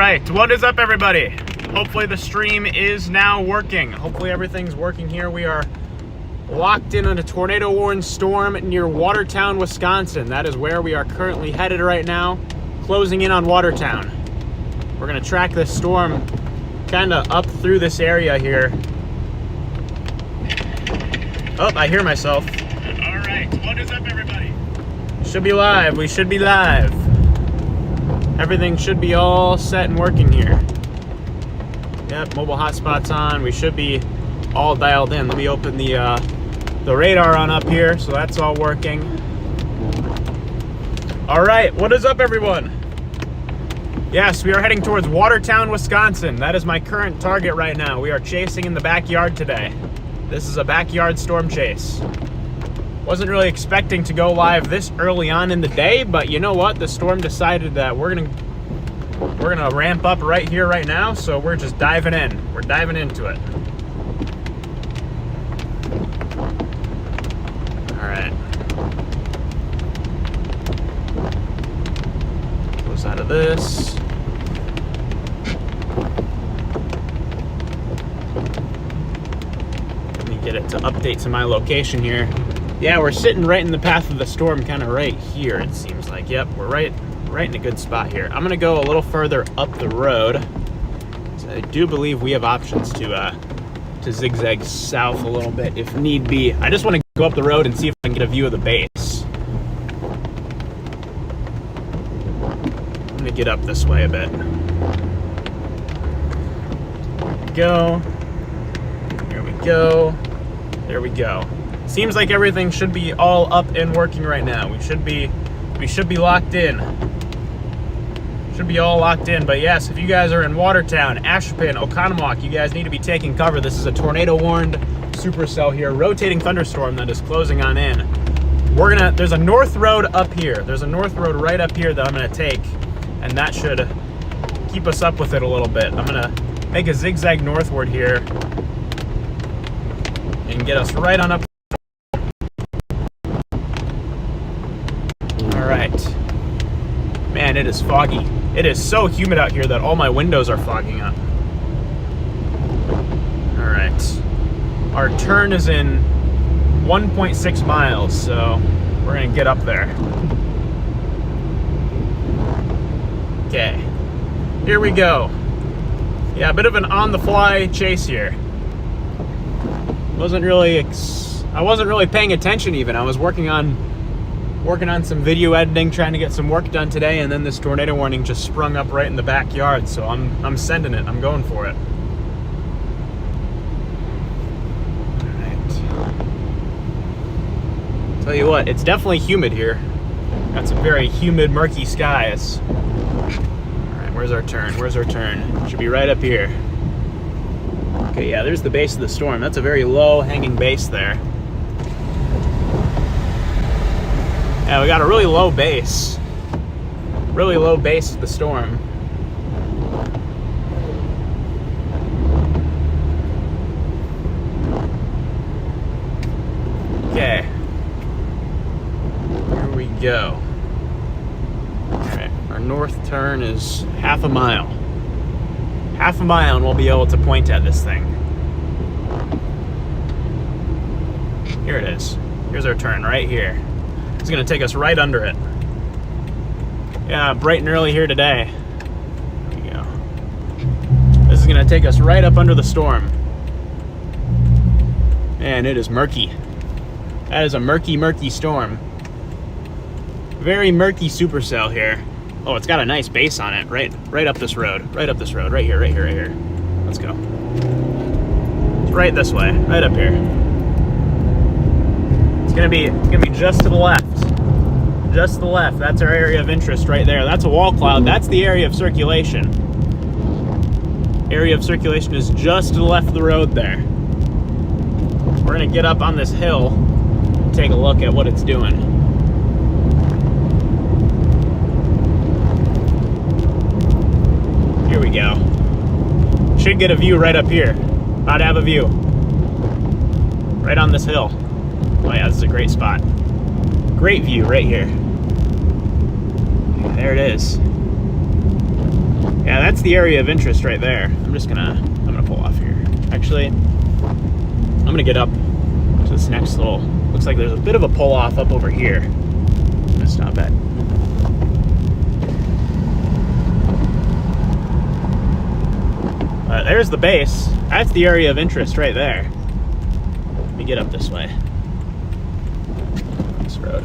right, what is up, everybody? Hopefully the stream is now working. Hopefully everything's working here. We are locked in on a tornado-warned storm near Watertown, Wisconsin. That is where we are currently headed right now, closing in on Watertown. We're gonna track this storm kind of up through this area here. Oh, I hear myself. All right, what is up, everybody? Should be live. We should be live. Everything should be all set and working here. Yep, mobile hotspot's on. We should be all dialed in. Let me open the radar on up here, so that's all working. All right, what is up, everyone? Yes, we are heading towards Watertown, Wisconsin. That is my current target right now. We are chasing in the backyard today. This is a backyard storm chase. Wasn't really expecting to go live this early on in the day, but you know what? The storm decided that we're gonna ramp up right here, right now, so we're just diving in. We're diving into it. All right. Close out of this. Let me get it to update to my location here. Yeah, we're sitting right in the path of the storm, kind of right here, it seems like. Yep, we're right in a good spot here. I'm gonna go a little further up the road. So I do believe we have options to zigzag south a little bit if need be. I just want to go up the road and see if I can get a view of the base. I'm gonna get up this way a bit. There we go. Here we go. There we go. Seems like everything should be all up and working right now. We should be locked in. Should be all locked in. But yes, if you guys are in Watertown, Ashpin, Oconomowoc, you guys need to be taking cover. This is a tornado-warned supercell here, rotating thunderstorm that is closing on in. There's a north road up here. There's a north road right up here that I'm gonna take, and that should keep us up with it a little bit. I'm gonna make a zigzag northward here and get us right on up. Man, it is foggy. It is so humid out here that all my windows are fogging up. All right. Our turn is in 1.6 miles, so we're gonna get up there. Okay, here we go. Yeah, a bit of an on-the-fly chase here. I wasn't really paying attention even. I was working on some video editing, trying to get some work done today, and then this tornado warning just sprung up right in the backyard, so I'm sending it. I'm going for it. All right. Tell you what, it's definitely humid here. Got some very humid, murky skies. All right, where's our turn? Where's our turn? Should be right up here. Okay, yeah, there's the base of the storm. That's a very low hanging base there. Yeah, we got a really low base. Really low base of the storm. Okay. Here we go. Alright, our north turn is half a mile. Half a mile and we'll be able to point at this thing. Here it is. Here's our turn right here. It's gonna take us right under it. Yeah, bright and early here today. There we go. This is gonna take us right up under the storm. And it is murky. That is a murky, murky storm. Very murky supercell here. Oh, it's got a nice base on it. Right up this road. Right up this road. Right here, right here, right here. Let's go. It's right this way. Right up here. It's gonna be just to the left. Just to the left. That's our area of interest right there. That's a wall cloud. That's the area of circulation. Area of circulation is just to the left of the road there. We're gonna get up on this hill and take a look at what it's doing. Here we go. Should get a view right up here. About to have a view. Right on this hill. Oh yeah, this is a great spot. Great view right here. There it is. Yeah, that's the area of interest right there. I'm gonna pull off here. Actually, I'm gonna get up to this next little, looks like there's a bit of a pull off up over here. I'm gonna stop at. There's the base. That's the area of interest right there. Let me get up this way. This road.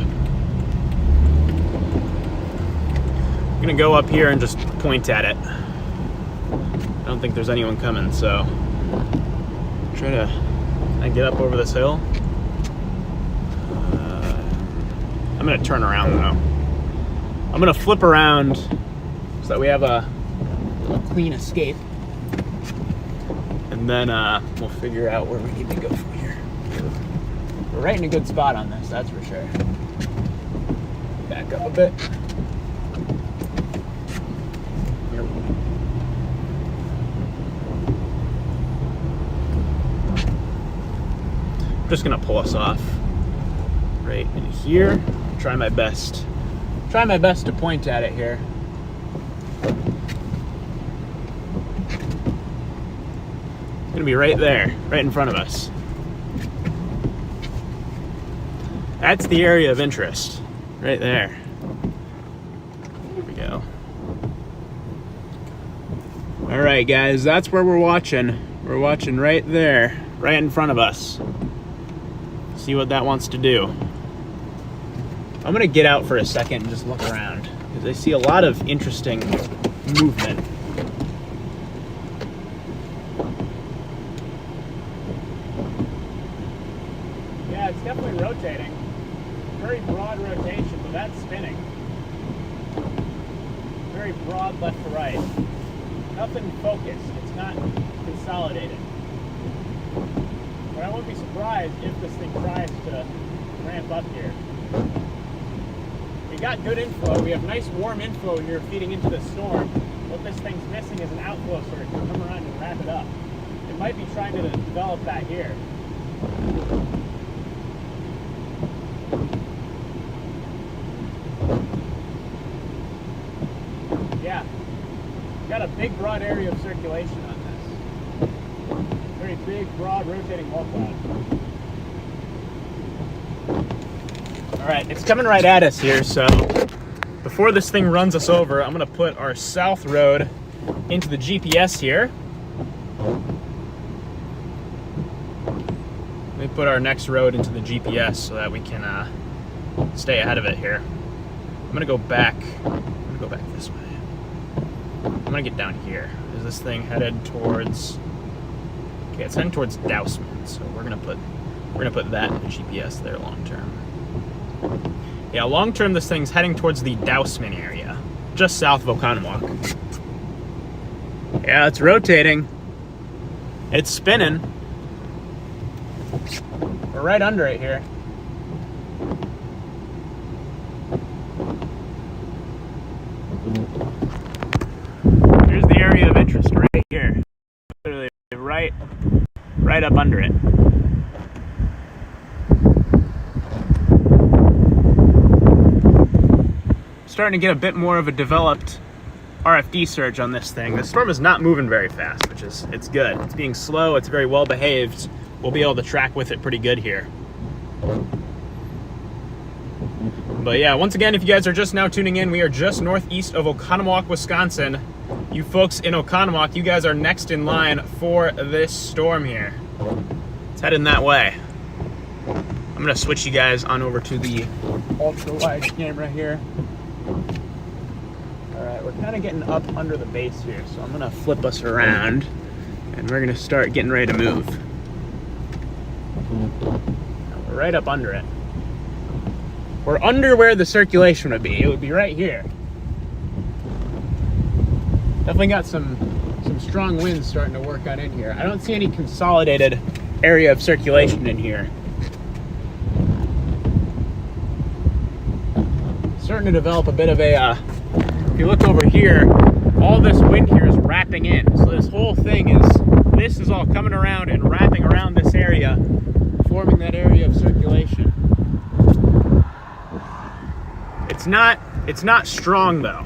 I'm gonna go up here and just point at it. I don't think there's anyone coming, so try to get up over this hill. I'm gonna turn around though. I'm gonna flip around so that we have a clean escape, and then we'll figure out where we need to go from here. We're right in a good spot on this, that's for sure. Back up a bit. Here we go. I'm just gonna pull us off right in here. Try my best to point at it here. It's gonna be right there, right in front of us. That's the area of interest, right there. Here we go. All right, guys, that's where we're watching. We're watching right there, right in front of us. See what that wants to do. I'm gonna get out for a second and just look around, because I see a lot of interesting movement. Yeah, it's definitely rotating. Very broad rotation, but that's spinning. Very broad left to right. Nothing focused, it's not consolidated. But I won't be surprised if this thing tries to ramp up here. We got good inflow. We have nice warm inflow here feeding into the storm. What this thing's missing is an outflow so it can come around and wrap it up. It might be trying to develop that here. Yeah, got a big broad area of circulation on this. Very big, broad, rotating wall cloud. All right, it's coming right at us here, so before this thing runs us over, I'm gonna put our south road into the GPS here. Let me put our next road into the GPS so that we can stay ahead of it here. I'm gonna go back this way. I'm gonna get down here. Is this thing headed towards? Okay, it's heading towards Dousman, so we're gonna put that in the GPS there long term. Yeah, long term this thing's heading towards the Dousman area, just south of Oconomowoc. Yeah, it's rotating. It's spinning. We're right under it here. Here's the area of interest right here. Literally right up under it. Starting to get a bit more of a developed RFD surge on this thing. The storm is not moving very fast, which is, it's good. It's being slow, it's very well behaved. We'll be able to track with it pretty good here. But yeah, once again, if you guys are just now tuning in, we are just northeast of Oconomowoc, Wisconsin. You folks in Oconomowoc, you guys are next in line for this storm here. It's heading that way. I'm gonna switch you guys on over to the ultra wide camera here. All right, we're kind of getting up under the base here, so I'm gonna flip us around and we're gonna start getting ready to move. We're right up under it. We're under where the circulation would be. It would be right here. Definitely got some strong winds starting to work on in here. I don't see any consolidated area of circulation in here. Starting to develop a bit of a, if you look over here, all this wind here is wrapping in. So this whole thing this is all coming around and wrapping around this area, forming that area of circulation. It's not strong though.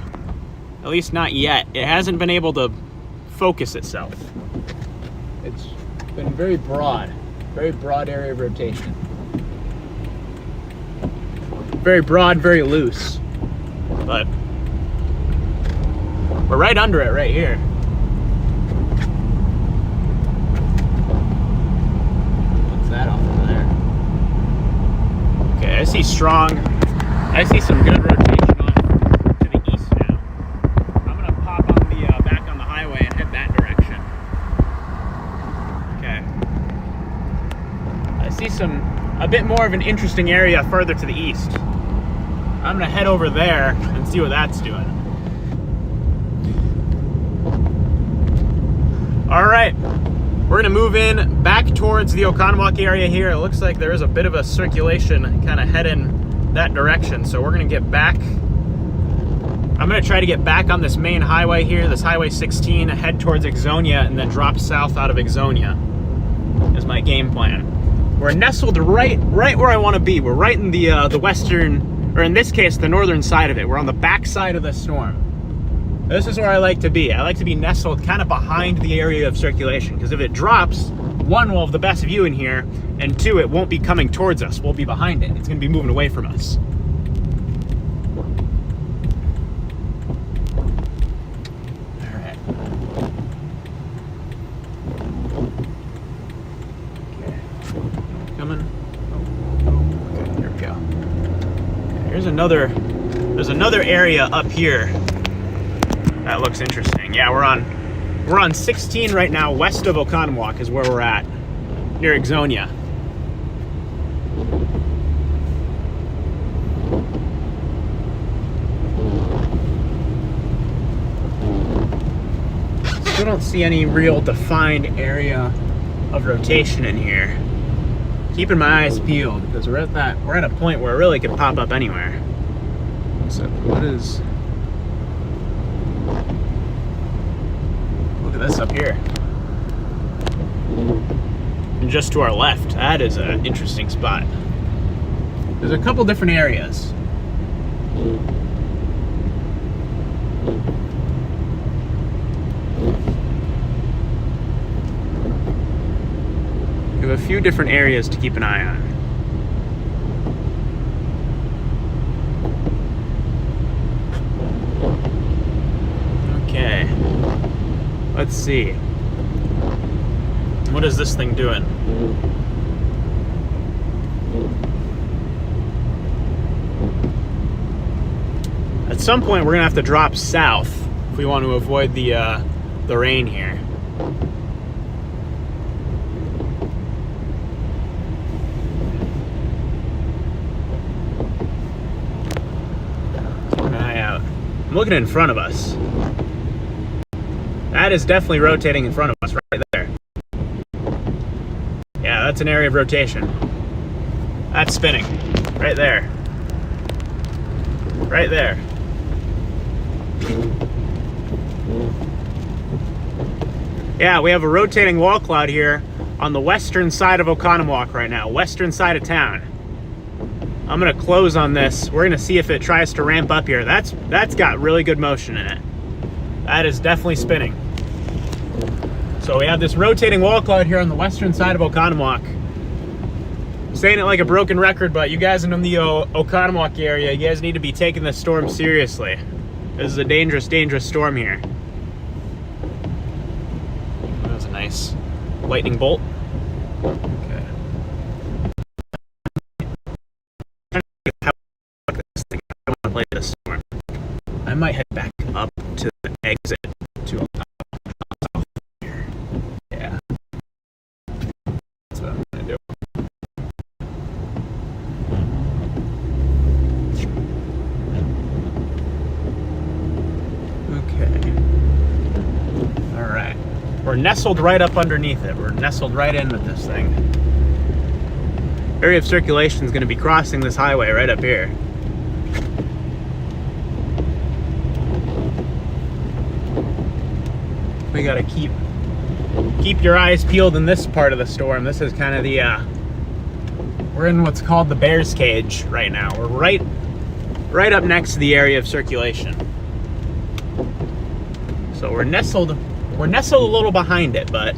At least not yet. It hasn't been able to focus itself. It's been very broad area of rotation. Very broad, very loose. But we're right under it right here. What's that off over there? Okay, I see some good rotation off to the east now. I'm gonna pop on the back on the highway and head that direction. Okay. I see a bit more of an interesting area further to the east. I'm gonna head over there and see what that's doing. All right, we're gonna move in back towards the Oconomowoc area here. It looks like there is a bit of a circulation kind of heading that direction, so we're gonna get back. I'm gonna try to get back on this main highway here, this Highway 16, head towards Ixonia, and then drop south out of Ixonia is my game plan. We're nestled right where I wanna be. We're right in the western, or in this case, the northern side of it. We're on the back side of the storm. This is where I like to be. I like to be nestled kind of behind the area of circulation, because if it drops, one, we'll have the best view in here, and two, it won't be coming towards us. We'll be behind it. It's gonna be moving away from us. All right. Okay. Coming. Oh, okay, here we go. There's another area up here that looks interesting. Yeah, we're on 16 right now, west of Oconomowoc is where we're at, near Ixonia. Still don't see any real defined area of rotation in here. Keeping my eyes peeled, because we're at a point where it really could pop up anywhere. So what is... Look at this up here. And just to our left, that is an interesting spot. There's a couple different areas. We have a few different areas to keep an eye on. Okay. Let's see. What is this thing doing? At some point, we're gonna have to drop south if we want to avoid the rain here. Keep an eye out. I'm looking in front of us. That is definitely rotating in front of us right there. Yeah, that's an area of rotation. That's spinning. Right there. Right there. Yeah, we have a rotating wall cloud here on the western side of Oconomowoc right now, western side of town. I'm gonna close on this. We're gonna see if it tries to ramp up here. That's got really good motion in it. That is definitely spinning. So we have this rotating wall cloud here on the western side of Oconomowoc. I'm saying it like a broken record, but you guys in the Oconomowoc area, you guys need to be taking this storm seriously. This is a dangerous, dangerous storm here. That was a nice lightning bolt. Okay. I don't want to play this storm. I might head back up to the exit to Oconomowoc. Yeah. That's what I'm gonna do. Okay. All right. We're nestled right up underneath it. We're nestled right in with this thing. Area of circulation is going to be crossing this highway right up here. We got to keep your eyes peeled in this part of the storm. This is kind of the we're in what's called the bear's cage right now. We're right up next to the area of circulation. So we're nestled a little behind it, but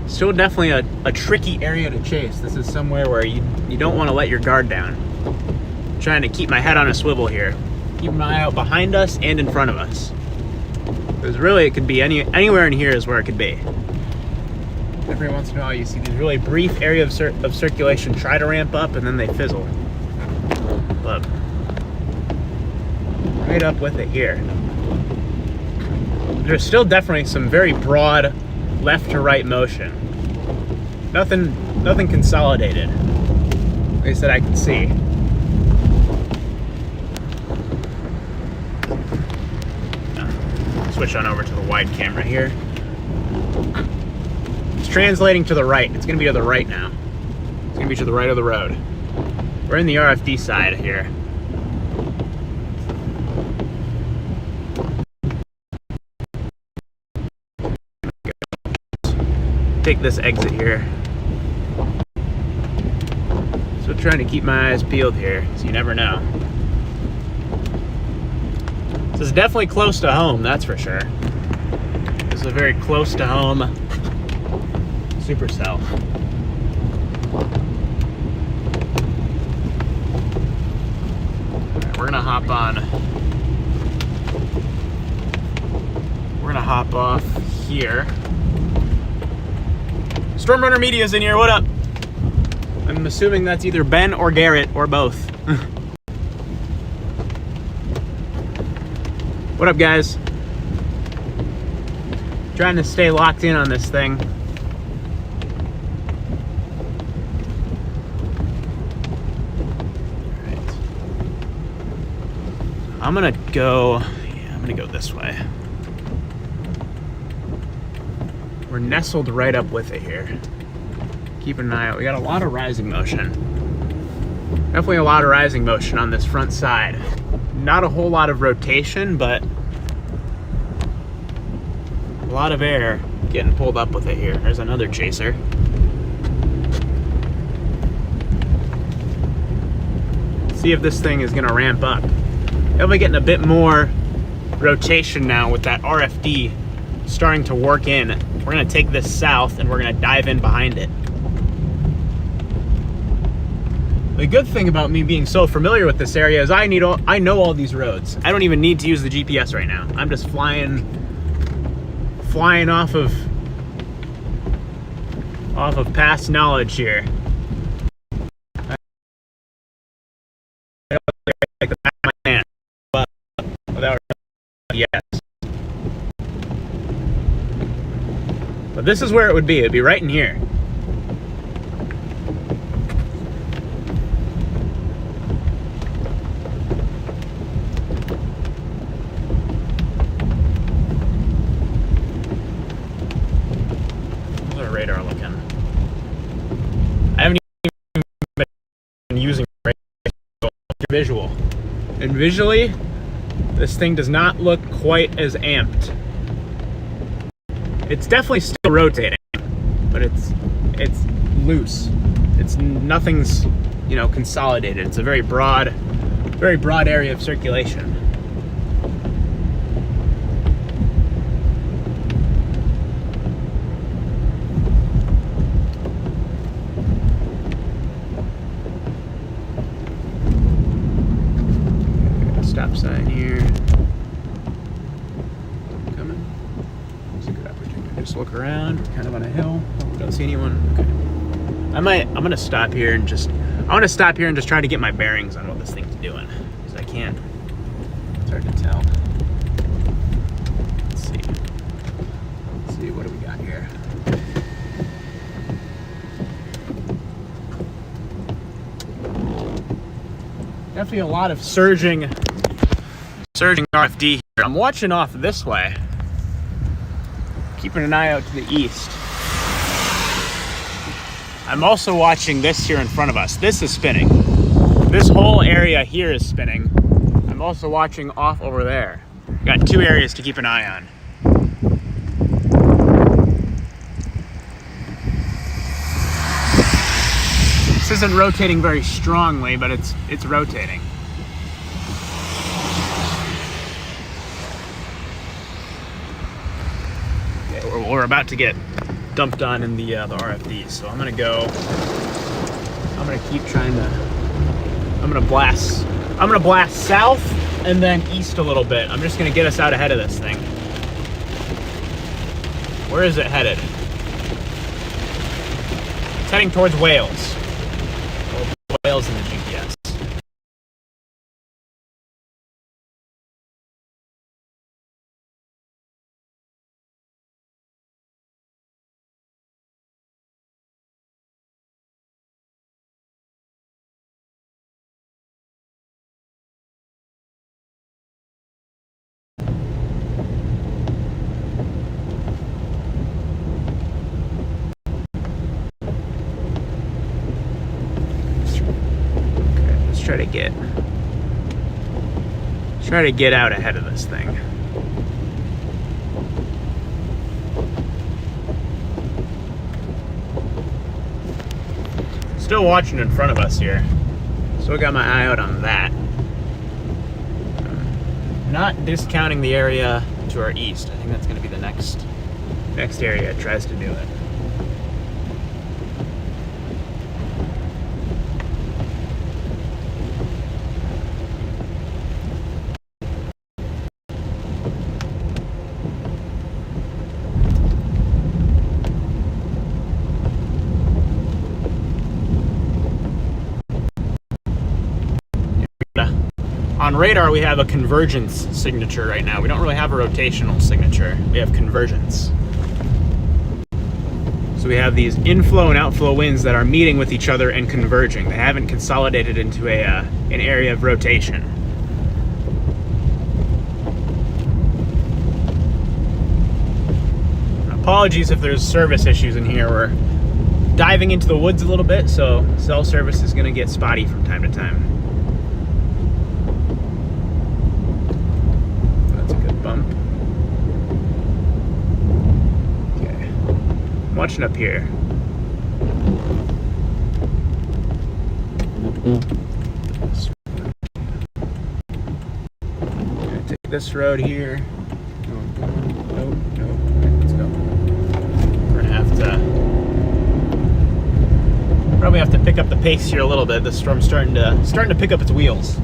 still definitely a tricky area to chase. This is somewhere where you don't want to let your guard down. I'm trying to keep my head on a swivel here. Keep an eye out behind us and in front of us. Because really it could be anywhere in here is where it could be. Every once in a while you see these really brief areas of circulation try to ramp up and then they fizzle. But right up with it here. There's still definitely some very broad left to right motion. Nothing consolidated. At least that I can see. Switch on over to the wide camera here. It's translating to the right. It's going to be to the right now. It's going to be to the right of the road. We're in the RFD side here. Take this exit here. So trying to keep my eyes peeled here, so you never know. This is definitely close to home, that's for sure. This is a very close to home supercell. Alright, we're gonna hop on. We're gonna hop off here. Stormrunner Media's in here, what up? I'm assuming that's either Ben or Garrett or both. What up, guys? Trying to stay locked in on this thing. Alright. I'm gonna go this way. We're nestled right up with it here. Keep an eye out. We got a lot of rising motion. Definitely a lot of rising motion on this front side. Not a whole lot of rotation, but a lot of air getting pulled up with it here. There's another chaser. See if this thing is gonna ramp up. Definitely getting a bit more rotation now with that RFD starting to work in. We're gonna take this south and we're gonna dive in behind it. The good thing about me being so familiar with this area is I know all these roads. I don't even need to use the GPS right now. I'm just flying off of past knowledge here. I like the back of my hand, but without yes. But this is where it would be. It'd be right in here. How's our radar looking? I haven't even been using radar visual. And visually, this thing does not look quite as amped. It's definitely still rotating, but it's loose. Nothing's, consolidated. It's a very broad area of circulation. Stop sign here. Coming. It's a good opportunity to just look around. We're kind of on a hill. Don't see anyone. Okay. I'm gonna stop here and I want to stop here and just try to get my bearings on what this thing's doing, because I can't. It's hard to tell. Let's see. What do we got here? Definitely a lot of surging RFD here. I'm watching off this way, keeping an eye out to the east. I'm also watching this here in front of us. This is spinning. This whole area here is spinning. I'm also watching off over there. Got two areas to keep an eye on. This isn't rotating very strongly, but it's rotating. we're about to get dumped on in the RFDs. So I'm gonna keep trying to, I'm gonna blast south and then east a little bit. I'm just gonna get us out ahead of this thing. Where is it headed? It's heading towards Wales. Wales in the GPS. Try to get out ahead of this thing. Still watching in front of us here. Still got my eye out on that. Not discounting the area to our east. I think that's going to be the next area it tries to do it. On radar, we have a convergence signature right now. We don't really have a rotational signature. We have convergence. So we have these inflow and outflow winds that are meeting with each other and converging. They haven't consolidated into an area of rotation. Apologies if there's service issues in here. We're diving into the woods a little bit, so cell service is going to get spotty from time to time. Bump. Okay. I'm watching up here. Gonna take this road here. Nope. Let's go. We're gonna probably have to pick up the pace here a little bit. The storm's starting to pick up its wheels.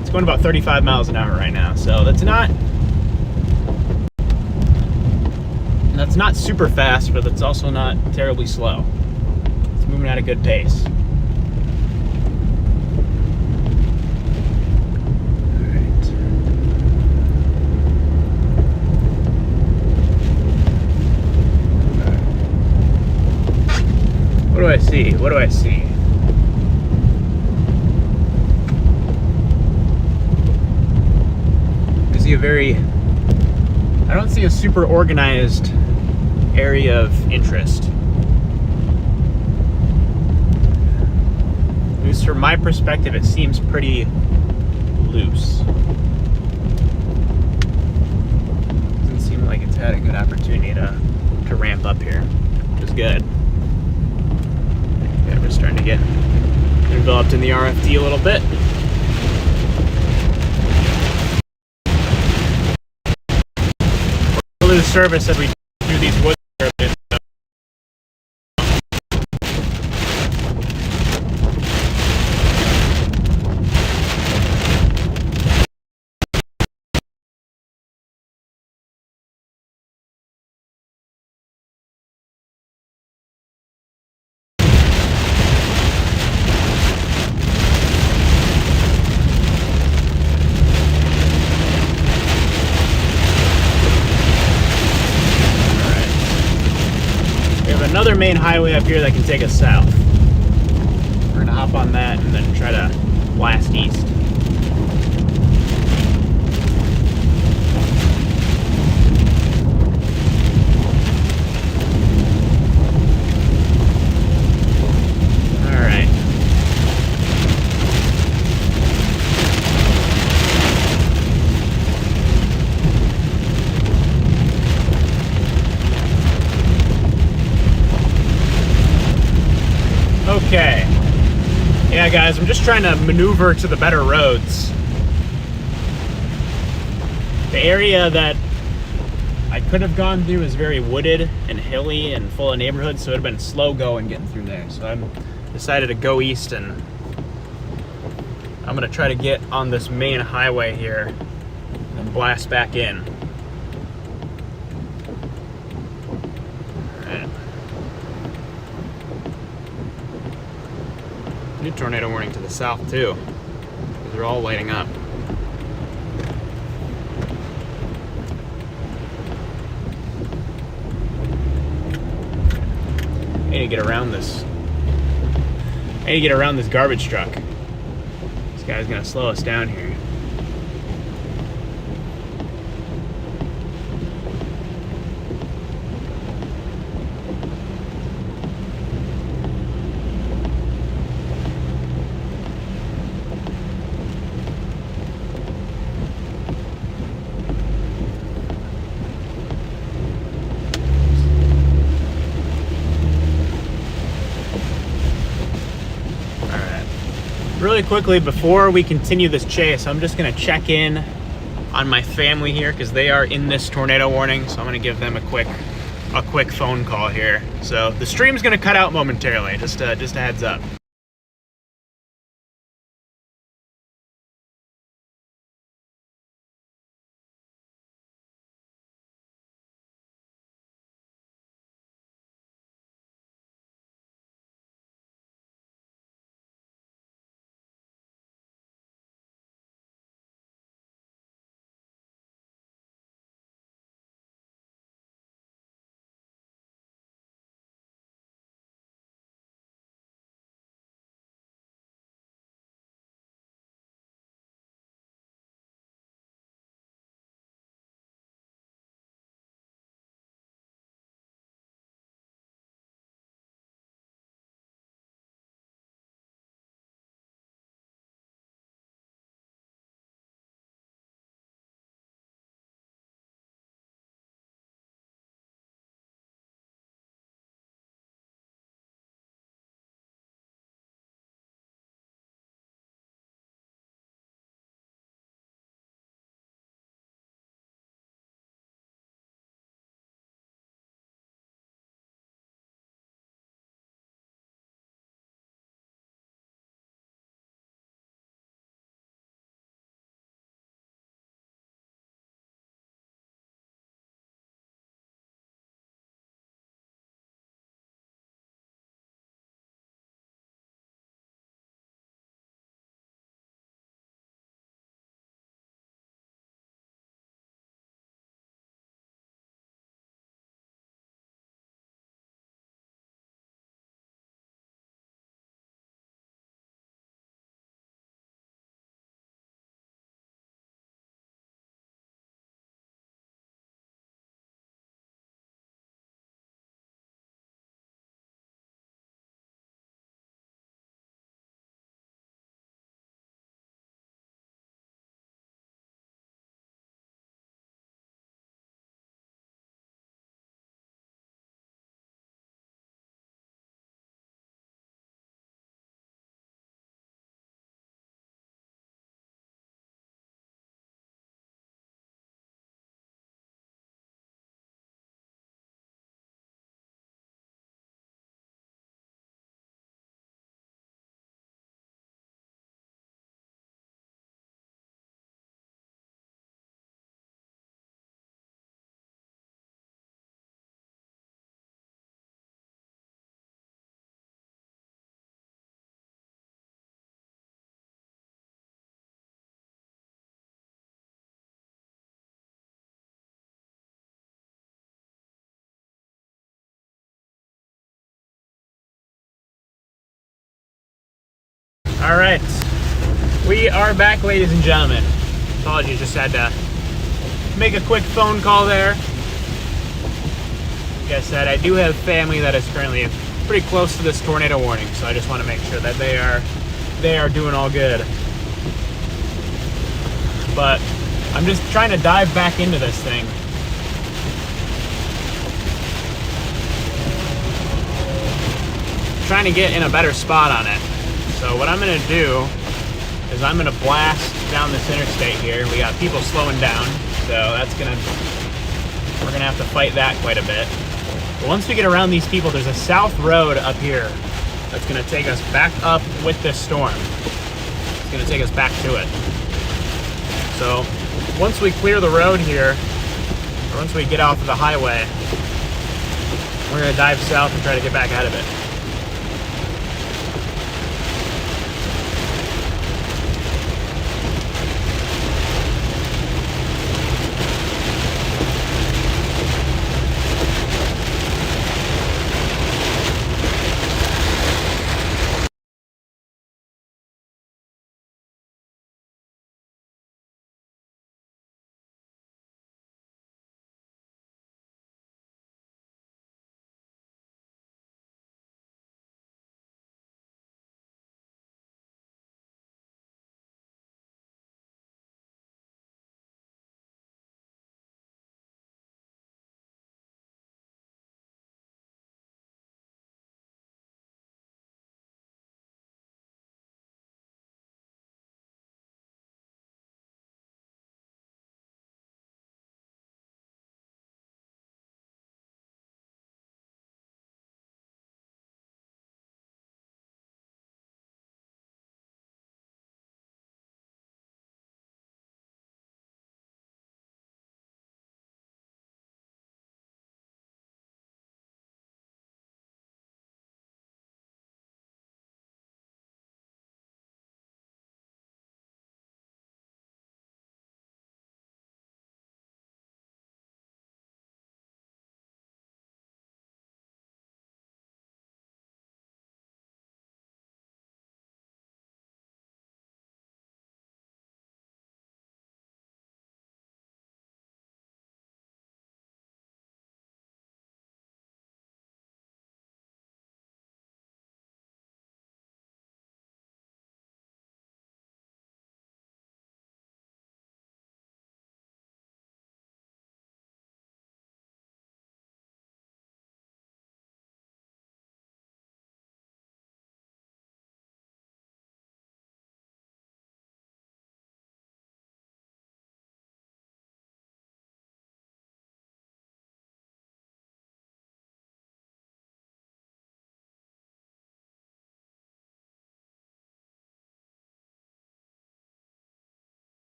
It's going about 35 miles an hour right now, so that's not super fast, but it's also not terribly slow. It's moving at a good pace. Alright. What do I see? What do I see? I don't see a super organized area of interest. At least from my perspective, it seems pretty loose. Doesn't seem like it's had a good opportunity to ramp up here, which is good. Yeah, we're starting to get enveloped in the RFD a little bit. We'll lose service as we do these woods. Another main highway up here that can take us south. We're gonna hop on that and then try to blast east. All right. Okay. Yeah, guys, I'm just trying to maneuver to the better roads. The area that I could have gone through is very wooded and hilly and full of neighborhoods, so it would have been slow going getting through there. So I'm decided to go east, and I'm gonna try to get on this main highway here and blast back in. Alright. New tornado warning to the south too. They're all lighting up. I need to get around this. I need to get around this garbage truck. This guy's gonna slow us down here. Really quickly, before we continue this chase, I'm just gonna check in on my family here because they are in this tornado warning. So I'm gonna give them a quick phone call here. So the stream's gonna cut out momentarily. Just a heads up. All right, we are back, ladies and gentlemen. Apologies, just had to make a quick phone call there. Like I said, I do have family that is currently pretty close to this tornado warning, so I just want to make sure that they are doing all good. But I'm just trying to dive back into this thing. Trying to get in a better spot on it. So what I'm gonna do is I'm gonna blast down this interstate here. We got people slowing down, so that's gonna We're gonna have to fight that quite a bit. But once we get around these people, there's a south road up here that's gonna take us back up with this storm. It's gonna take us back to it. So once we clear the road here, or once we get off of the highway, we're gonna dive south and try to get back out of it.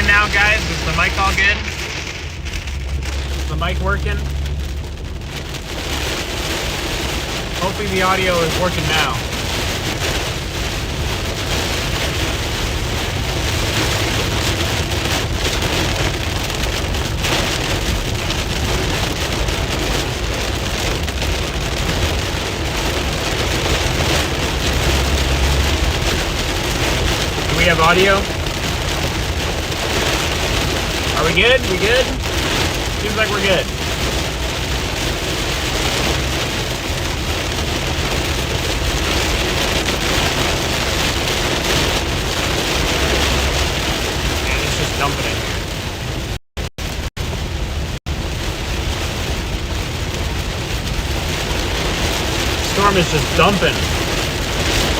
Now guys, is the mic all good? Is the mic working? Hopefully the audio is working now. Do we have audio? Are we good? We good? Seems like we're good. Man, it's just dumping in here. Storm is just dumping.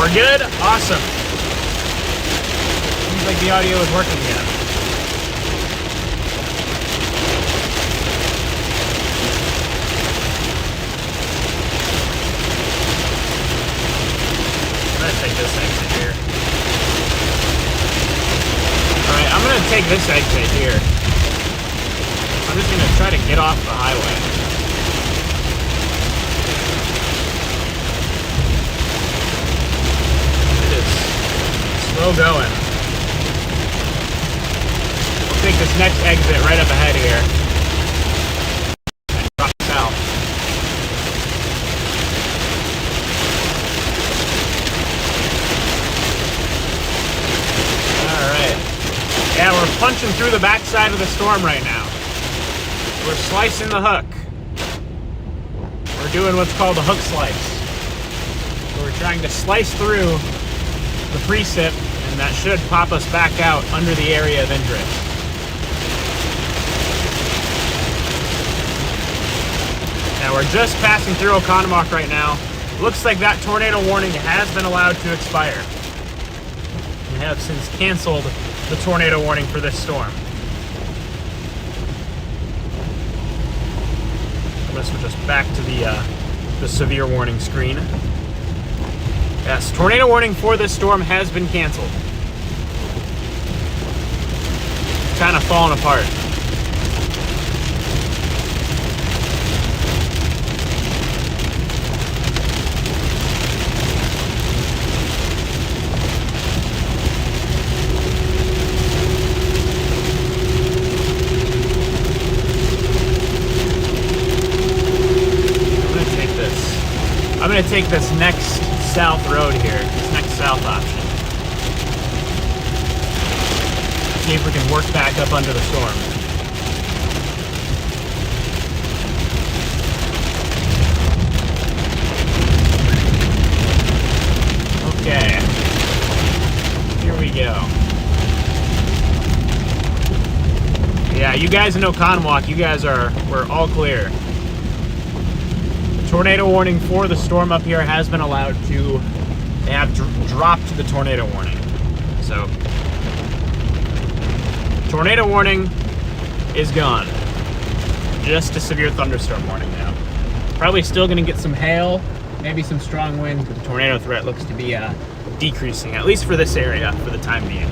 We're good? Awesome. Seems like the audio is working again. Take this exit here. Alright, I'm gonna take this exit here. I'm just gonna try to get off the highway. It is slow going. We'll take this next exit right up ahead here. And drop south. Yeah, we're punching through the backside of the storm right now. We're slicing the hook. We're doing what's called a hook slice. So we're trying to slice through the precip, and that should pop us back out under the area of interest. Yeah, we're just passing through Oconomowoc right now. Looks like that tornado warning has been allowed to expire. We have since canceled the tornado warning for this storm. I'm going to switch us back to the severe warning screen. Yes, tornado warning for this storm has been canceled. Kind of falling apart. I'm going to take this next south road here, this next south option. See if we can work back up under the storm. Okay. Here we go. Yeah, you guys in Oconomowoc, we're all clear. Tornado warning for the storm up here has been allowed to. They have dropped the tornado warning. So, tornado warning is gone. Just a severe thunderstorm warning now. Probably still going to get some hail, maybe some strong winds, but the tornado threat looks to be decreasing, at least for this area, for the time being.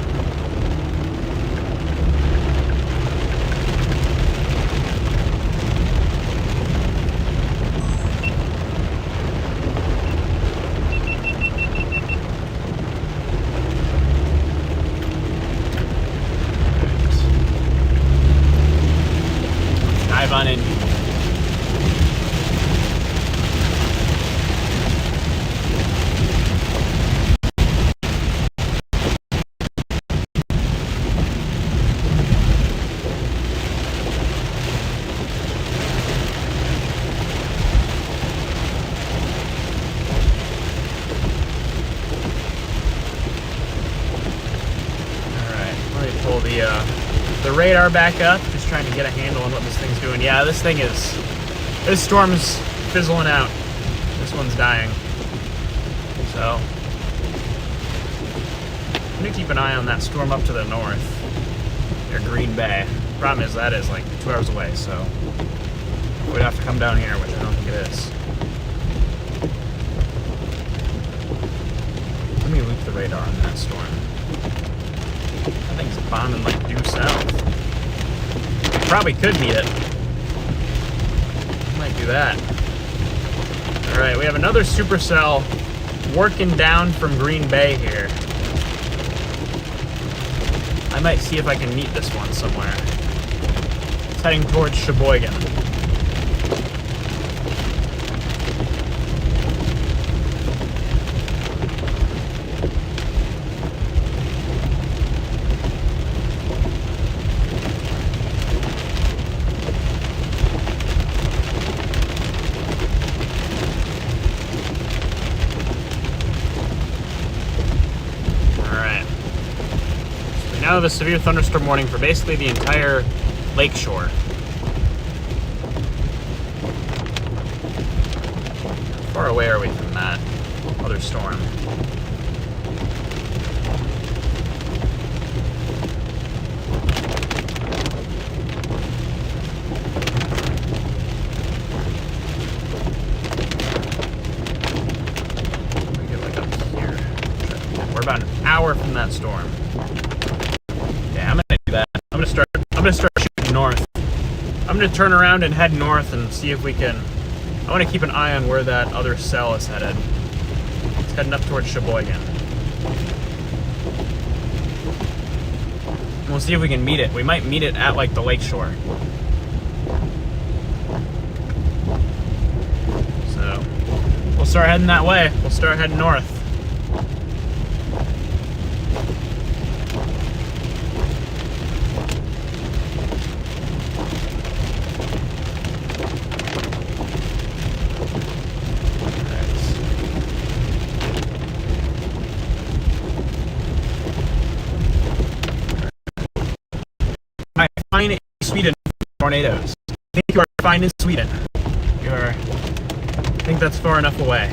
On in. Pull the radar back up, just trying to get a handle on what this thing's doing. Yeah, this storm's fizzling out. This one's dying. So, I'm gonna keep an eye on that storm up to the north, near Green Bay. Problem is that is like 2 hours away, so we'd have to come down here, which I don't think it is. Let me loop the radar on that storm. That thing's bombing like due south. Probably could beat it. Might do that. Alright, we have another supercell working down from Green Bay here. I might see if I can meet this one somewhere. It's heading towards Sheboygan. Now the severe thunderstorm warning for basically the entire lakeshore. How far away are we from that other storm? Let me get like up here. We're about an hour from that storm. I'm gonna do that. I'm gonna start shooting north. I'm gonna turn around and head north and see if we can. I want to keep an eye on where that other cell is headed. It's heading up towards Sheboygan. And we'll see if we can meet it. We might meet it at like the lakeshore. So we'll start heading that way. We'll start heading north. I find in Sweden tornadoes. I think you are fine in Sweden. You sure. I think that's far enough away.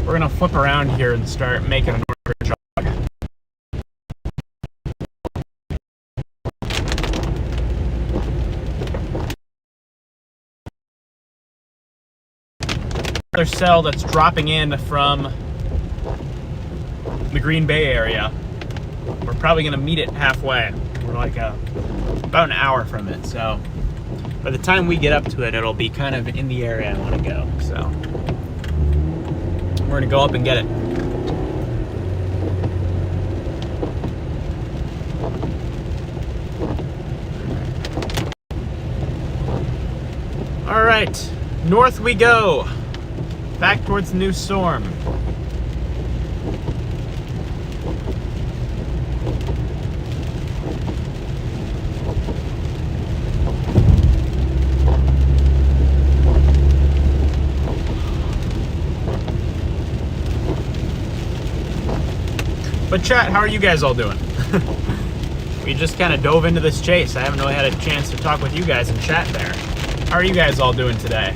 We're gonna flip around here and start making a northward jog. Another cell that's dropping in from the Green Bay area. We're probably gonna meet it halfway. We're like about an hour from it, so by the time we get up to it, it'll be kind of in the area I want to go. So we're gonna go up and get it. All right, north we go, back towards the new storm. But chat, how are you guys all doing? We just kind of dove into this chase. I haven't really had a chance to talk with you guys in chat there. How are you guys all doing today?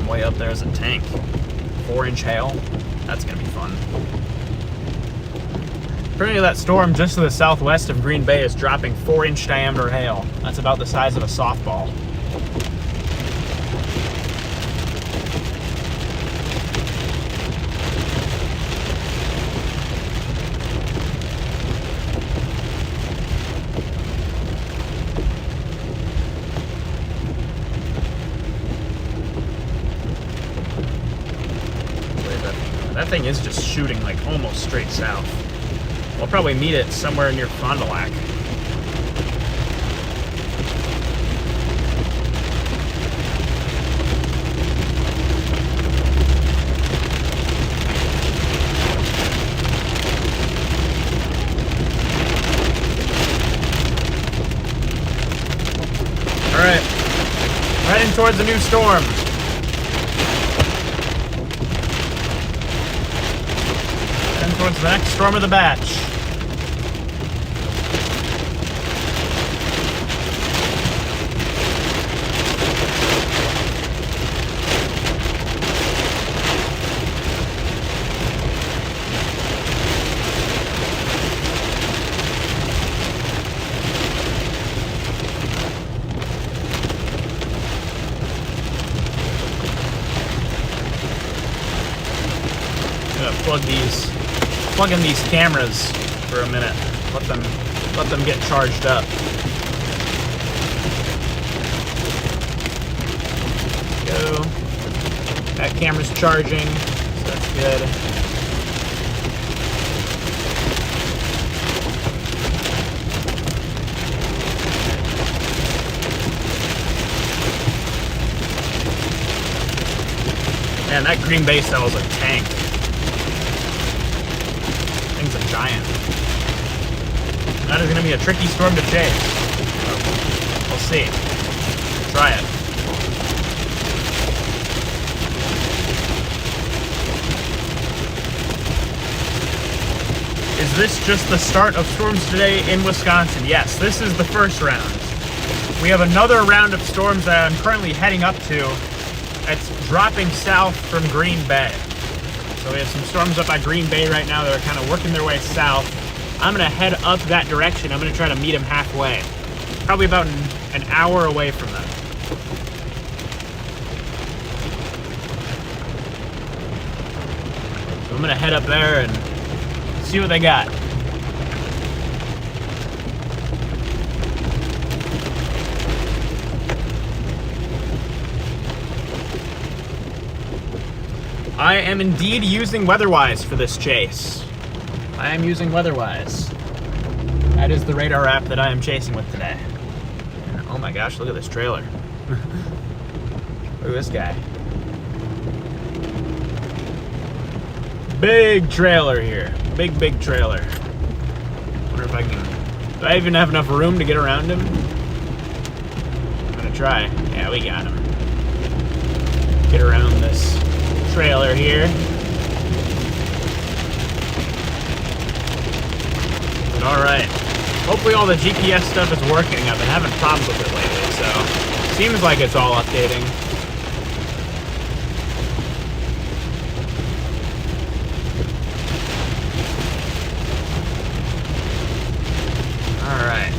Way up there is a tank. 4-inch hail. That's gonna be fun. Apparently that storm just to the southwest of Green Bay is dropping 4-inch diameter hail. That's about the size of a softball. That thing is just shooting like almost straight south. We'll probably meet it somewhere near Fond du Lac. All right, heading towards a new storm. Towards the next storm of the batch. I'm gonna plug in these cameras for a minute. Let them get charged up. Go. That camera's charging, so that's good. Man, that Green Bay cell is a tank. Thing's a giant. That is going to be a tricky storm to chase. We'll see. Try it. Is this just the start of storms today in Wisconsin? Yes, this is the first round. We have another round of storms that I'm currently heading up to. It's dropping south from Green Bay. So we have some storms up at Green Bay right now that are kind of working their way south. I'm going to head up that direction. I'm going to try to meet them halfway. Probably about an hour away from them. So I'm going to head up there and see what they got. I am indeed using Weatherwise for this chase. I am using Weatherwise. That is the radar app that I am chasing with today. And oh my gosh, look at this trailer. Look at this guy. Big trailer here. Big trailer. Wonder if I can... Do I even have enough room to get around him? I'm gonna try. Yeah, we got him. Get around this trailer here. Alright. Hopefully all the GPS stuff is working. I've been having problems with it lately, so seems like it's all updating. Alright.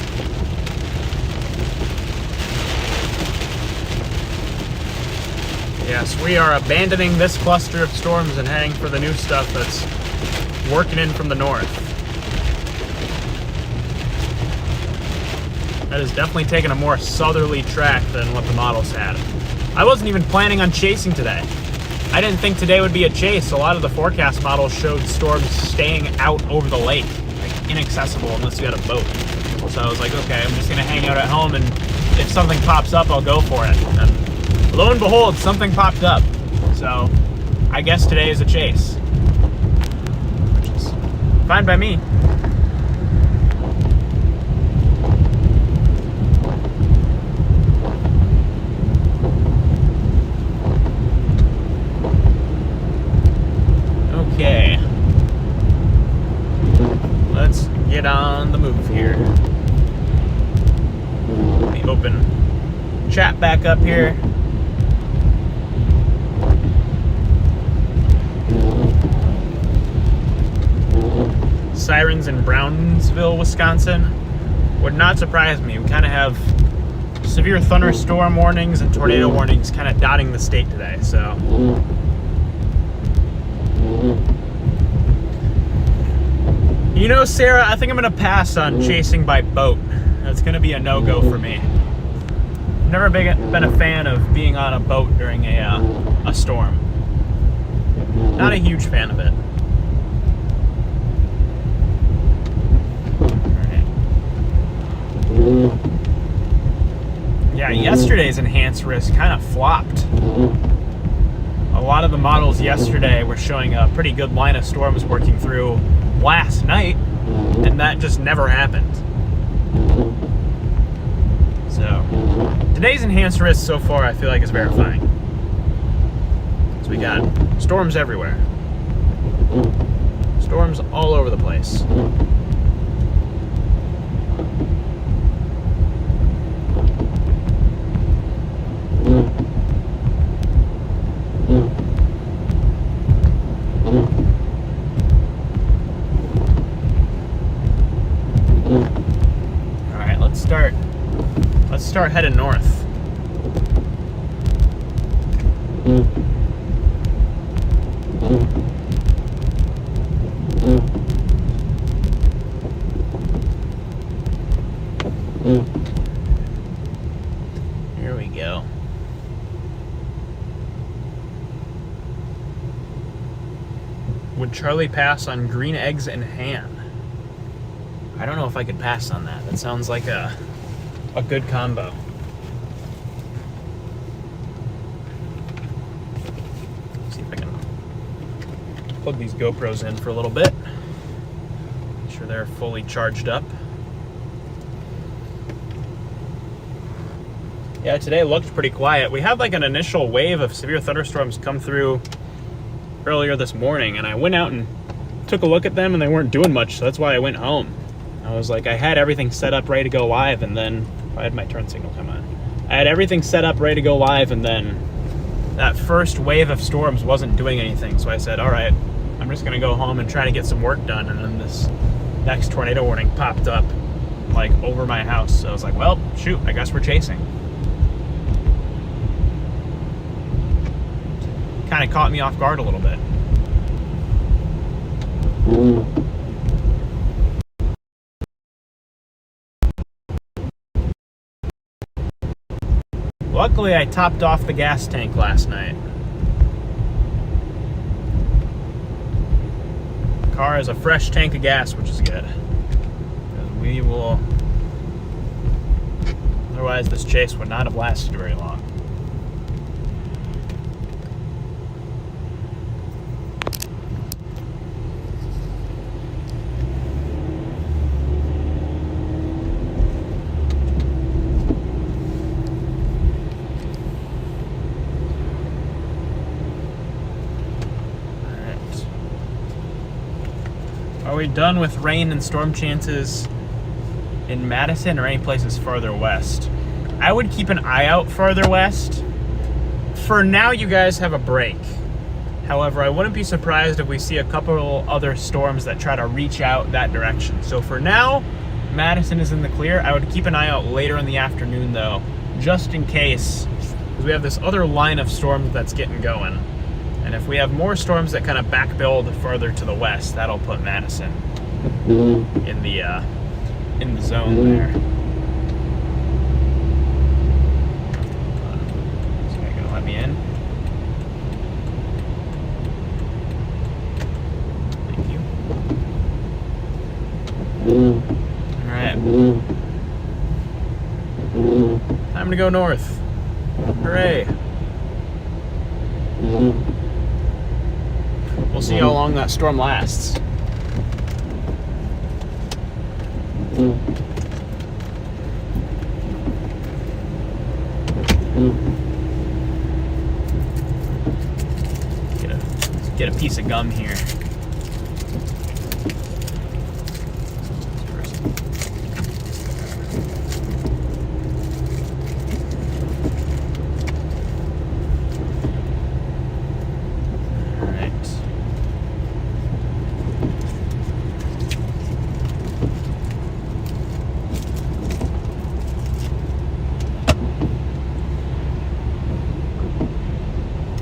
Yes, we are abandoning this cluster of storms and heading for the new stuff that's working in from the north. That is definitely taking a more southerly track than what the models had. I wasn't even planning on chasing today. I didn't think today would be a chase. A lot of the forecast models showed storms staying out over the lake, like inaccessible unless you had a boat. So I was like, okay, I'm just gonna hang out at home, and if something pops up, I'll go for it. And lo and behold, something popped up. So I guess today is a chase, which is fine by me. Okay, let's get on the move here. Let me open chat back up here. Sirens in Brownsville, Wisconsin. Would not surprise me. We kind of have severe thunderstorm warnings and tornado warnings kind of dotting the state today, so. You know, Sarah, I think I'm going to pass on chasing by boat. That's going to be a no-go for me. Never been a fan of being on a boat during a storm. Not a huge fan of it. Yeah, yesterday's enhanced risk kind of flopped. A lot of the models yesterday were showing a pretty good line of storms working through last night, and that just never happened. So, today's enhanced risk so far I feel like is verifying. So we got storms everywhere. Storms all over the place. Alright, let's start heading north. Here we go. Would Charlie pass on green eggs and ham? I don't know if I could pass on that. That sounds like a good combo. See if I can plug these GoPros in for a little bit. Make sure they're fully charged up. Yeah, today looked pretty quiet. We had like an initial wave of severe thunderstorms come through earlier this morning, and I went out and took a look at them, and they weren't doing much, so that's why I went home. I was like, I had everything set up ready to go live, and then I had my turn signal come on. I had everything set up ready to go live, and then that first wave of storms wasn't doing anything, so I said, all right, I'm just gonna go home and try to get some work done. And then this next tornado warning popped up like over my house, so I was like, well, shoot, I guess we're chasing. Kind of caught me off guard a little bit. Luckily, I topped off the gas tank last night. car has a fresh tank of gas, which is good. Because we will... Otherwise, this chase would not have lasted very long. Are we done with rain and storm chances in Madison or any places farther west? I would keep an eye out farther west. For now, you guys have a break. However, I wouldn't be surprised if we see a couple other storms that try to reach out that direction. So for now, Madison is in the clear. I would keep an eye out later in the afternoon though, just in case, because we have this other line of storms that's getting going. And if we have more storms that kind of back build further to the west, that'll put Madison in the zone there. Is this guy gonna let me in? Thank you. All right. Time to go north. Hooray. We'll see how long that storm lasts. Get a piece of gum here.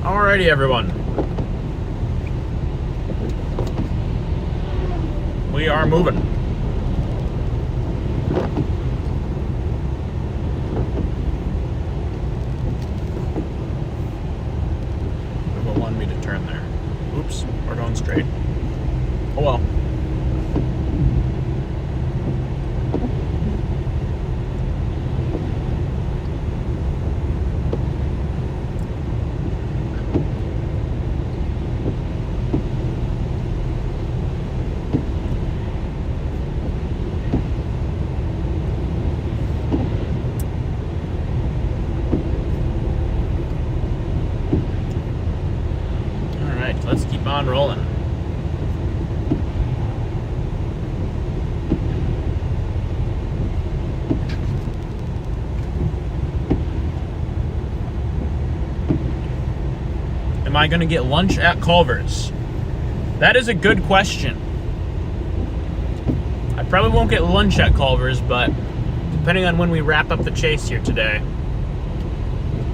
Alrighty, everyone. We are moving. Google wanted me to turn there. Oops, we're going straight. Oh well. Let's keep on rolling. Am I going to get lunch at Culver's? That is a good question. I probably won't get lunch at Culver's, but depending on when we wrap up the chase here today,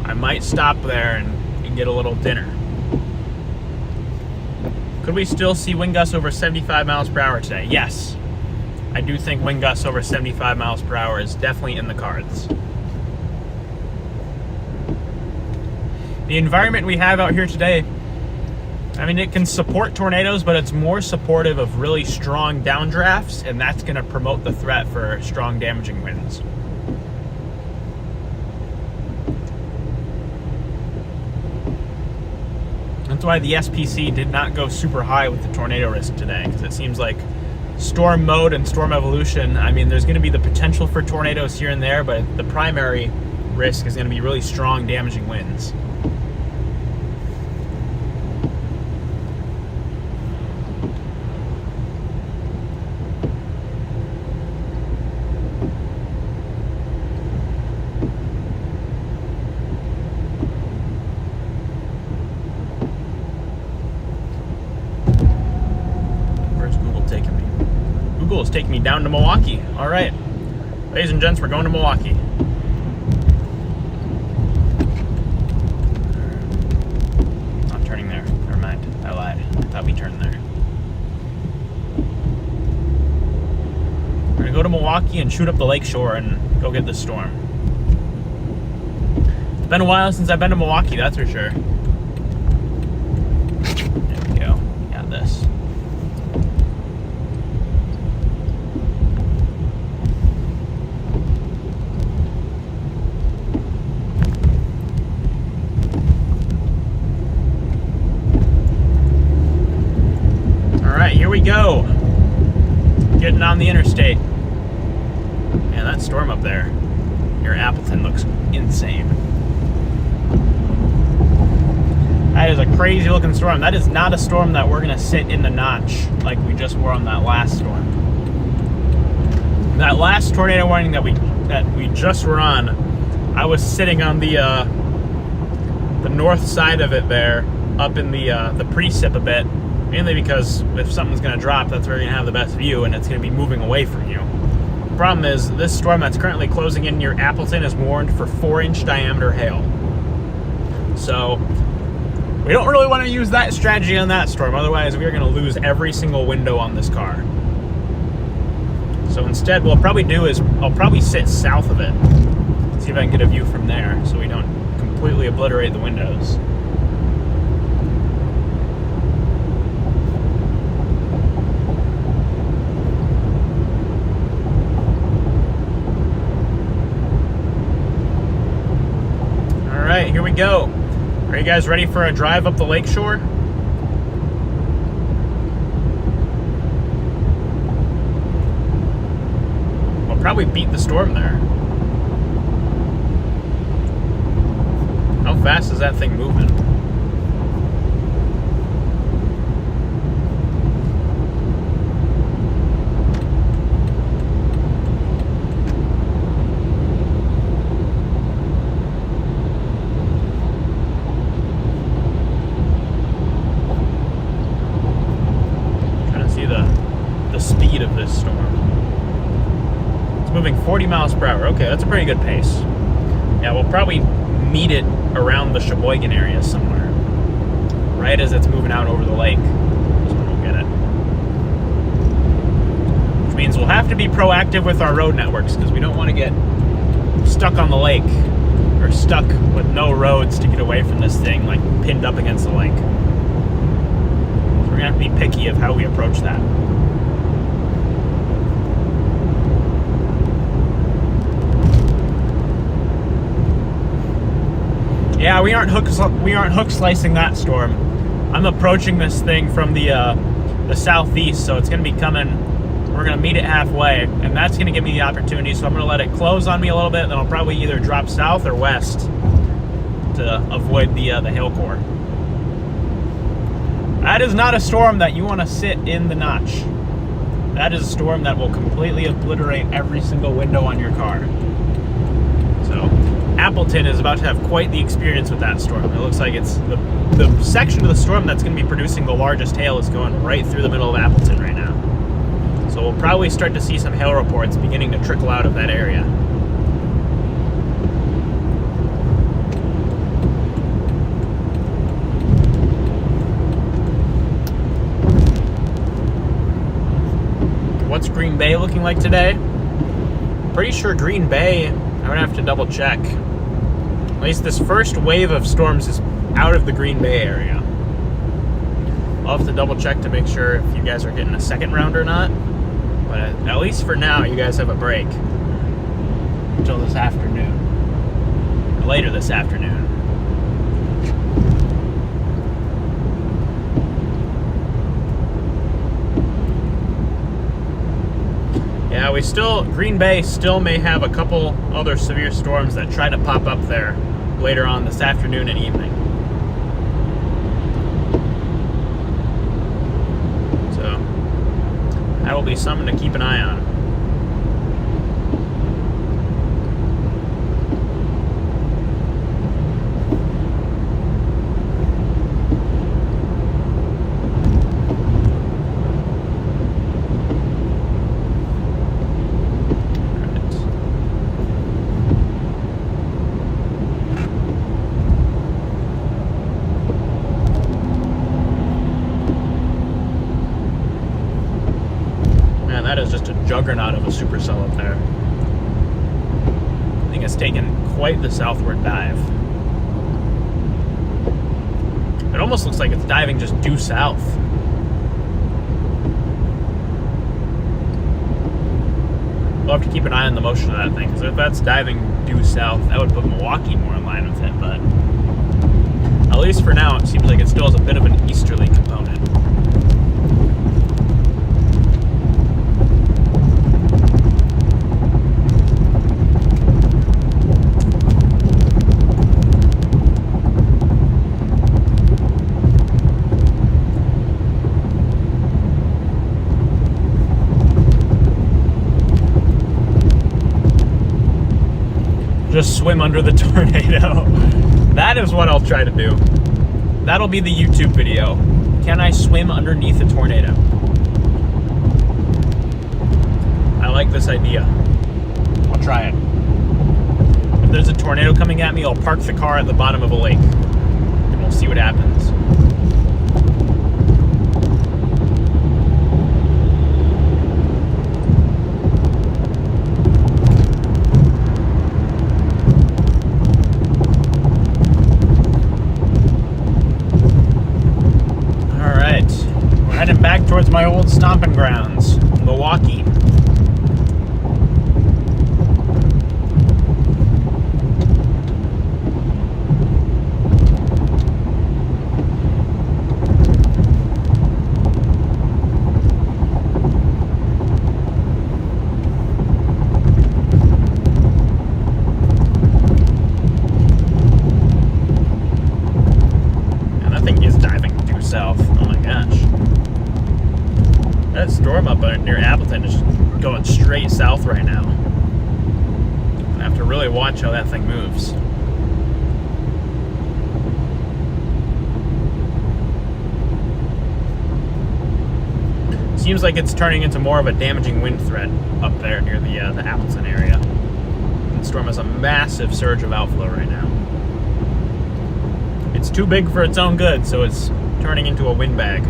I might stop there and get a little dinner. Could we still see wind gusts over 75 miles per hour today? Yes. I do think wind gusts over 75 miles per hour is definitely in the cards. The environment we have out here today, I mean, it can support tornadoes, but it's more supportive of really strong downdrafts, and that's going to promote the threat for strong damaging winds. That's why the SPC did not go super high with the tornado risk today, because it seems like storm mode and storm evolution, I mean, there's going to be the potential for tornadoes here and there, but the primary risk is going to be really strong damaging winds. Is taking me down to Milwaukee. All right, ladies and gents, we're going to Milwaukee. Not turning there. Never mind. I lied. I thought we turned there. We're gonna go to Milwaukee and shoot up the lakeshore and go get this storm. It's been a while since I've been to Milwaukee, that's for sure. There we go. Got this. we go. Getting on the interstate. Man, that storm up there near Appleton looks insane. That is a crazy looking storm. That is not a storm that we're going to sit in the notch like we just were on that last storm. That last tornado warning that we just were on, I was sitting on the north side of it there, up in the precip a bit, mainly because if something's going to drop, that's where you're going to have the best view, and it's going to be moving away from you. The problem is, this storm that's currently closing in near Appleton is warned for 4-inch diameter hail. So we don't really want to use that strategy on that storm, otherwise we are going to lose every single window on this car. So instead, what I'll probably do is I'll probably sit south of it, see if I can get a view from there so we don't completely obliterate the windows. All right, here we go. Are you guys ready for a drive up the lakeshore? We'll probably beat the storm there. How fast is that thing moving? Speed of this storm. It's moving 40 miles per hour. Okay, that's a pretty good pace. Yeah, we'll probably meet it around the Sheboygan area somewhere. Right as it's moving out over the lake. That's when we'll get it. Which means we'll have to be proactive with our road networks because we don't want to get stuck on the lake or stuck with no roads to get away from this thing, like pinned up against the lake. So we're going to have to be picky of how we approach that. Yeah, we aren't hook slicing that storm. I'm approaching this thing from the southeast, so it's going to be coming. We're going to meet it halfway, and that's going to give me the opportunity. So I'm going to let it close on me a little bit, then I'll probably either drop south or west to avoid the hail core. That is not a storm that you want to sit in the notch. That is a storm that will completely obliterate every single window on your car. So Appleton is about to have quite the experience with that storm. It looks like it's the section of the storm that's going to be producing the largest hail is going right through the middle of Appleton right now. So we'll probably start to see some hail reports beginning to trickle out of that area. What's Green Bay looking like today? Pretty sure Green Bay, I would have to double check. At least this first wave of storms is out of the Green Bay area. I'll have to double check to make sure if you guys are getting a second round or not. But at least for now, you guys have a break until this afternoon. Or later this afternoon. Yeah, Green Bay still may have a couple other severe storms that try to pop up there later on this afternoon and evening. So, that will be something to keep an eye on. That is just a juggernaut of a supercell up there. I think it's taken quite the southward dive. It almost looks like it's diving just due south. We'll have to keep an eye on the motion of that thing, because if that's diving due south, that would put Milwaukee more in line with it, but at least for now, it seems like it still has a bit of an easterly component. Just swim under the tornado. That is what I'll try to do. That'll be the YouTube video. Can I swim underneath a tornado? I like this idea. I'll try it. If there's a tornado coming at me, I'll park the car at the bottom of a lake. And we'll see what happens. Heading back towards my old stomping grounds, Milwaukee. And that thing is diving due south. Oh my gosh. That storm up near Appleton is going straight south right now. I have to really watch how that thing moves. Seems like it's turning into more of a damaging wind threat up there near the Appleton area. The storm has a massive surge of outflow right now. It's too big for its own good, so it's turning into a windbag.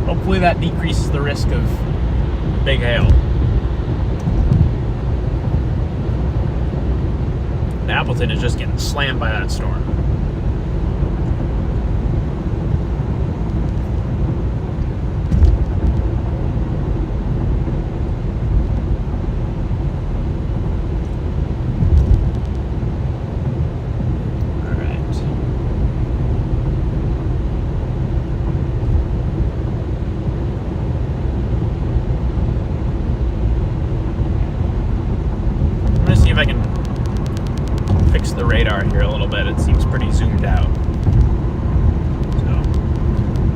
Hopefully that decreases the risk of big hail. And Appleton is just getting slammed by that storm. If I can fix the radar here a little bit. It seems pretty zoomed out. So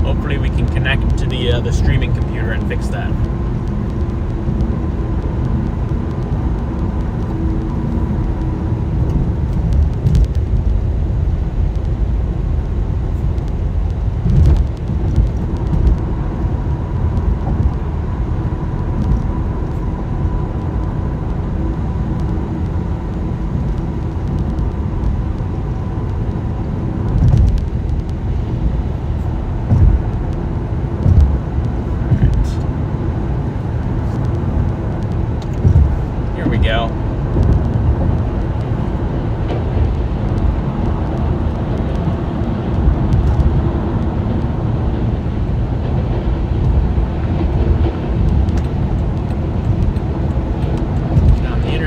hopefully we can connect to the streaming computer and fix that.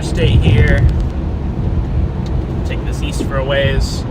Stay here. Take this east for a ways.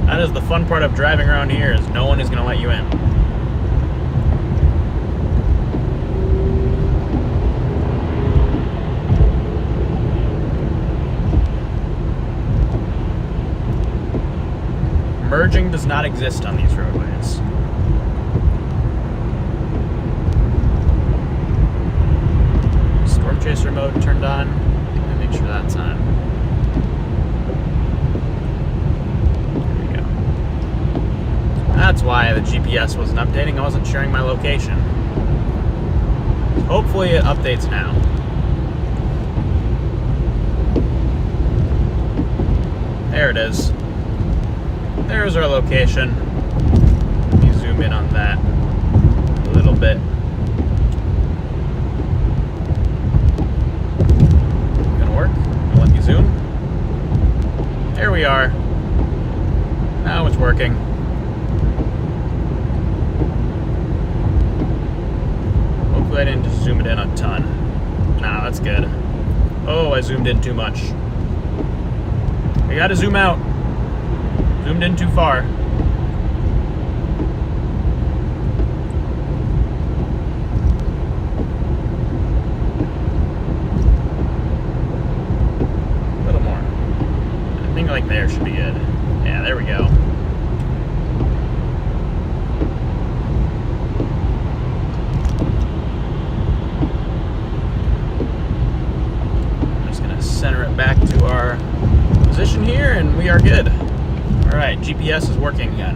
That is the fun part of driving around here, is no one is going to let you in. Merging does not exist on these roadways. Storm chaser mode turned on. Let me make sure that's on. That's why the GPS wasn't updating. I wasn't sharing my location. Hopefully it updates now. There it is. There's our location. Let me zoom in on that a little bit. There we are. Now it's working. Hopefully I didn't just zoom it in a ton. Nah, that's good. Oh, I zoomed in too much. I gotta zoom out. Zoomed in too far. A little more. I think like there should be good. Yeah, there we go. I'm just gonna center it back to our position here, and we are good. All right, GPS is working again.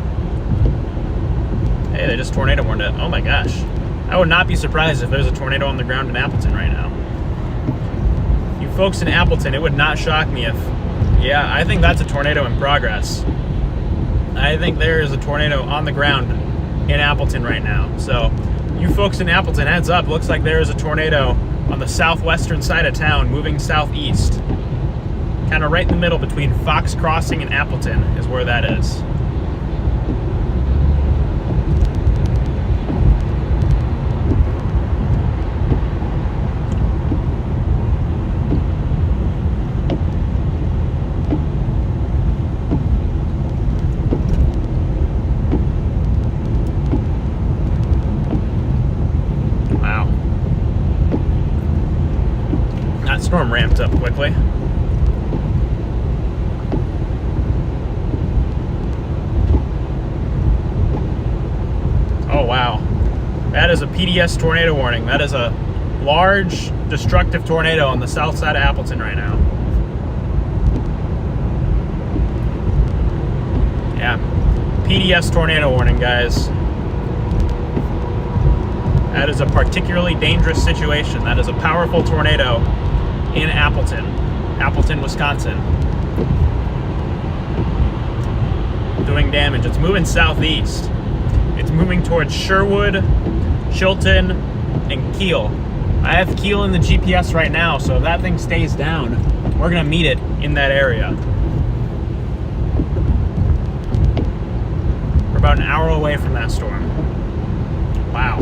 Hey, they just tornado warned it. Oh my gosh. I would not be surprised if there's a tornado on the ground in Appleton right now. You folks in Appleton, it would not shock me if... Yeah, I think that's a tornado in progress. I think there is a tornado on the ground in Appleton right now. So, you folks in Appleton, heads up. Looks like there is a tornado on the southwestern side of town moving southeast. Kind of right in the middle between Fox Crossing and Appleton is where that is. Wow. That storm ramped up quickly. Oh wow, that is a PDS tornado warning. That is a large destructive tornado on the south side of Appleton right now. Yeah, PDS tornado warning, guys. That is a particularly dangerous situation. That is a powerful tornado in Appleton, Wisconsin. Doing damage. It's moving southeast. It's moving towards Sherwood, Chilton, and Kiel. I have Kiel in the GPS right now, so if that thing stays down, we're going to meet it in that area. We're about an hour away from that storm. Wow.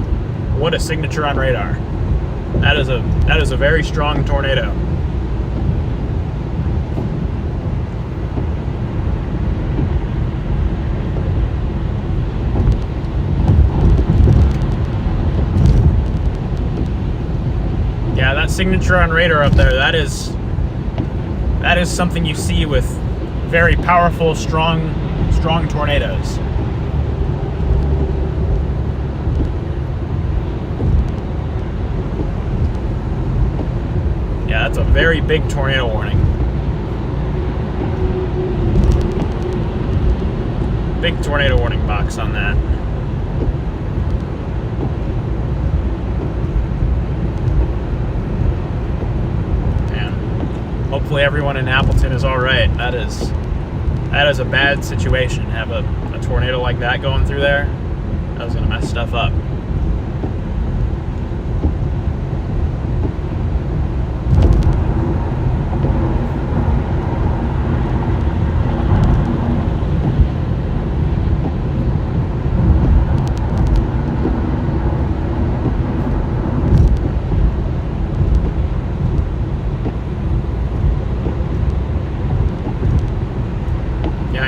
What a signature on radar. That is a very strong tornado. Yeah, that signature on radar up there, that is something you see with very powerful, strong tornadoes. Yeah, that's a very big tornado warning. Big tornado warning box on that. Hopefully everyone in Appleton is all right. That is a bad situation. Have a tornado like that going through there. That was gonna mess stuff up.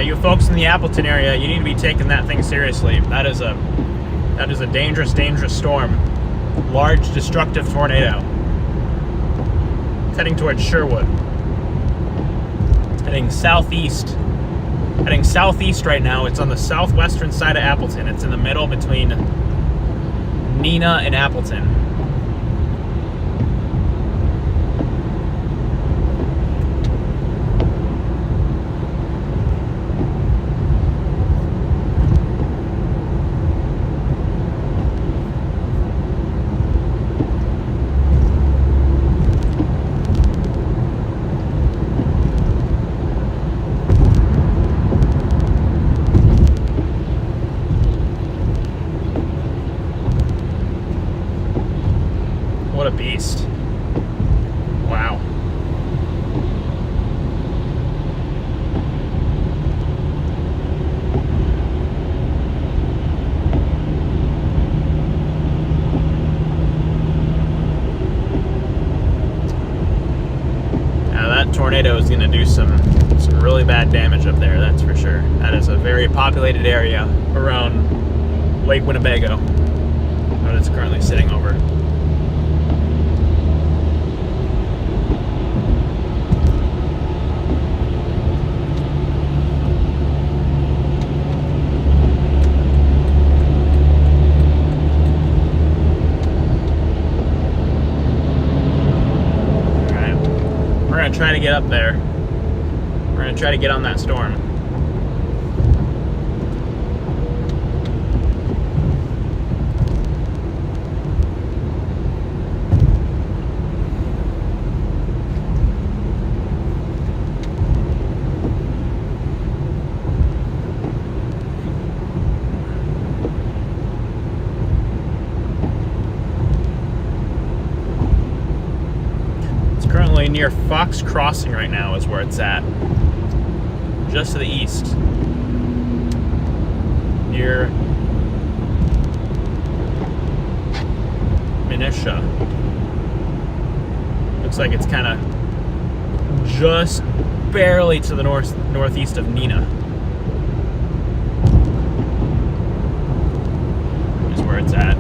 You folks in the Appleton area, you need to be taking that thing seriously. That is a dangerous, dangerous storm. Large, destructive tornado. It's heading towards Sherwood. It's heading southeast. Heading southeast right now. It's on the southwestern side of Appleton. It's in the middle between Neenah and Appleton. What a beast. Wow. tornado is going to do some really bad damage up there, that's for sure. That is a very populated area around Lake Winnebago that it's currently sitting over. Try to get up there. We're going to try to get on that storm. Near Fox Crossing right now is where it's at. Just to the east. Near Minutia. Looks like it's kind of just barely to the northeast of Neenah. Is where it's at.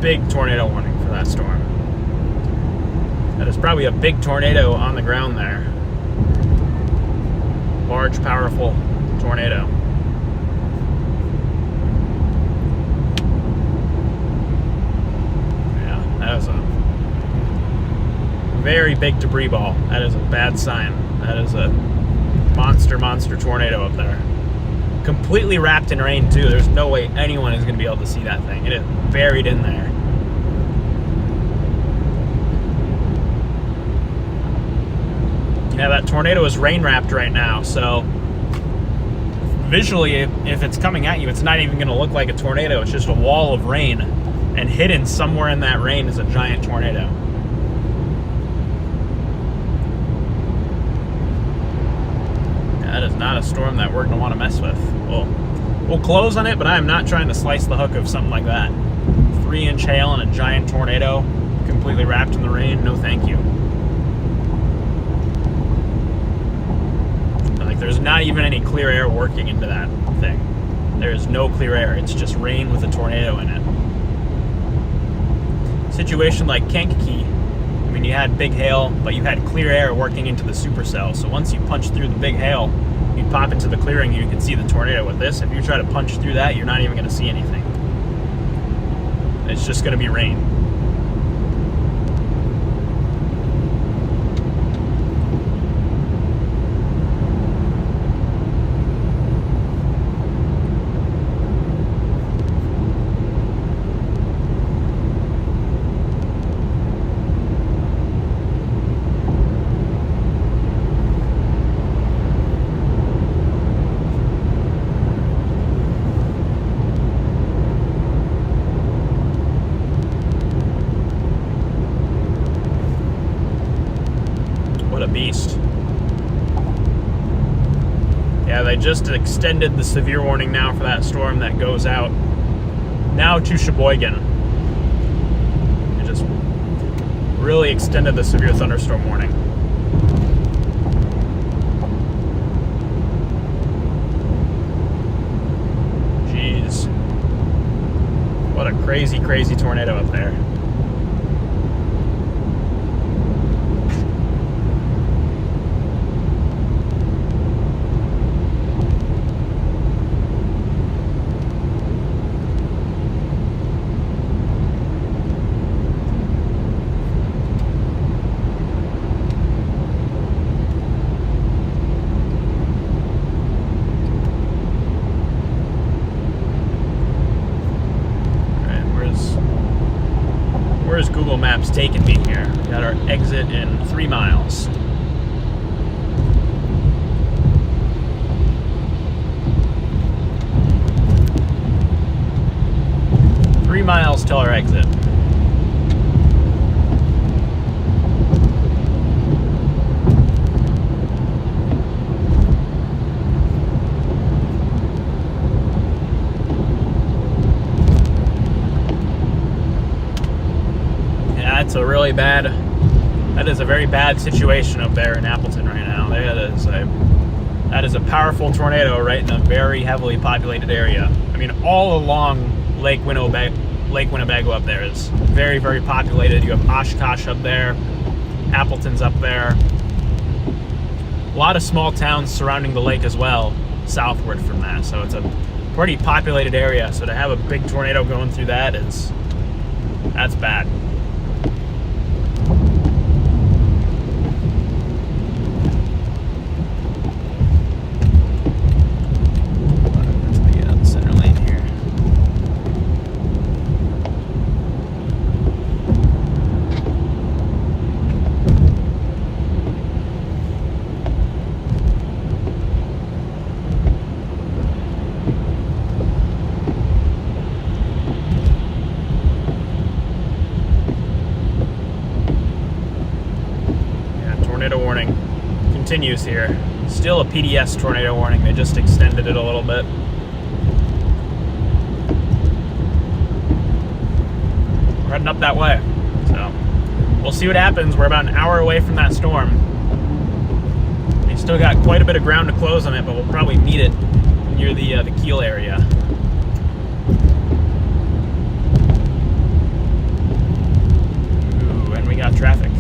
Big tornado warning for that storm. That is probably a big tornado on the ground there. Large, powerful tornado. Yeah, that is a very big debris ball. That is a bad sign. That is a monster tornado up there. Completely wrapped in rain too. There's no way anyone is going to be able to see that thing. It is buried in there. Yeah, that tornado is rain wrapped right now, so visually, if it's coming at you, it's not even going to look like a tornado. It's just a wall of rain, and hidden somewhere in that rain is a giant tornado. That is not a storm that we're going to want to mess with. We'll close on it, but I am not trying to slice the hook of something like that. 3-inch hail and a giant tornado completely wrapped in the rain. No, thank you. Like, there's not even any clear air working into that thing. There is no clear air. It's just rain with a tornado in it. Situation like Kankakee, I mean, you had big hail, but you had clear air working into the supercell. So once you punch through the big hail, you pop into the clearing, you can see the tornado. With this, if you try to punch through that, you're not even going to see anything. It's just going to be rain. Beast. Yeah, they just extended the severe warning now for that storm that goes out now to Sheboygan. It just really extended the severe thunderstorm warning. Jeez. What a crazy tornado up there. Where's Google Maps taking me here? We got our exit in 3 miles. Three miles till our exit. really bad. That is a very bad situation up there in Appleton right now. That is a powerful tornado right in a very heavily populated area. I mean, all along Lake Winnebago up there is very, very populated. You have Oshkosh up there, Appleton's up there. A lot of small towns surrounding the lake as well, southward from that. So it's a pretty populated area. So to have a big tornado going through that's bad. Tornado warning continues here. Still a PDS tornado warning. They just extended it a little bit. We're heading up that way. So we'll see what happens. We're about an hour away from that storm. We still got quite a bit of ground to close on it, but we'll probably meet it near the Kiel area. Ooh, and we got traffic.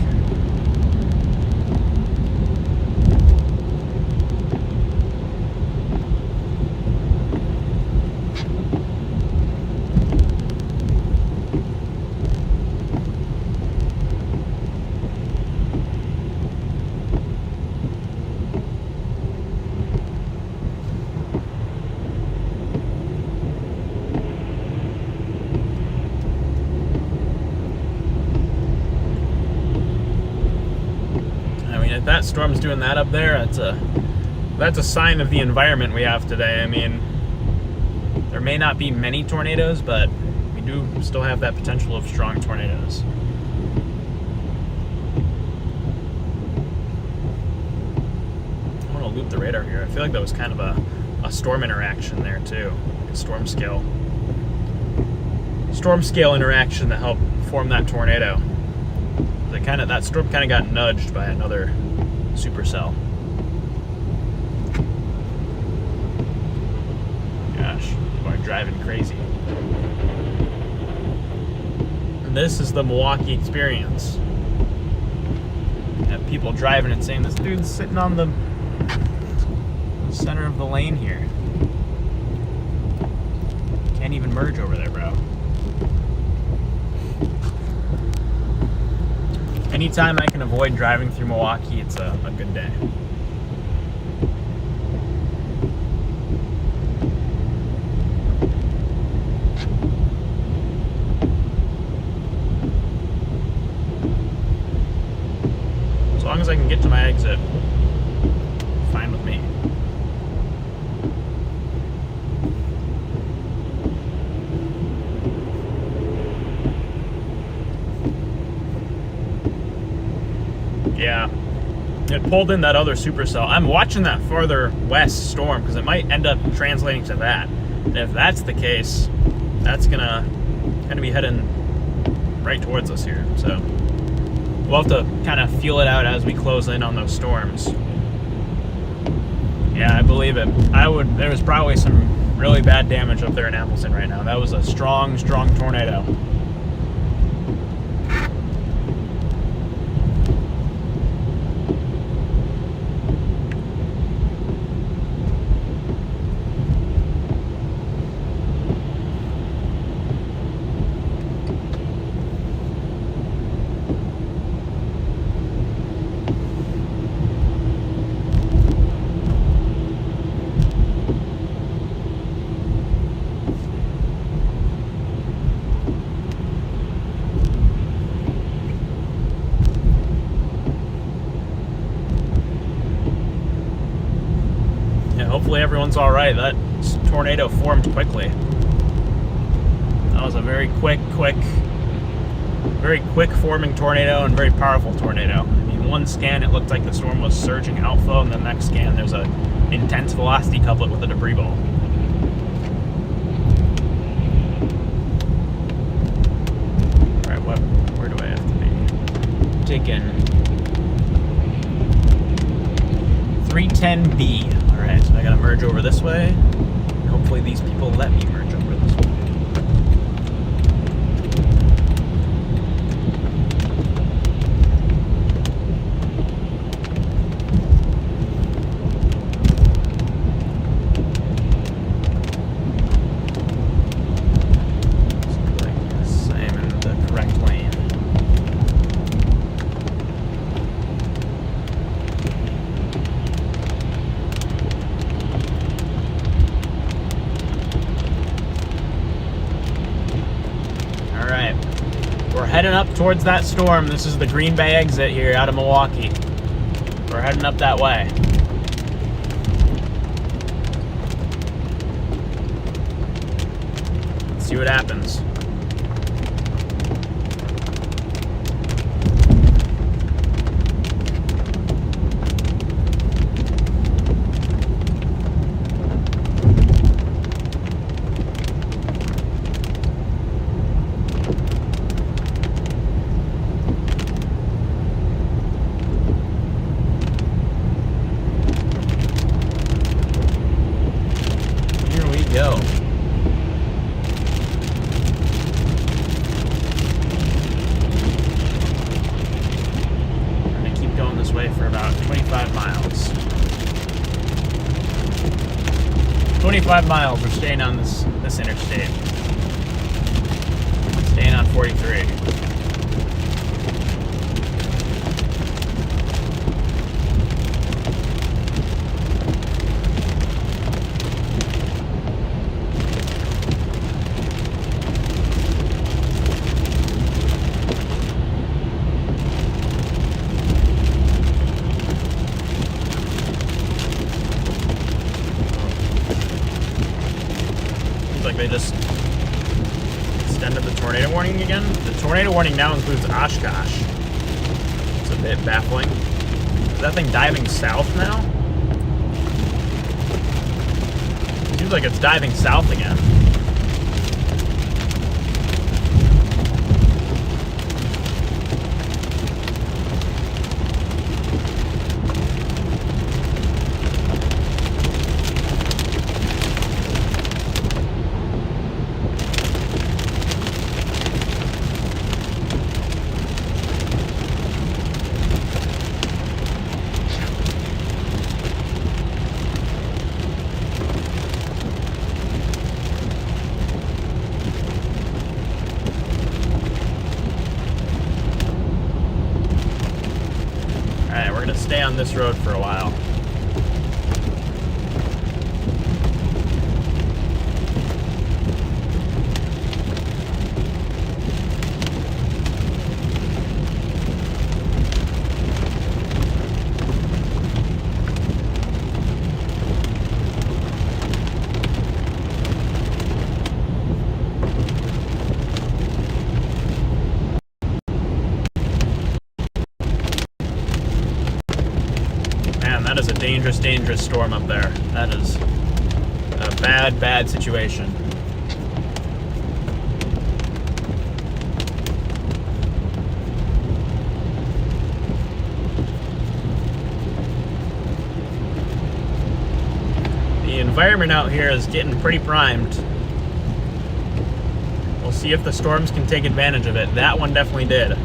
If that storm's doing that up there, that's a sign of the environment we have today. I mean, there may not be many tornadoes, but we do still have that potential of strong tornadoes. I want to loop the radar here. I feel like that was kind of a storm interaction there too. A storm scale interaction that helped form that tornado. That storm kind of got nudged by another supercell. Gosh, people are driving crazy. And this is the Milwaukee experience. You have people driving and saying, "This dude's sitting on the center of the lane here. Can't even merge over there, bro." Anytime I can avoid driving through Milwaukee, it's a good day. As long as I can get to my exit, fine with me. Yeah, it pulled in that other supercell. I'm watching that farther west storm because it might end up translating to that. And if that's the case, that's gonna be heading right towards us here. So we'll have to kind of feel it out as we close in on those storms. Yeah, I believe it. There was probably some really bad damage up there in Appleton right now. That was a strong tornado. Hopefully everyone's all right. That tornado formed quickly. That was a very quick forming tornado and very powerful tornado. I mean, one scan it looked like the storm was surging outflow, and the next scan there's a intense velocity couplet with a debris ball. All right, where do I have to be? taking 310B. Alright, so I gotta merge over this way. And hopefully these people let me merge over this way. Heading up towards that storm. This is the Green Bay exit here out of Milwaukee. We're heading up that way. Let's see what happens. Go. We're going to keep going this way for about 25 miles. 25 miles, we're staying on this interstate. Staying on 43. They just extended the tornado warning again. The tornado warning now includes Oshkosh. It's a bit baffling. Is that thing diving south now? Seems like it's diving south again. Stay on this road for a while. That is a dangerous, dangerous storm up there. That is a bad, bad situation. The environment out here is getting pretty primed. We'll see if the storms can take advantage of it. That one definitely did.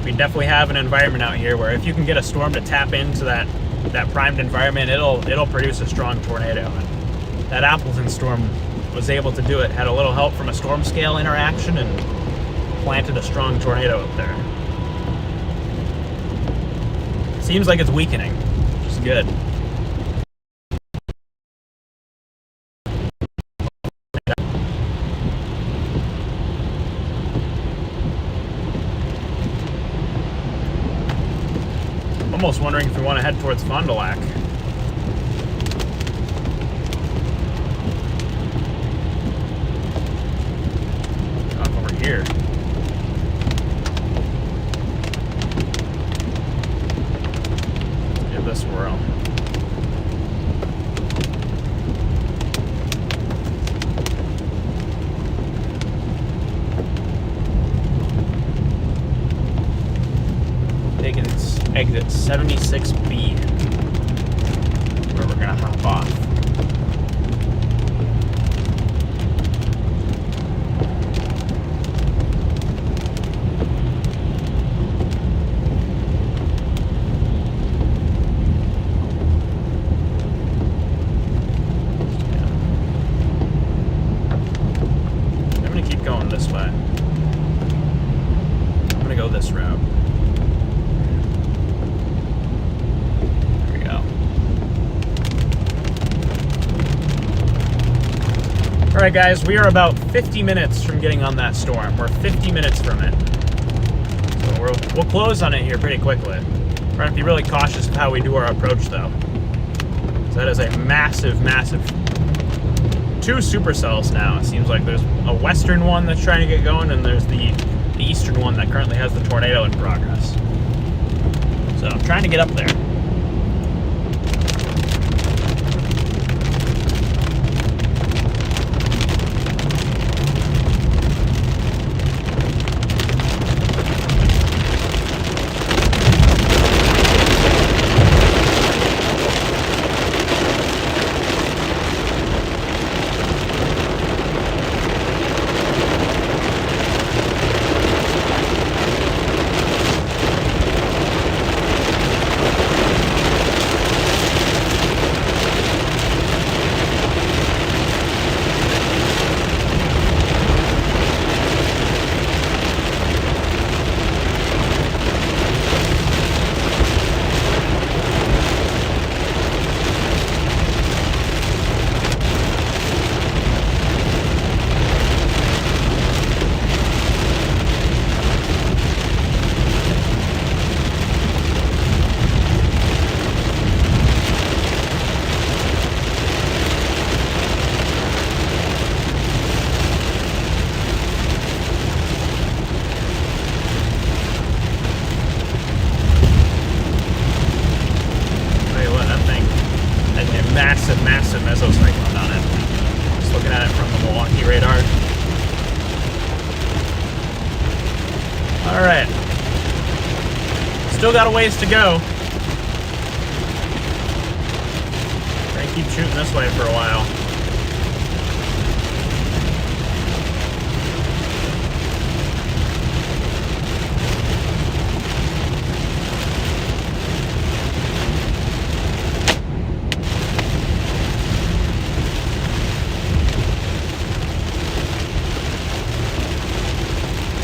We definitely have an environment out here where if you can get a storm to tap into that primed environment, it'll produce a strong tornado. And that Appleton storm was able to do it. Had a little help from a storm scale interaction and planted a strong tornado up there. Seems like it's weakening, which is good. Almost wondering if we want to head towards Fond du Lac. Off over here. Give this a whirl. 76B, where we're gonna hop off. I'm gonna keep going this way. I'm gonna go this route. Alright guys, we are about 50 minutes from getting on that storm. We're 50 minutes from it. So we'll close on it here pretty quickly. We're going to be really cautious of how we do our approach though. So that is a massive, massive... 2 supercells now. It seems like there's a western one that's trying to get going, and there's the eastern one that currently has the tornado in progress. So I'm trying to get up there. Massive mesocyclone on it. Just looking at it from the Milwaukee radar. Alright. Still got a ways to go. Gonna keep shooting this way for a while.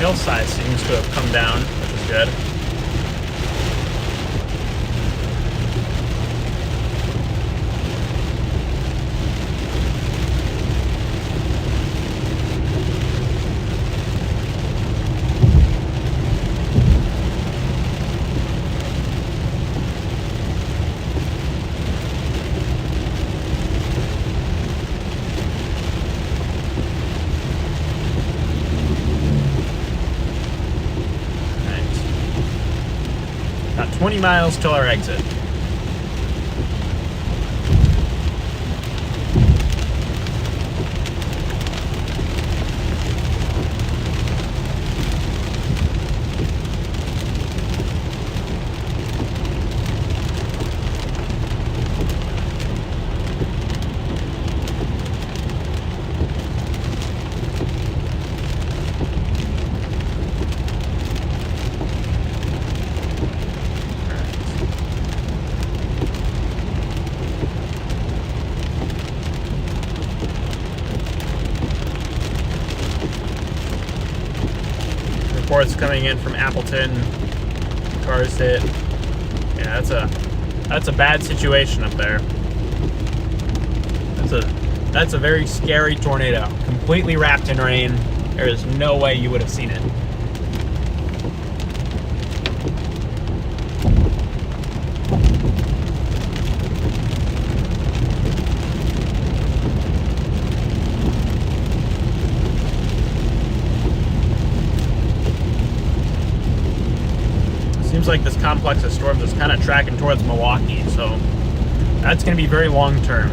Hillside seems to have come down, which is good. About 20 miles till our exit. Reports coming in from Appleton. Cars hit. Yeah, that's a bad situation up there. That's a very scary tornado. Completely wrapped in rain. There is no way you would have seen it. Seems like this complex of storms is kind of tracking towards Milwaukee, so that's going to be very long term.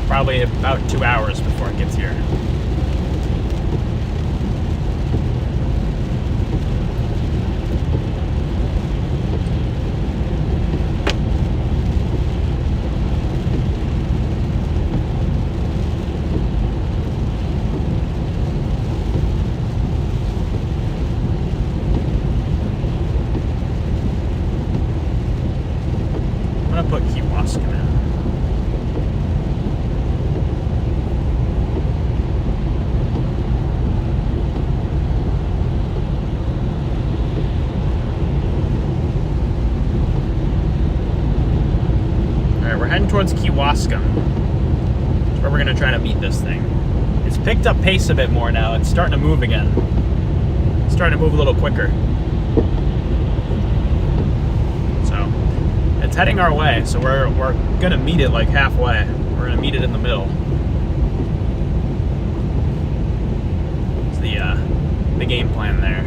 Probably about 2 hours before it gets here. towards Kewaskum. That's where we're going to try to meet this thing. It's picked up pace a bit more now. It's starting to move again. It's starting to move a little quicker. So, it's heading our way. So we're going to meet it like halfway. We're going to meet it in the middle. It's the game plan there.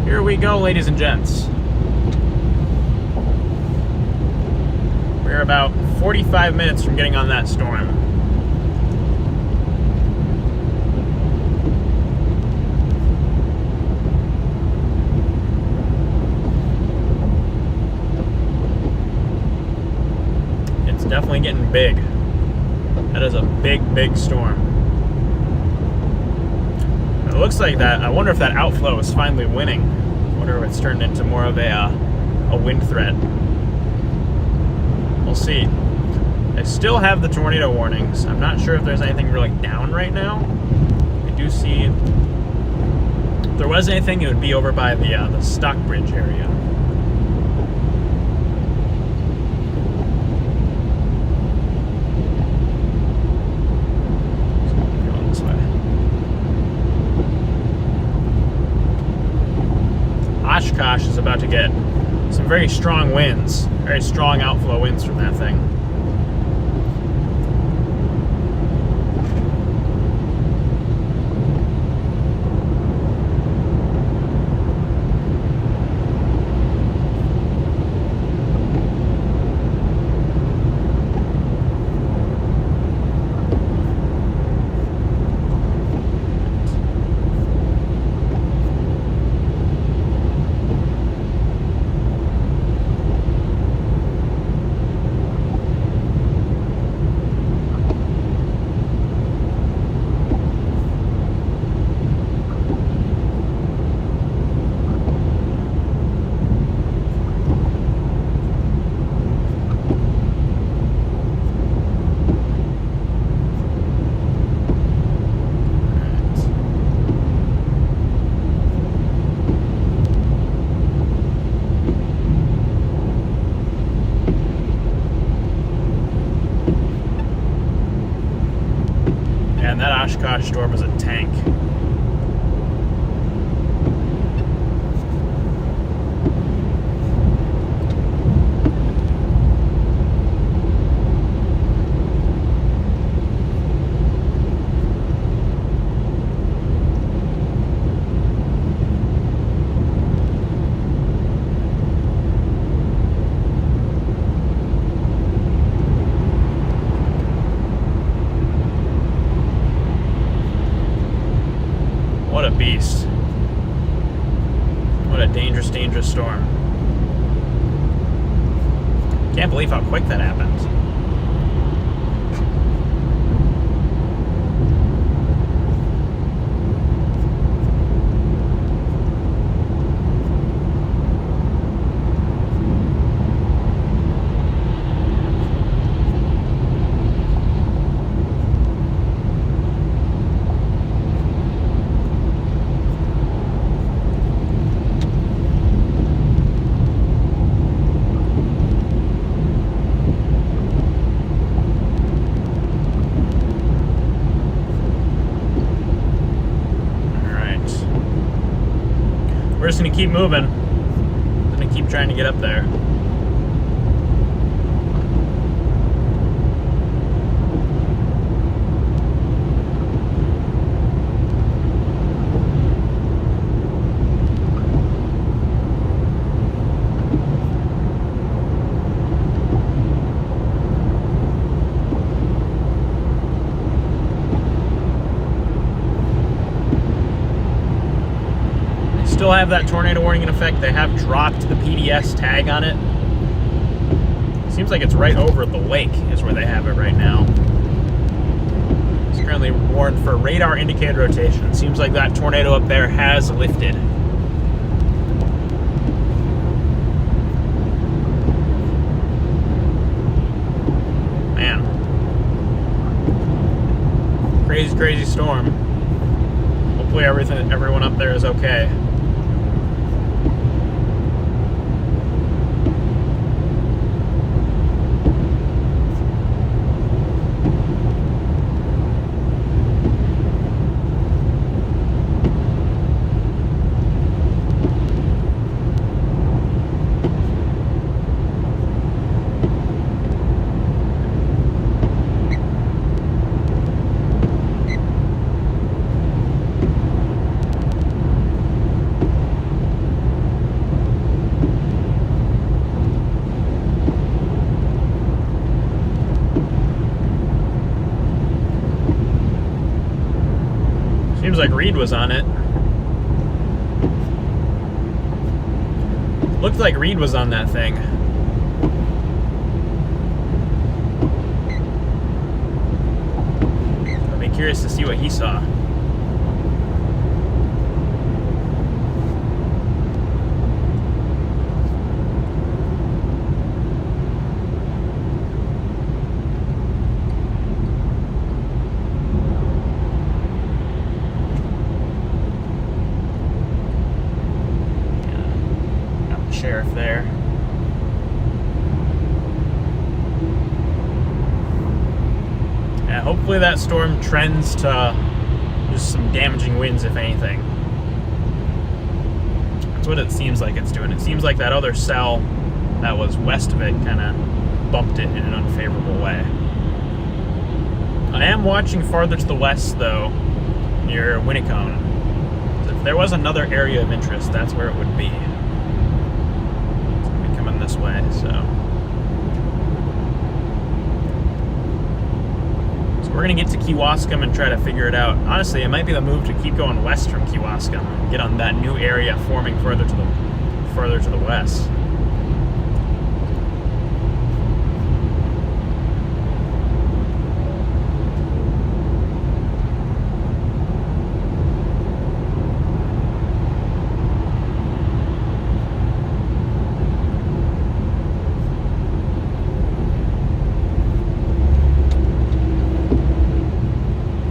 Here we go, ladies and gents. We're about 45 minutes from getting on that storm. It's definitely getting big. That is a big, big storm. It looks like that. I wonder if that outflow is finally winning. I wonder if it's turned into more of a wind threat. We'll see. I still have the tornado warnings. I'm not sure if there's anything really down right now. I do see. If there was anything, it would be over by the Stockbridge area. Oshkosh is about to get some very strong winds, very strong outflow winds from that thing. And that Oshkosh storm was a tank. What a beast. What a dangerous, dangerous storm. Can't believe how quick that happened. We're just going to keep moving. I'm going to keep trying to get up there. Still have that tornado warning in effect. They have dropped the PDS tag on it. Seems like it's right over the lake is where they have it right now. It's currently warned for radar indicated rotation. Seems like that tornado up there has lifted. Man. Crazy, crazy storm. Hopefully everyone up there is okay. Seems like Reed was on it. Looked like Reed was on that thing. I'll be curious to see what he saw. Sheriff there. Yeah, hopefully that storm trends to just some damaging winds, if anything. That's what it seems like it's doing. It seems like that other cell that was west of it kind of bumped it in an unfavorable way. I am watching farther to the west, though, near Winnicone. If there was another area of interest, that's where it would be. This way, so we're gonna get to Kewaskum and try to figure it out. Honestly, it might be the move to keep going west from Kewaskum and get on that new area forming further to the west.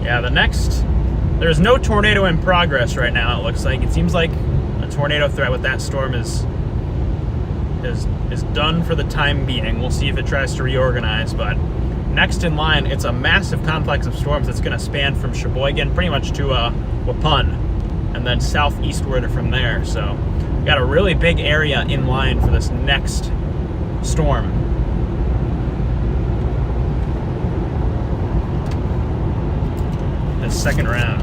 Yeah, there's no tornado in progress right now, it looks like. It seems like a tornado threat with that storm is done for the time being. We'll see if it tries to reorganize, but next in line, it's a massive complex of storms that's going to span from Sheboygan pretty much to Waupun, and then southeastward from there. So we've got a really big area in line for this next storm. Second round.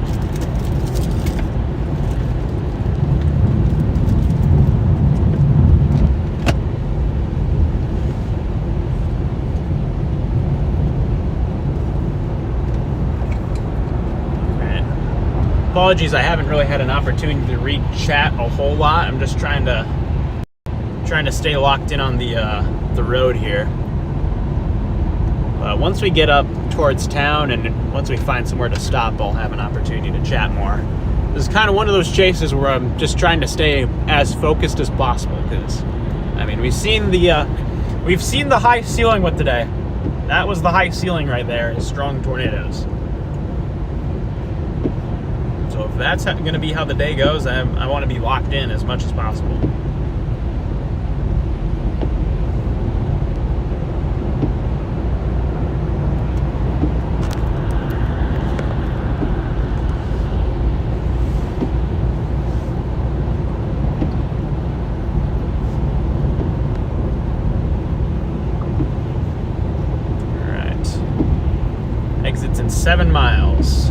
Apologies, I haven't really had an opportunity to read chat a whole lot. I'm just trying to stay locked in on the road here. Once we get up towards town and once we find somewhere to stop, I'll have an opportunity to chat more. This is kind of one of those chases where I'm just trying to stay as focused as possible, because I mean we've seen the high ceiling with today. That was the high ceiling right there, is strong tornadoes. So if that's going to be how the day goes, I want to be locked in as much as possible. Exits in 7 miles.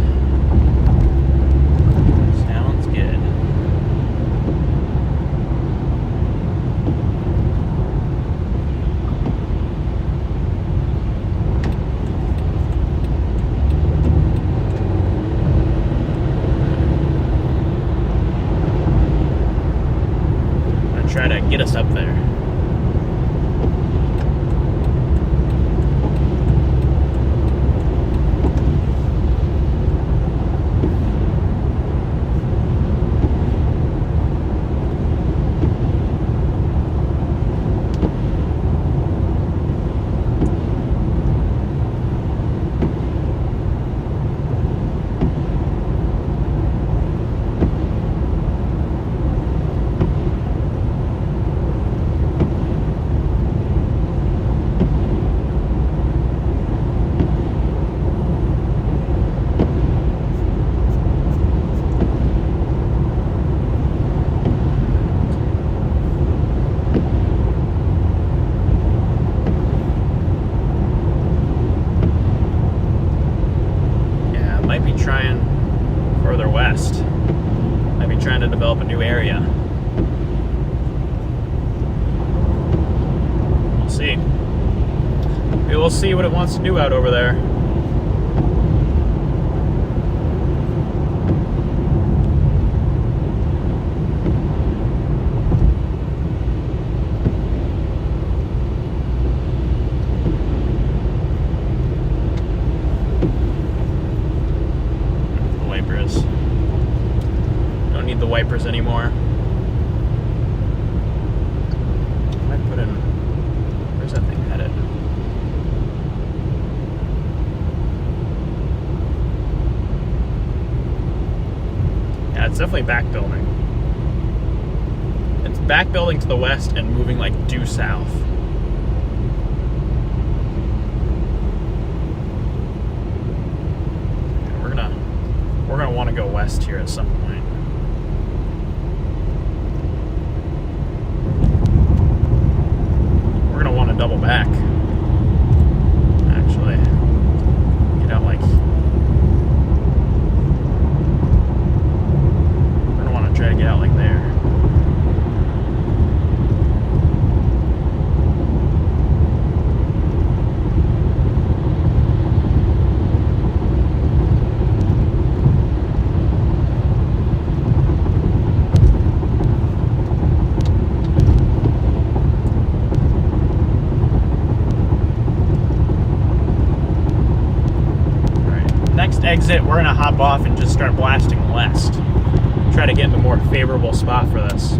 Sounds good. I'm gonna try to get us up there. we'll see what it wants to do out over there. The wipers. Don't need the wipers anymore. I put in. Where's that thing headed? Yeah, it's definitely back building. It's back building to the west and moving like due south. Yeah, we're gonna want to go west here at some point. We're gonna want to double back. Actually, get out like. Try to get out like there. Alright, next exit, we're gonna hop off and just start blasting west. Try to get in a more favorable spot for this.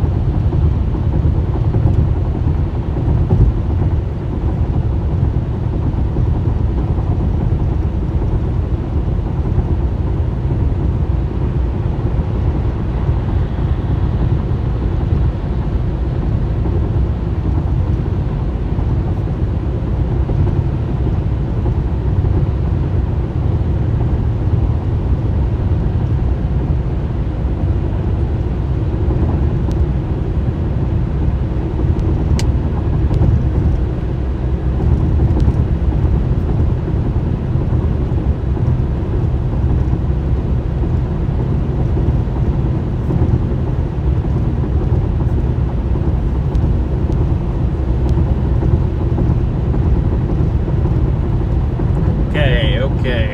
Okay.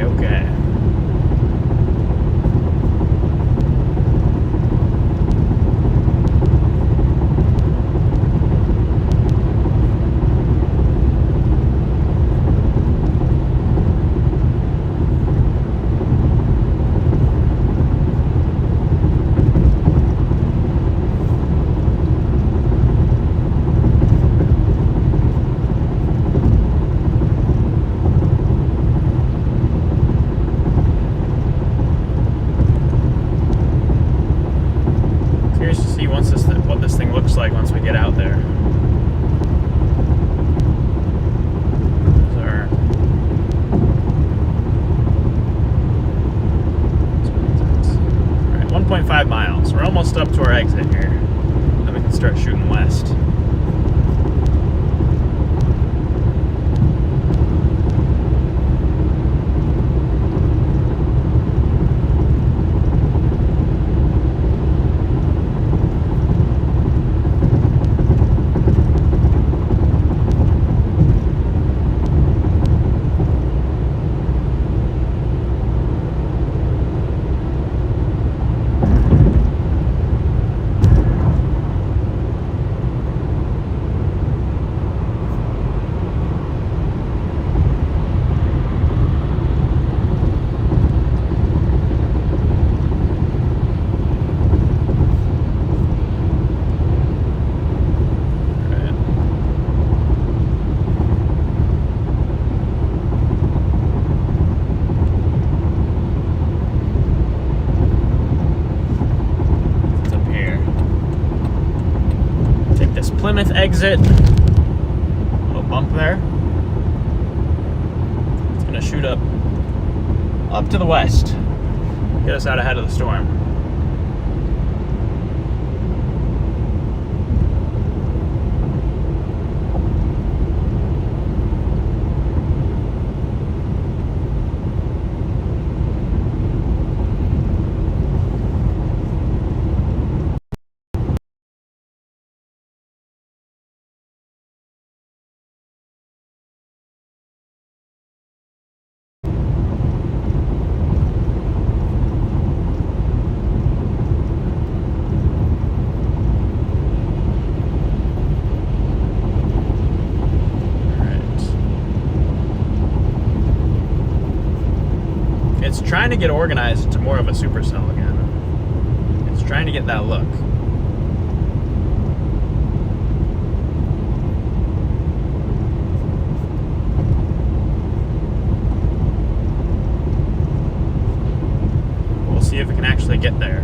What this thing looks like once we get out there. Alright, 1.5 miles. We're almost up to our exit here. Then we can start shooting west. Plymouth exit. Little bump there. It's gonna shoot up to the west. Get us out ahead of the storm. trying to get organized into more of a supercell again. It's trying to get that look. We'll see if it can actually get there.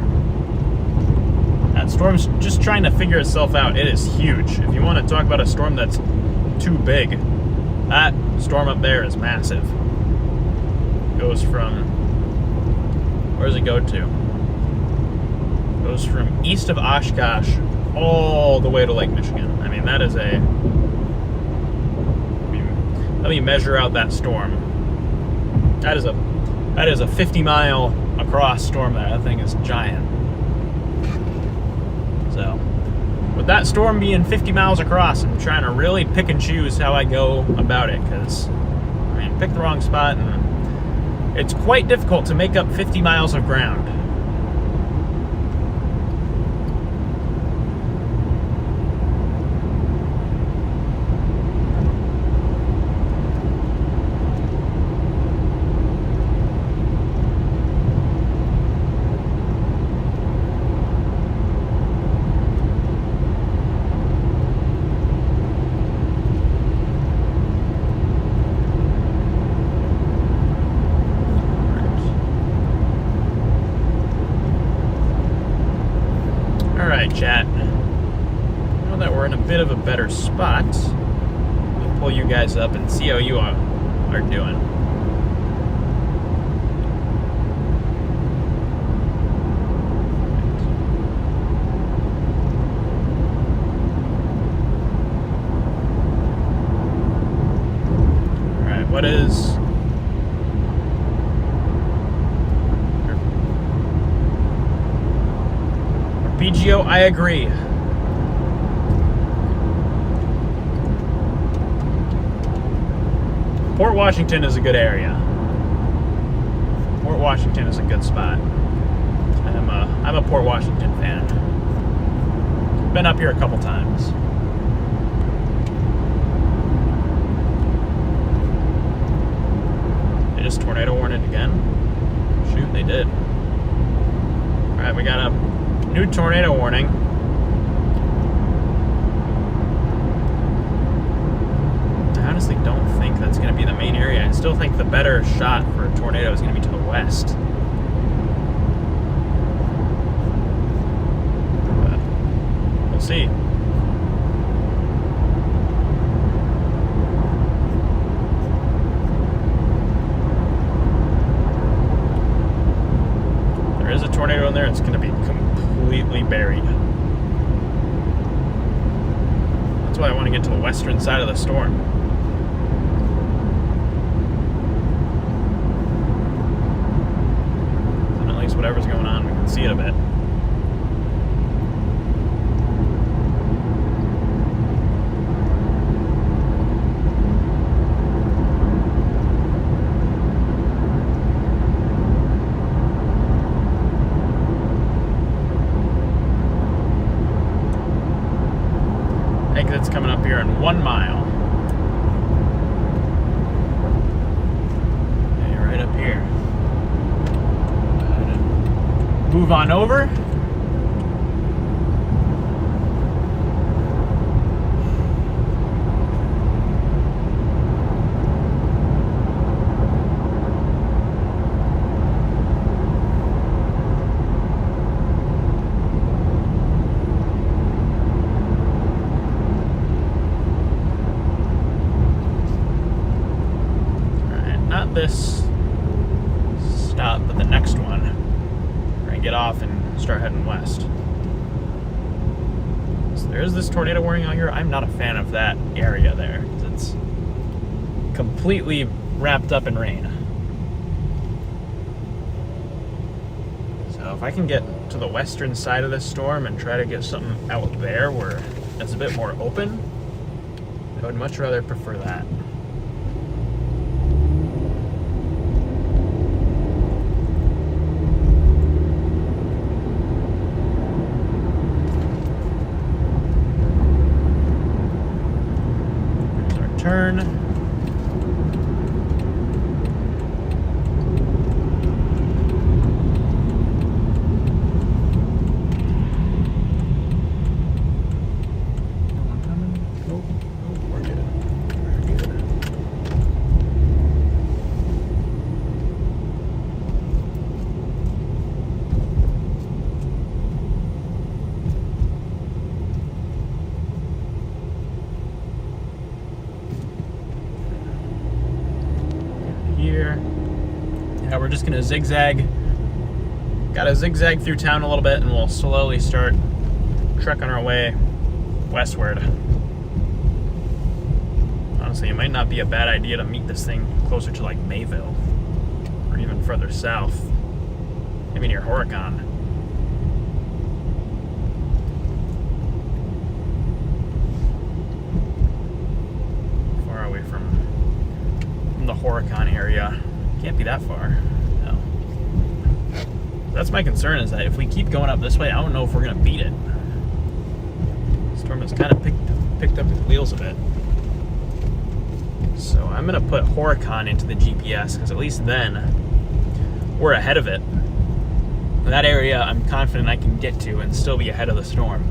That storm's just trying to figure itself out. It is huge. If you want to talk about a storm that's too big, that storm up there is massive. Goes from, where does it go to? Goes from east of Oshkosh all the way to Lake Michigan. I mean, that is a, let me measure out that storm. That is a 50-mile across storm there. That thing is giant. So, with that storm being 50 miles across, I'm trying to really pick and choose how I go about it, because, I mean, pick the wrong spot, and it's quite difficult to make up 50 miles of ground. Chat. Now that we're in a bit of a better spot, we'll pull you guys up and see how you are doing. Alright, what is... BGO, I agree. Port Washington is a good area. Port Washington is a good spot. I'm a Port Washington fan. Been up here a couple times. They just tornado warned it again? Shoot, they did. Alright, we got a new tornado warning. I honestly don't think that's going to be the main area. I still think the better shot for a tornado is going to be to the west. But we'll see. There is a tornado in there. It's going to be completely buried. That's why I want to get to the western side of the storm. And at least whatever's going on, we can see it a bit. Exit's coming up here in 1 mile. Okay, right up here. Move on over. This stop, but the next one, we're gonna get off and start heading west. So there's this tornado warning out here. I'm not a fan of that area there. It's completely wrapped up in rain. So if I can get to the western side of this storm and try to get something out there where it's a bit more open, I would much rather prefer that. Turn. we're just gonna zigzag. Gotta zigzag through town a little bit, and we'll slowly start trucking our way westward. Honestly, it might not be a bad idea to meet this thing closer to like Mayville, or even further south, maybe near Horicon. Far away from the Horicon area. Can't be that far. No. That's my concern, is that if we keep going up this way, I don't know if we're gonna beat it. The storm has kind of picked up its wheels a bit. So I'm gonna put Horicon into the GPS, because at least then we're ahead of it. That area I'm confident I can get to and still be ahead of the storm.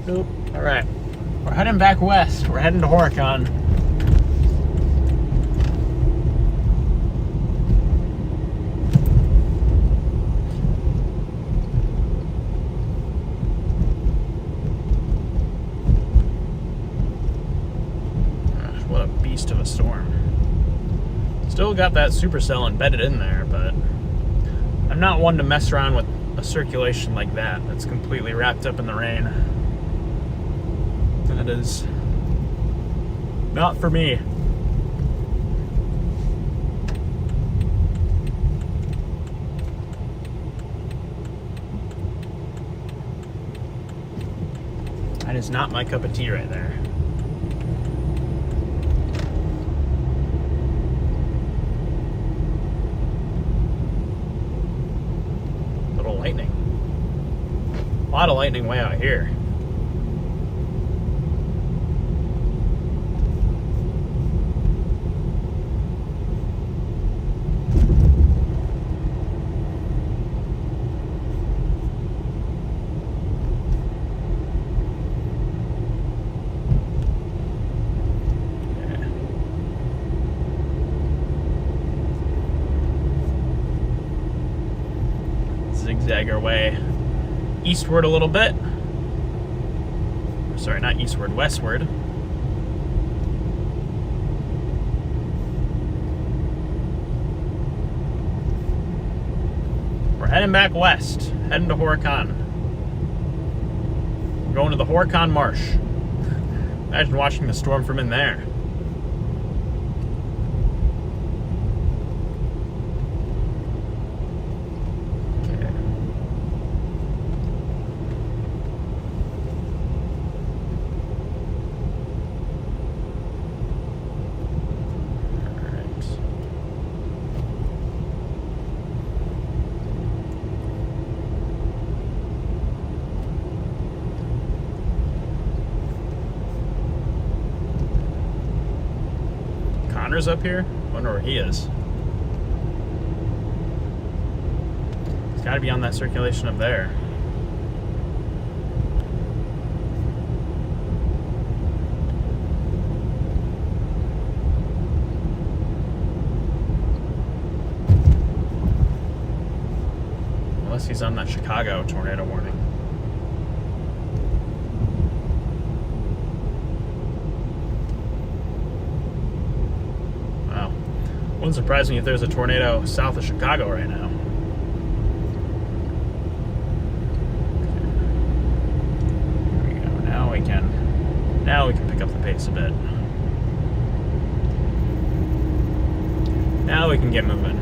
Nope. All right, we're heading back west. We're heading to Horicon. Gosh, what a beast of a storm. Still got that supercell embedded in there, but I'm not one to mess around with a circulation like that that's completely wrapped up in the rain. That is not for me. That is not my cup of tea right there. Little lightning. A lot of lightning way out here. Zigzag our way eastward a little bit. Sorry, not eastward, westward. We're heading back west, heading to Horicon. We're going to the Horicon Marsh. Imagine watching the storm from in there. Connor's up here? Wonder where he is. He's got to be on that circulation up there. Unless he's on that Chicago tornado warning. Wouldn't surprise me if there's a tornado south of Chicago right now. There we go. Now we can pick up the pace a bit. Now we can get moving.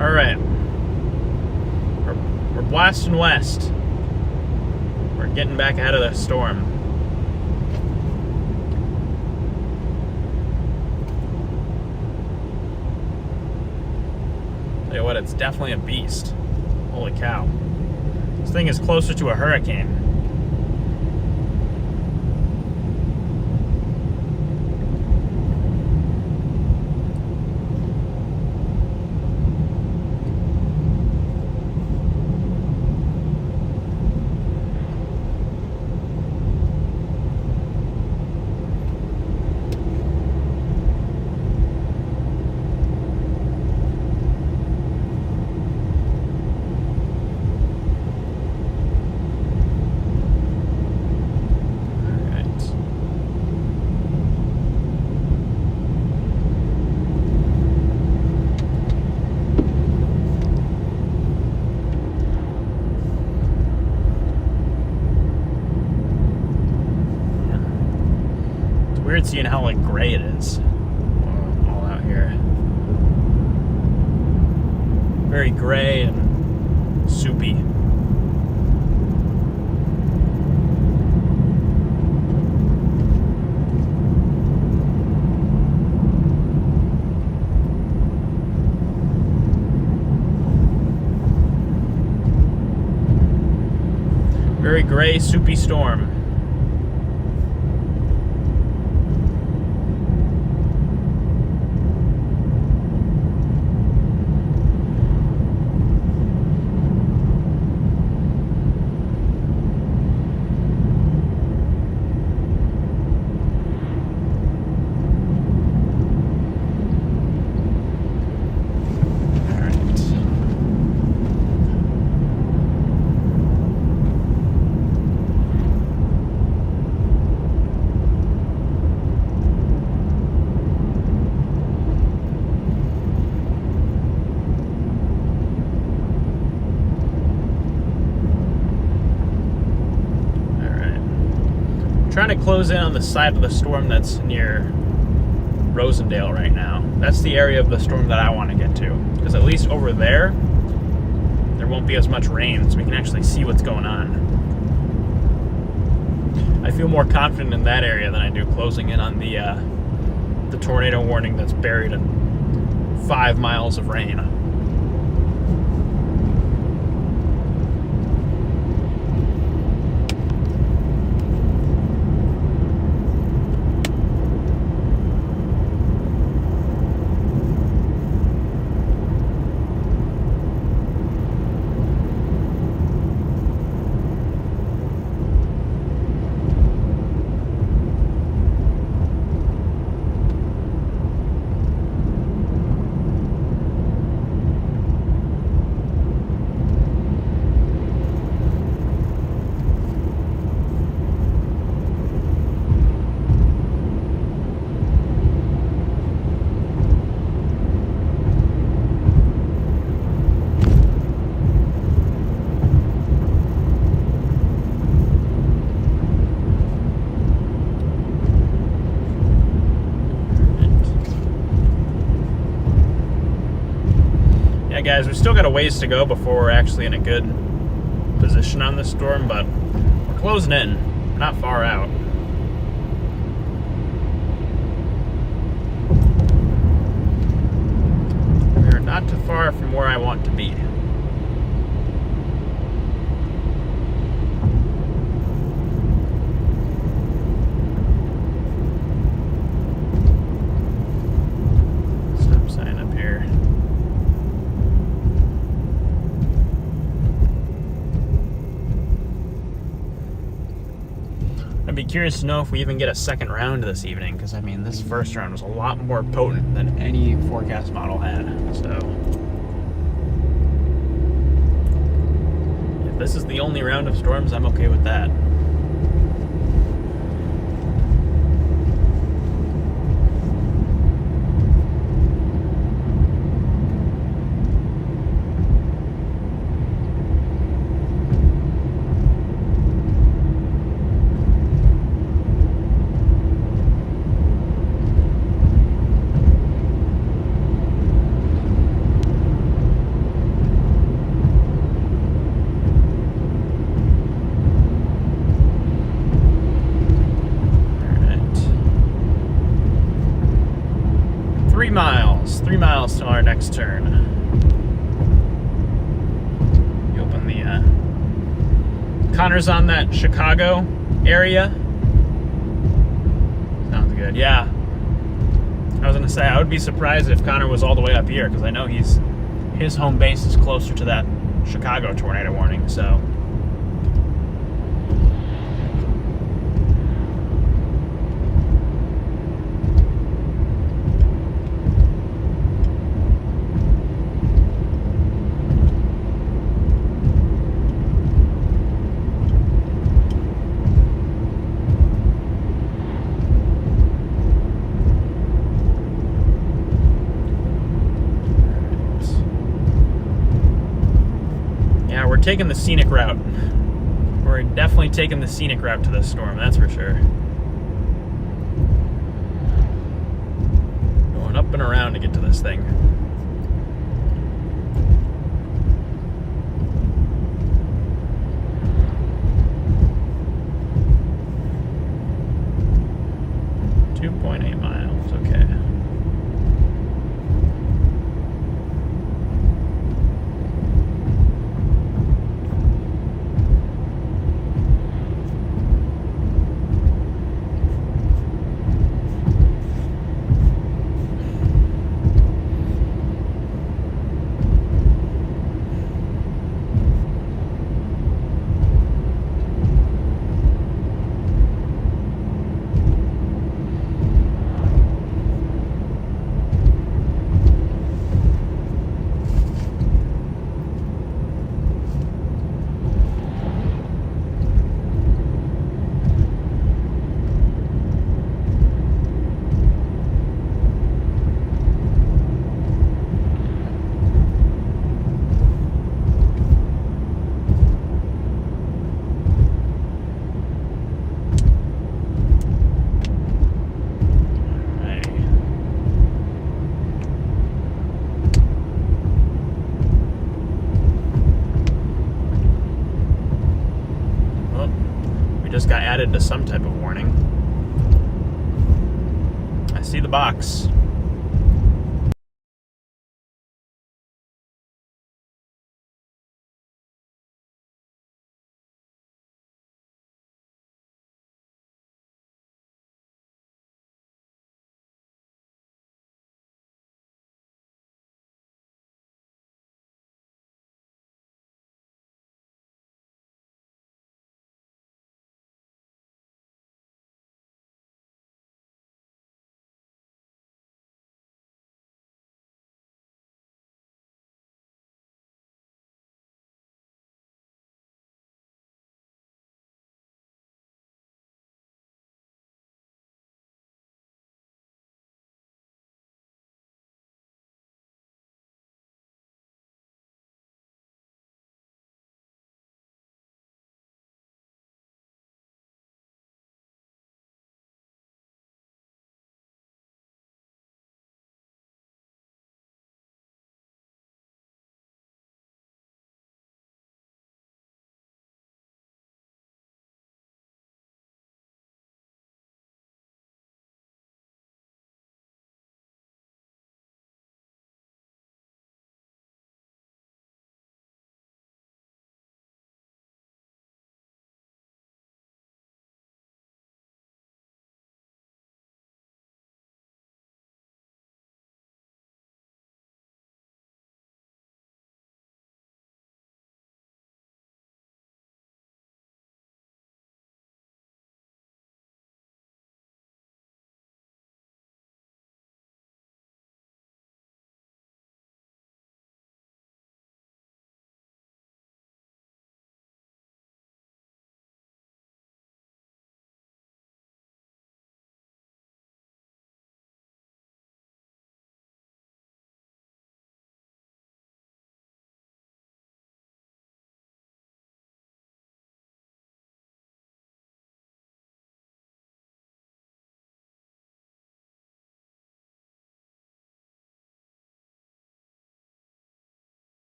Alright. We're blasting west. We're getting back ahead of the storm. Tell you what, it's definitely a beast. Holy cow. This thing is closer to a hurricane. Weird seeing how like gray it is all out here. Very gray and soupy. Very gray, soupy storm. Trying to close in on the side of the storm that's near Rosendale right now. That's the area of the storm that I want to get to, because at least over there won't be as much rain, so we can actually see what's going on. I feel more confident in that area than I do closing in on the tornado warning that's buried in 5 miles of rain. Guys, we've still got a ways to go before we're actually in a good position on this storm, but we're closing in. We're not far out. We're not too far from where I want to be. Stop sign up here. I'd be curious to know if we even get a second round this evening, because I mean, this first round was a lot more potent than any forecast model had. So if this is the only round of storms, I'm okay with that. Three miles to our next turn. Connor's on that Chicago area. Sounds good. Yeah. I was gonna say, I would be surprised if Connor was all the way up here, because I know his home base is closer to that Chicago tornado warning, so. We're taking the scenic route. We're definitely taking the scenic route to this storm, that's for sure. Going up and around to get to this thing. .8 miles, okay. Just got added to some type of warning. I see the box.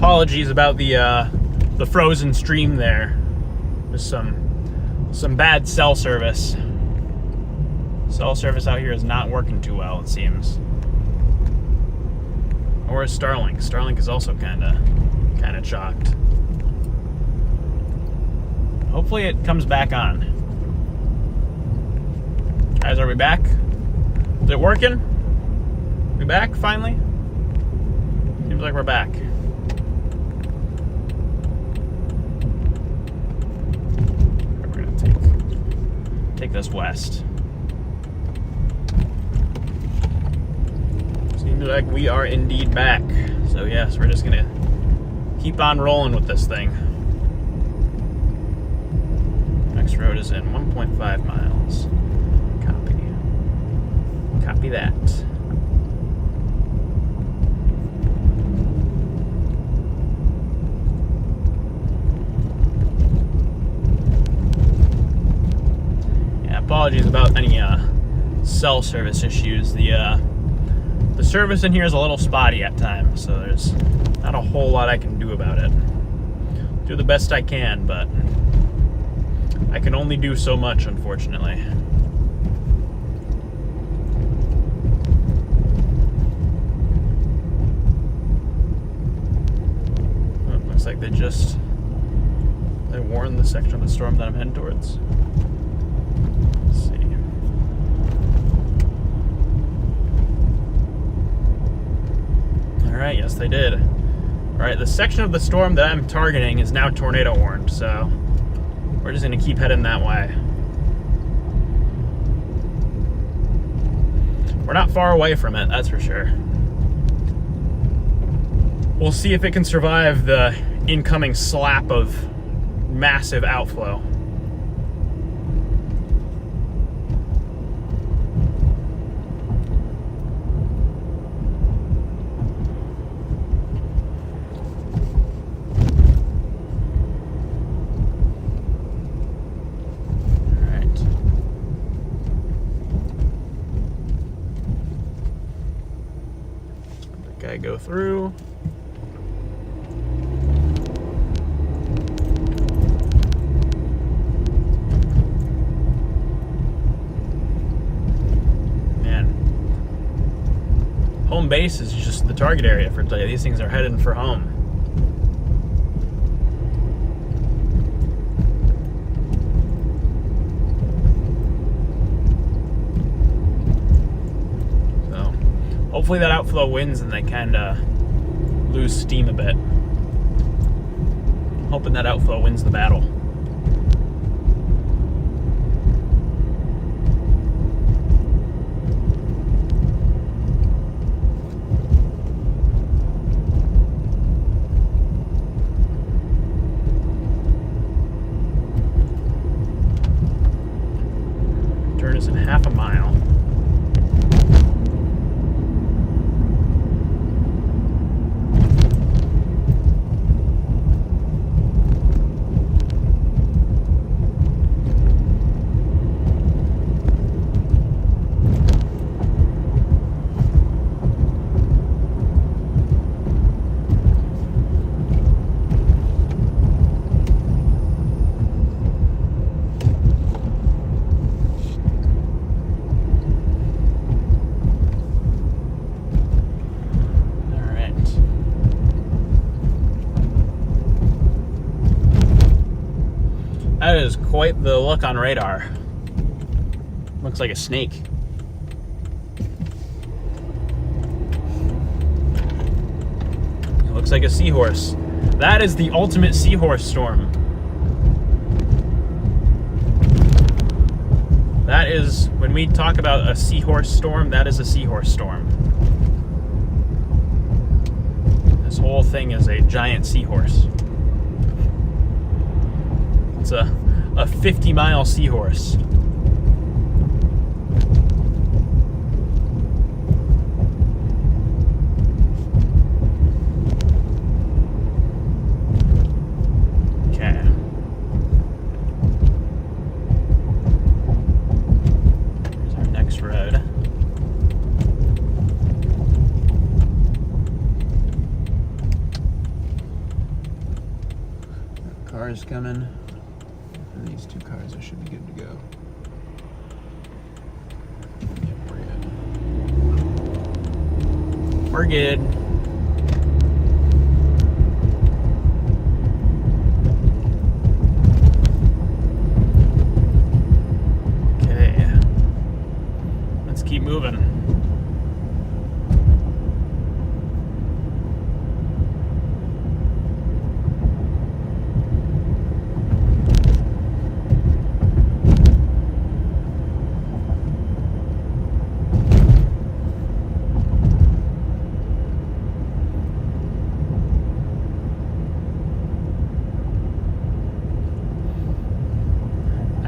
Apologies about the frozen stream there. There's some bad cell service. Cell service out here is not working too well, it seems. Or is Starlink? Starlink is also kind of chalked. Hopefully it comes back on. Guys, are we back? Is it working? We back finally? Seems like we're back. We're gonna take this west. Seems like we are indeed back. So yes, we're just gonna keep on rolling with this thing. Next road is in 1.5 miles. Copy that. Yeah, apologies about any cell service issues. The service in here is a little spotty at times, so there's not a whole lot I can do about it. Do the best I can, but I can only do so much, unfortunately. Oh, looks like they warned the section of the storm that I'm heading towards. Let's see. Alright, yes they did. Alright, the section of the storm that I'm targeting is now tornado warned, so we're just going to keep heading that way. We're not far away from it, that's for sure. We'll see if it can survive the incoming slap of massive outflow. Go through. Man, home base is just the target area for today. These things are heading for home. Hopefully that outflow wins and they kind of lose steam a bit. I'm hoping that outflow wins the battle. Turn is in half a mile. That is quite the look on radar. Looks like a snake. It looks like a seahorse. That is the ultimate seahorse storm. That is, when we talk about a seahorse storm, that is a seahorse storm. This whole thing is a giant seahorse. It's a 50-mile seahorse. Okay. Here's our next road. cars coming. And these 2 cars, I should be good to go. Yep, we're good. We're good. Okay. Let's keep moving.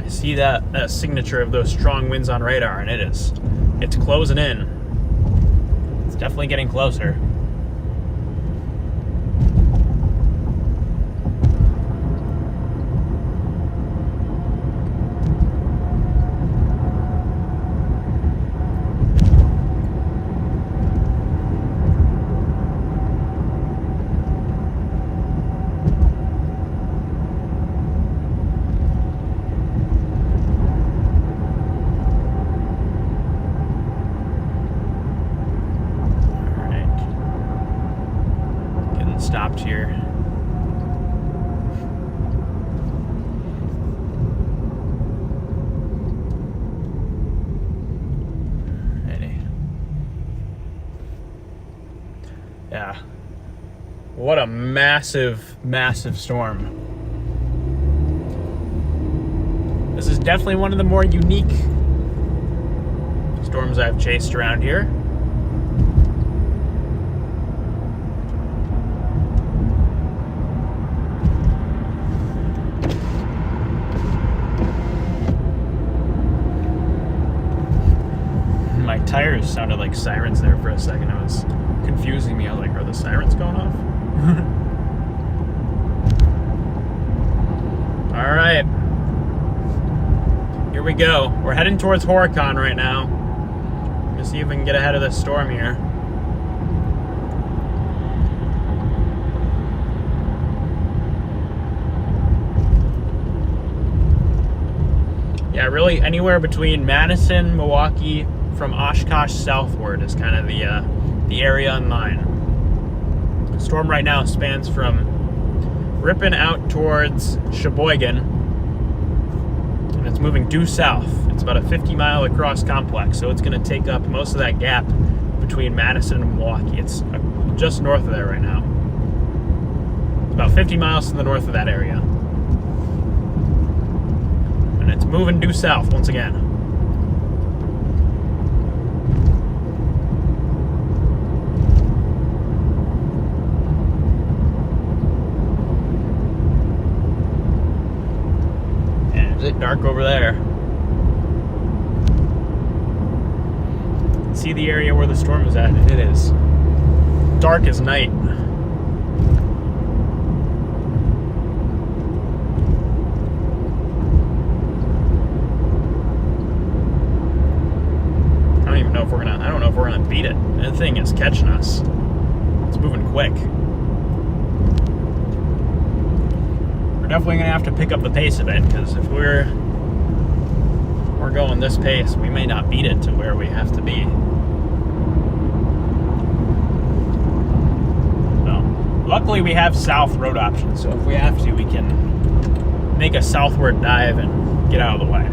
See that signature of those strong winds on radar, and it's closing in. It's definitely getting closer. Stopped here. Ready. Yeah. What a massive, massive storm. This is definitely one of the more unique storms I've chased around here. My tires sounded like sirens there for a second. It was confusing me. I was like, are the sirens going off? All right. Here we go. We're heading towards Horicon right now. Let's see if we can get ahead of this storm here. Yeah, really anywhere between Madison, Milwaukee, from Oshkosh southward is kind of the area in line. The storm right now spans from Ripon out towards Sheboygan, and it's moving due south. It's about a 50-mile across complex, so it's going to take up most of that gap between Madison and Milwaukee. It's just north of there right now. It's about 50 miles to the north of that area. And it's moving due south once again. Is it dark over there? See the area where the storm is at, and it is dark as night. I don't know if we're gonna beat it. That thing is catching us. It's moving quick. We're definitely gonna have to pick up the pace a bit, because if we're going this pace, we may not beat it to where we have to be. So, luckily we have south road options, so if we have to, we can make a southward dive and get out of the way.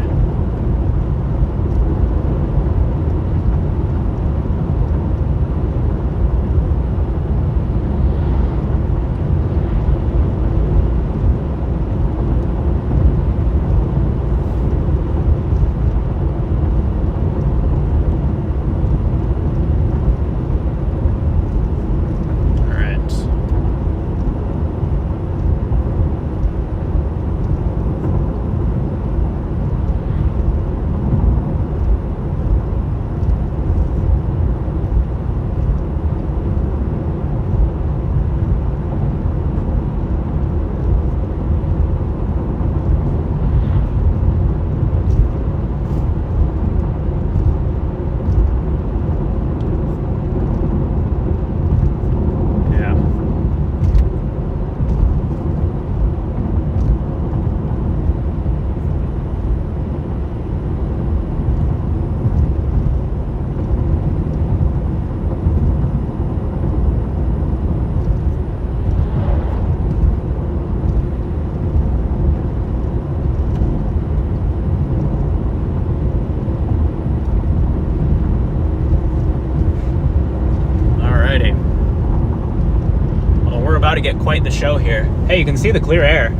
quite the show here. Hey, you can see the clear air.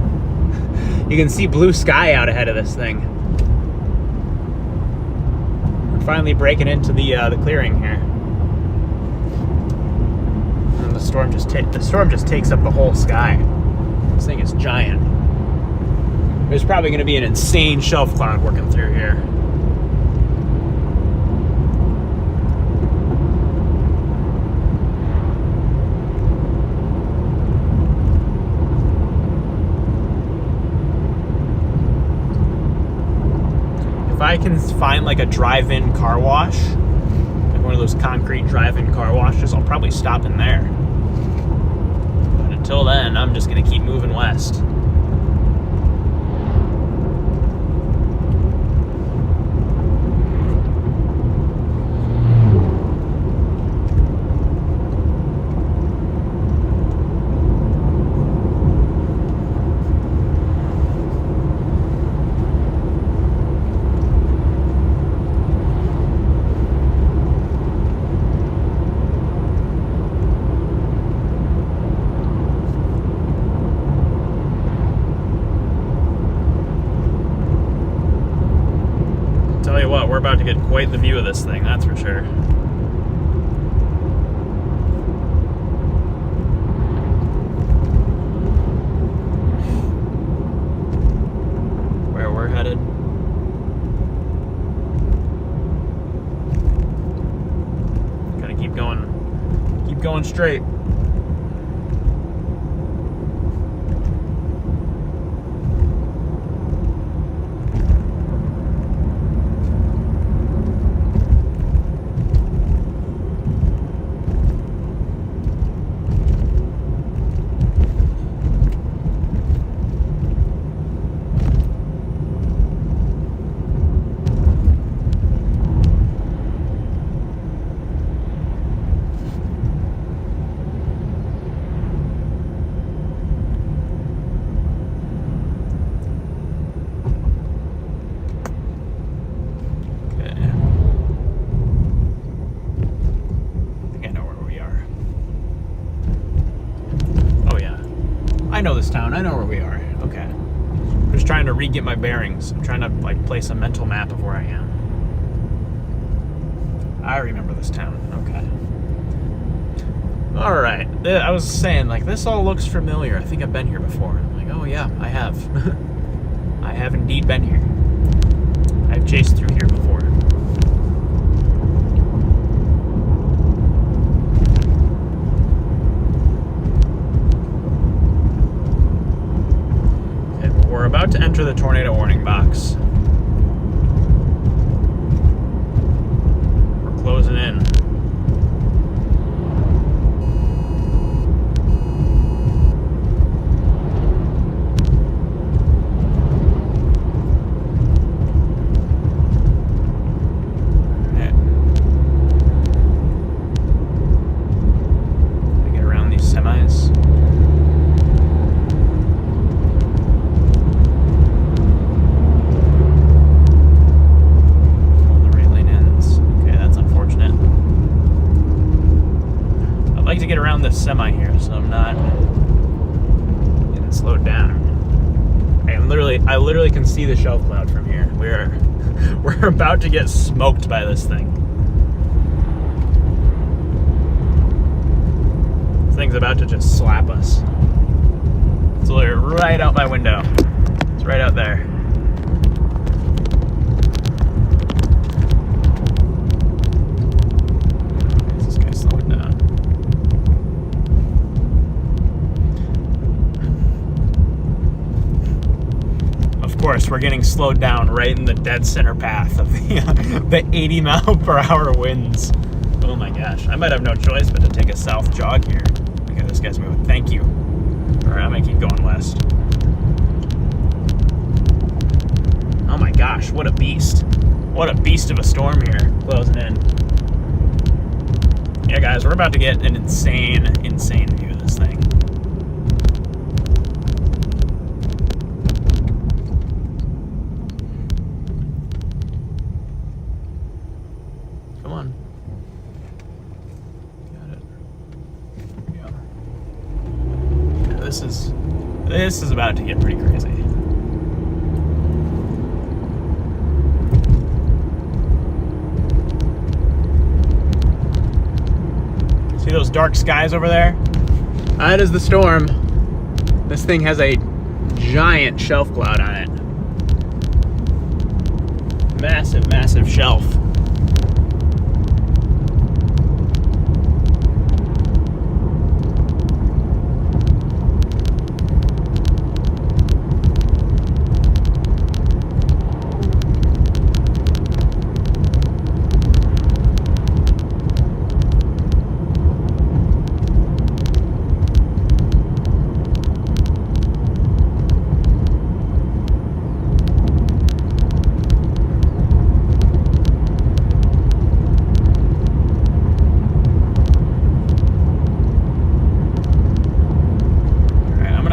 You can see blue sky out ahead of this thing. We're finally breaking into the clearing here. And the storm just takes up the whole sky. This thing is giant. There's probably going to be an insane shelf cloud working through here. If I can find like a drive-in car wash, like one of those concrete drive-in car washes, I'll probably stop in there. But until then, I'm just going to keep moving west. Tell you what, we're about to get quite the view of this thing, that's for sure. Where we're headed. Gotta keep going straight. I know this town. I know where we are. Okay. I'm just trying to re-get my bearings. I'm trying to like place a mental map of where I am. I remember this town. Okay. All right. I was saying, like, this all looks familiar. I think I've been here before. I'm like, oh yeah, I have. I have indeed been here. I've chased through here before. We're about to enter the tornado warning box. We're closing in. Alright. Gotta get around these semis. To get around this semi here, so I'm not getting slowed down. I literally can see the shelf cloud from here. We're about to get smoked by this thing. This thing's about to just slap us. It's literally right out my window. It's right out there. Of course, we're getting slowed down right in the dead center path of the 80 mile per hour winds. Oh my gosh, I might have no choice but to take a south jog here. Okay, this guy's moving. Thank you. All right, I'm gonna keep going west. Oh my gosh, what a beast. What a beast of a storm here, closing in. Yeah guys, we're about to get an insane view of this thing. Come on. Got it. Yeah. this is about to get pretty crazy. See those dark skies over there? That is the storm. This thing has a giant shelf cloud on it. Massive, massive shelf.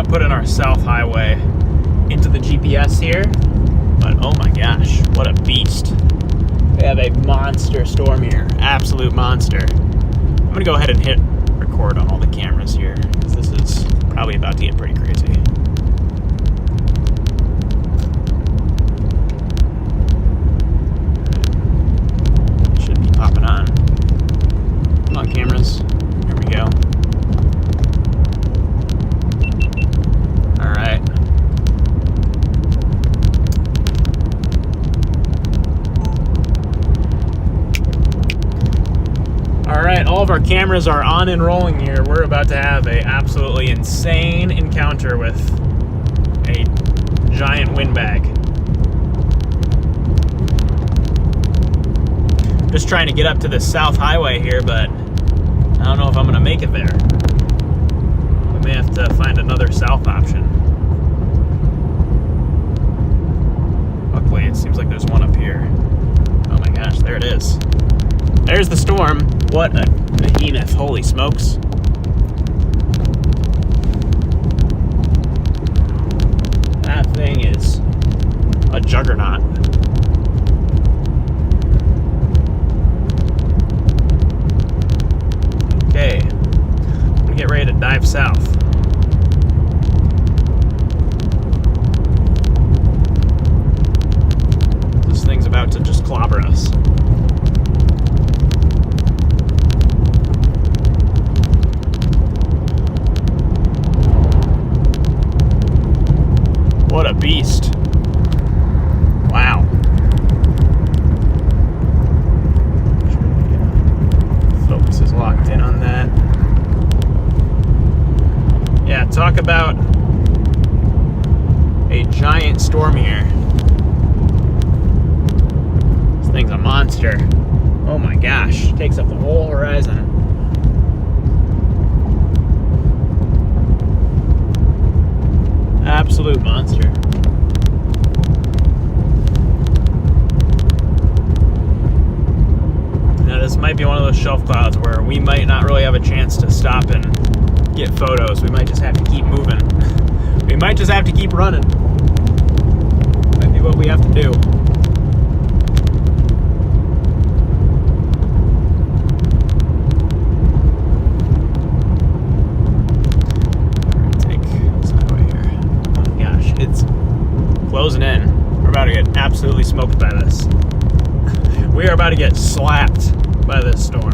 Put in our south highway into the GPS here, but oh my gosh, what a beast. We have a monster storm here, absolute monster. I'm gonna go ahead and hit record on all the cameras here, because this is probably about to get pretty crazy. Should be popping on. Come on, cameras. Here we go. Alright, all of our cameras are on and rolling here. We're about to have an absolutely insane encounter with a giant windbag. Just trying to get up to the south highway here, but I don't know if I'm going to make it there. We may have to find another south option. Luckily, it seems like there's one up here. Oh my gosh, there it is. There's the storm. What a behemoth, holy smokes. That thing is a juggernaut. Okay, I'm gonna get ready to dive south. This thing's about to just clobber us. What a beast. Wow. Focus is locked in on that. Yeah, talk about a giant storm here. This thing's a monster. Oh my gosh. Takes up the whole horizon. Absolute monster. Now this might be one of those shelf clouds where we might not really have a chance to stop and get photos. We might just have to keep moving. We might just have to keep running. Might be what we have to do. It's closing in. We're about to get absolutely smoked by this. We are about to get slapped by this storm.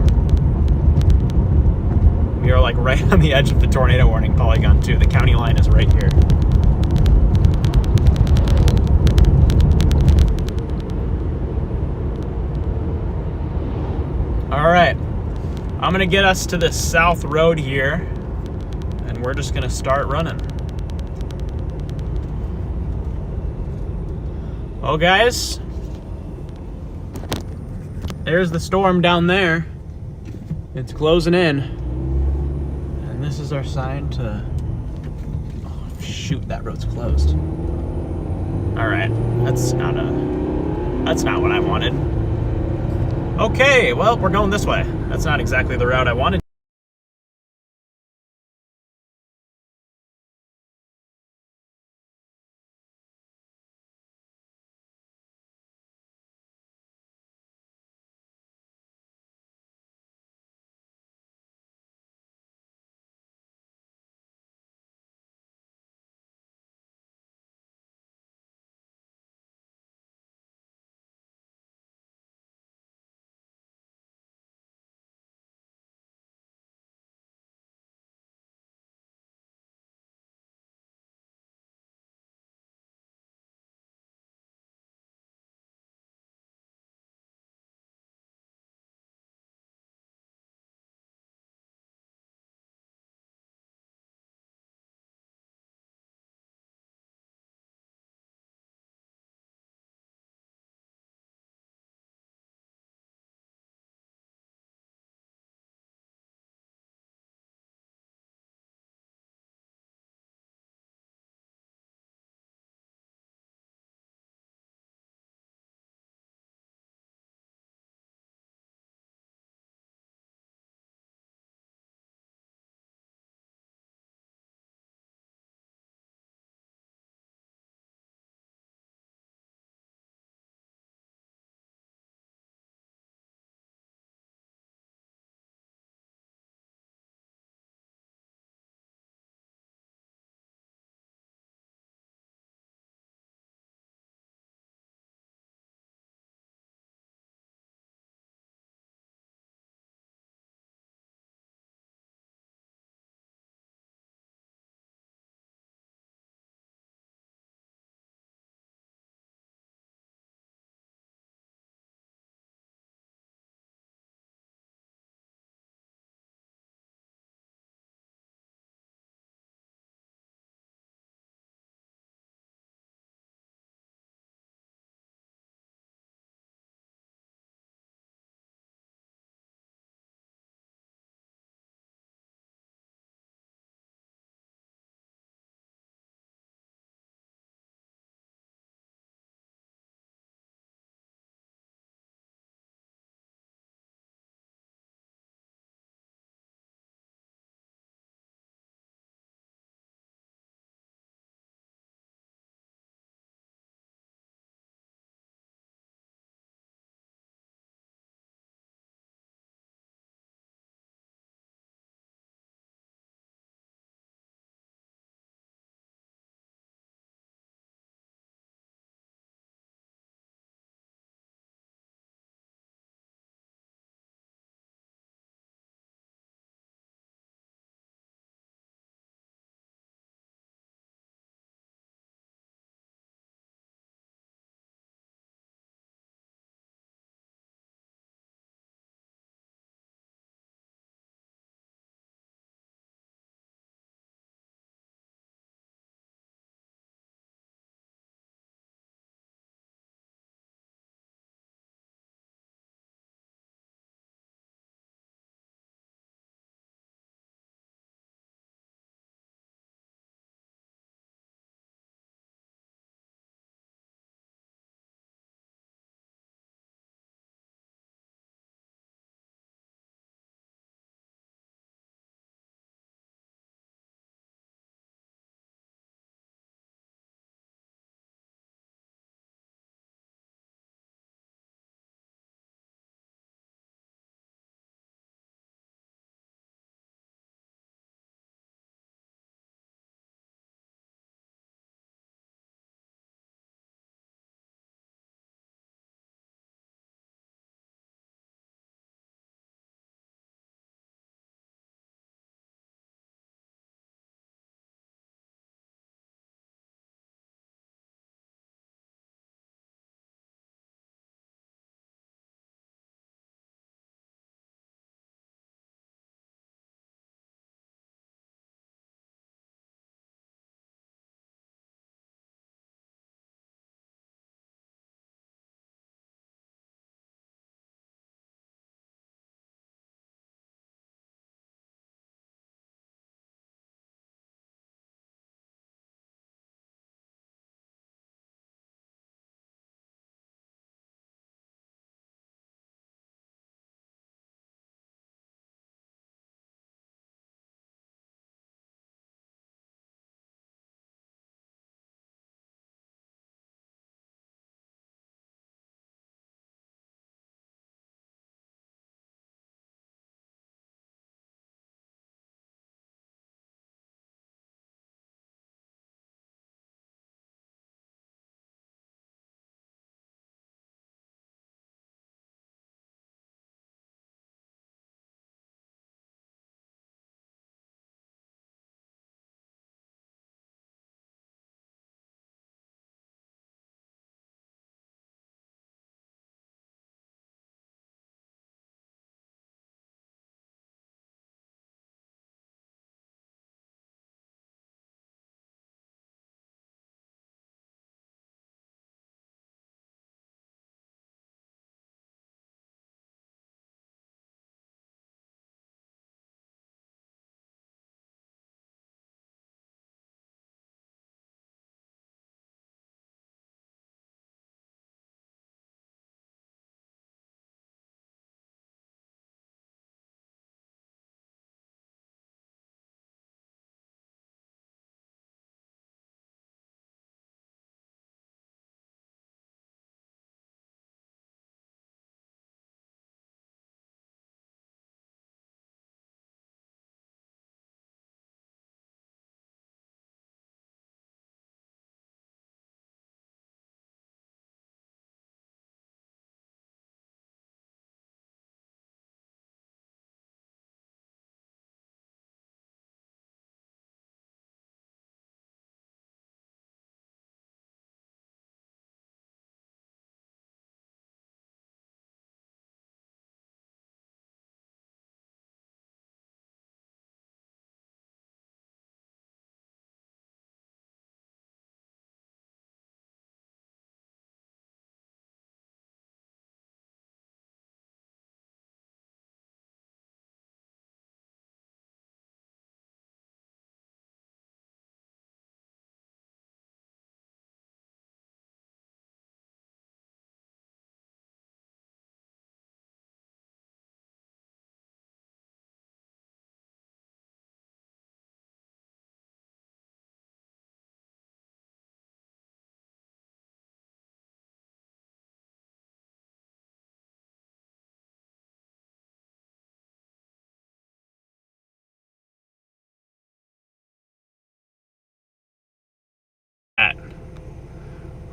We are like right on the edge of the tornado warning polygon too. The county line is right here. All right, I'm gonna get us to the south road here, and we're just gonna start running. Well, guys, there's the storm down there. It's closing in. And this is our sign to... Oh, shoot, that road's closed. All right, that's not what I wanted. Okay, well, we're going this way. That's not exactly the route I wanted.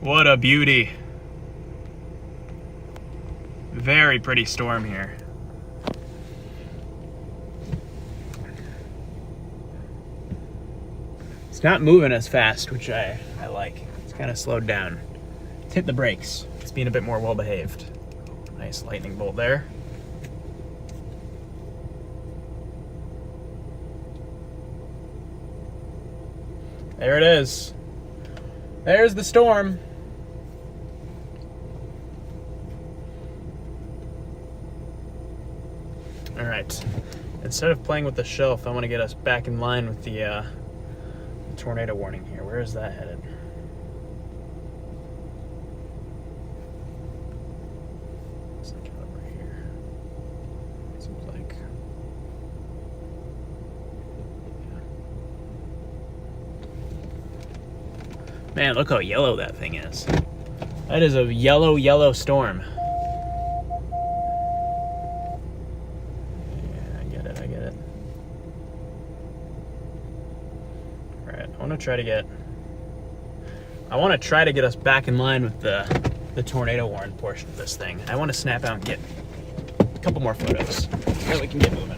What a beauty. Very pretty storm here. It's not moving as fast, which I like. It's kind of slowed down. Let's hit the brakes. It's being a bit more well-behaved. Nice lightning bolt there. There it is. There's the storm. All right. Instead of playing with the shelf, I want to get us back in line with the tornado warning here. Where is that headed? It's like over here. Seems like. Yeah. Man, look how yellow that thing is. That is a yellow, yellow storm. I want to try to get us back in line with the tornado warning portion of this thing. I want to snap out and get a couple more photos. Then we can get moving.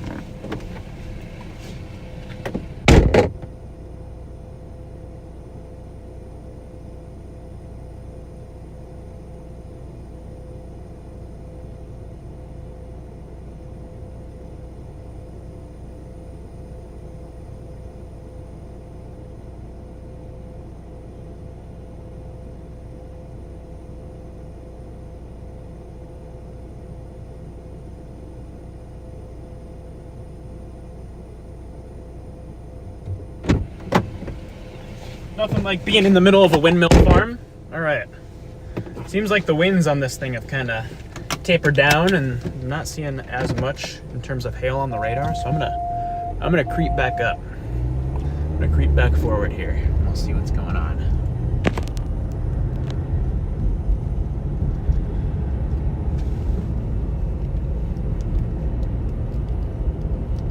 Nothing like being in the middle of a windmill farm. All right. Seems like the winds on this thing have kind of tapered down, and I'm not seeing as much in terms of hail on the radar. So I'm gonna creep back up. I'm gonna creep back forward here, and we'll see what's going on.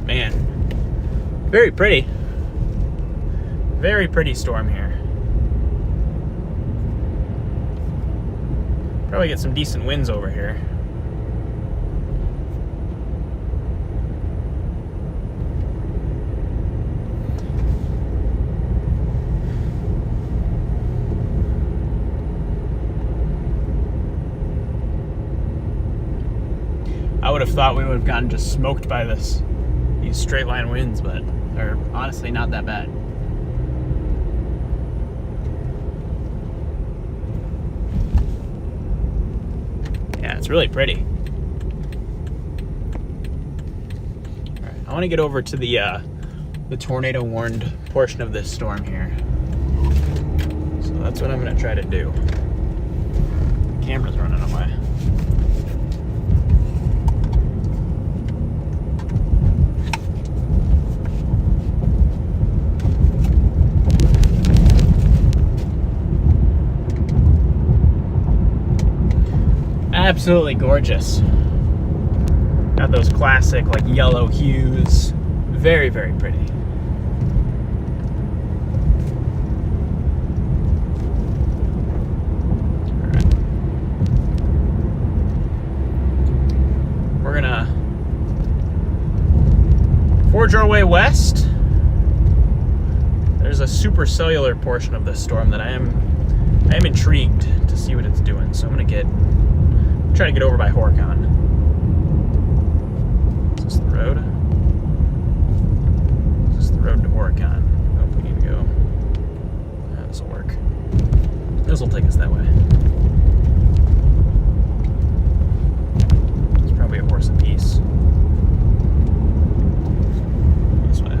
Man, very pretty. Very pretty storm here. Probably get some decent winds over here. I would have thought we would have gotten just smoked by these straight line winds, but they're honestly not that bad. It's really pretty. All right, I want to get over to the tornado warned portion of this storm here. So that's what I'm going to try to do. The camera's running away. Absolutely gorgeous. Got those classic like yellow hues. Very, very pretty. All right. We're gonna forge our way west. There's a supercellular portion of this storm that I am intrigued to see what it's doing. So I'm gonna try to get over by Horicon. Is this the road? Is this the road to Horicon? Oh, we need to go. Yeah, this will work. This will take us that way. It's probably a horse apiece. This way.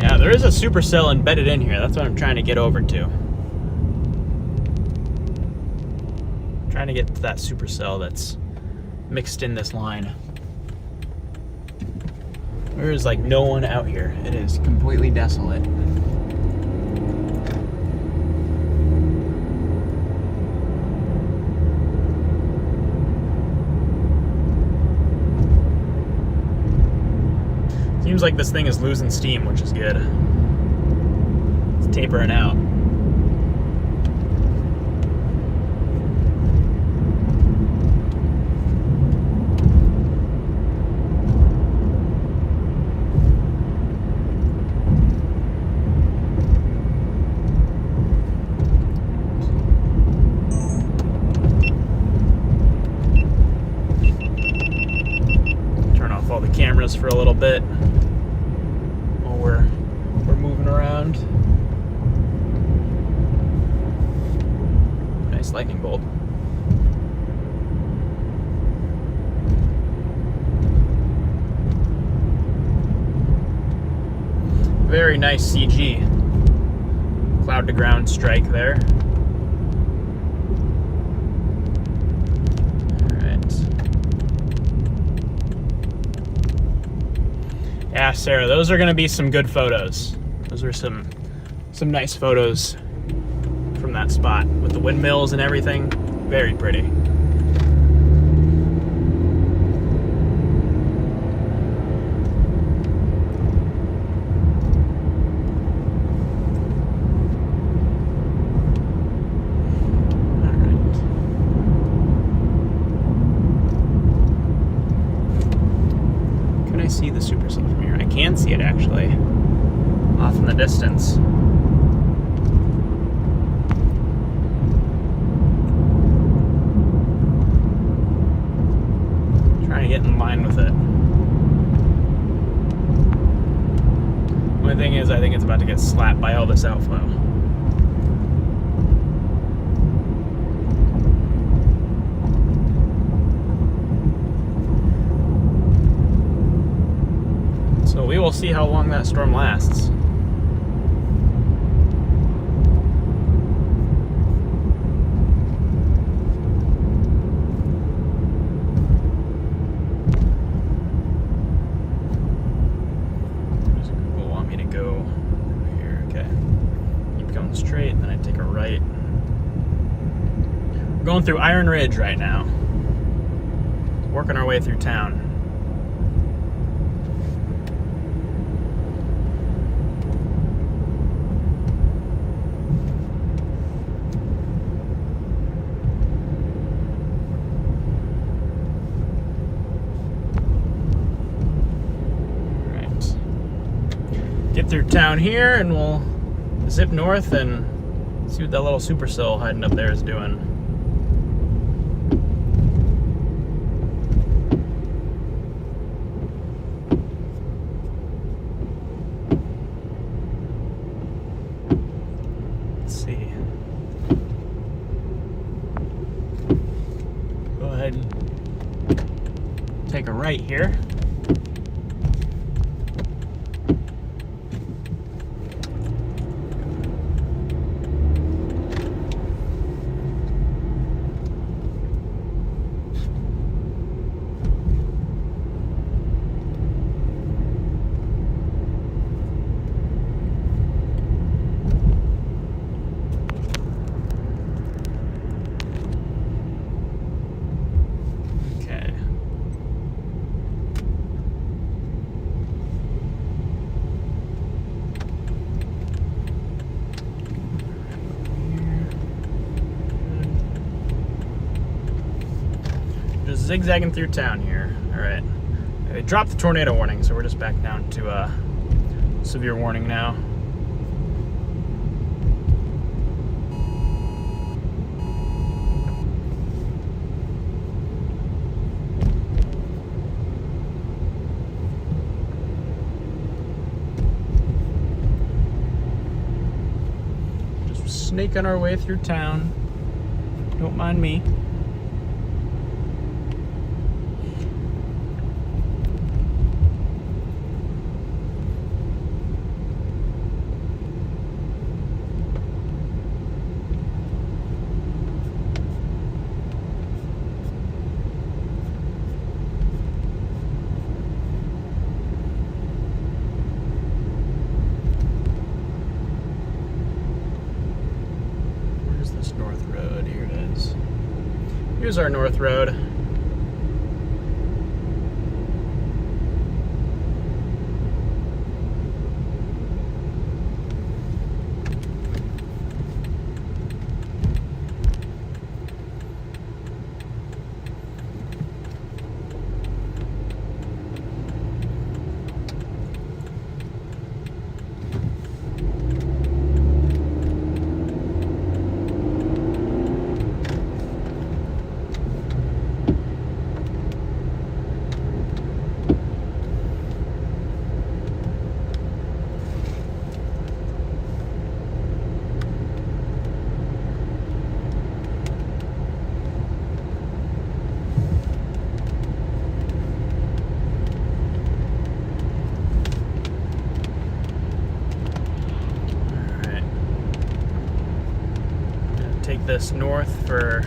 Yeah, there is a supercell embedded in here. That's what I'm trying to get over to. Trying to get to that supercell that's mixed in this line. There is like no one out here. It is completely desolate. Seems like this thing is losing steam, which is good. It's tapering out. Cameras for a little bit while we're moving around. Nice lightning bolt. Very nice CG cloud to ground strike there. Yeah, Sarah, those are going to be some good photos. Those are some nice photos from that spot with the windmills and everything. Very pretty. See the supercell from here. I can see it actually off in the distance. Trying to get in line with it. Only thing is, I think it's about to get slapped by all this outflow. So we will see how long that storm lasts. People want me to go over here. Okay. Keep going straight, and then I take a right. We're going through Iron Ridge right now. Working our way through town. Get through town here and we'll zip north and see what that little supercell hiding up there is doing. Let's see. Go ahead and take a right here. Zigzagging through town here. All right. They dropped the tornado warning, so we're just back down to severe warning now. Just snaking our way through town. Don't mind me. North Road, here it is. Here's our North Road. this north for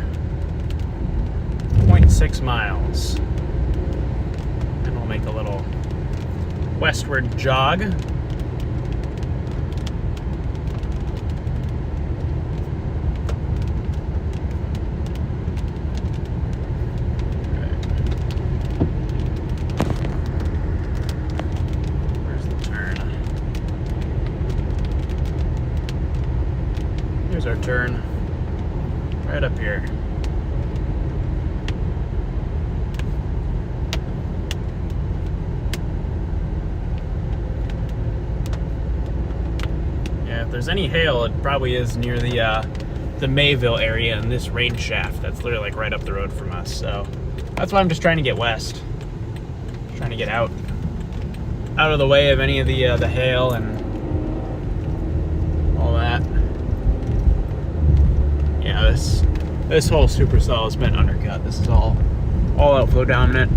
0.6 miles. And we'll make a little westward jog. Our turn right up here. Yeah, if there's any hail, it probably is near the Mayville area in this rain shaft. That's literally like right up the road from us. So that's why I'm just trying to get west, trying to get out of the way of any of the hail and all that. Yeah, this whole supercell has been undercut. This is all outflow dominant.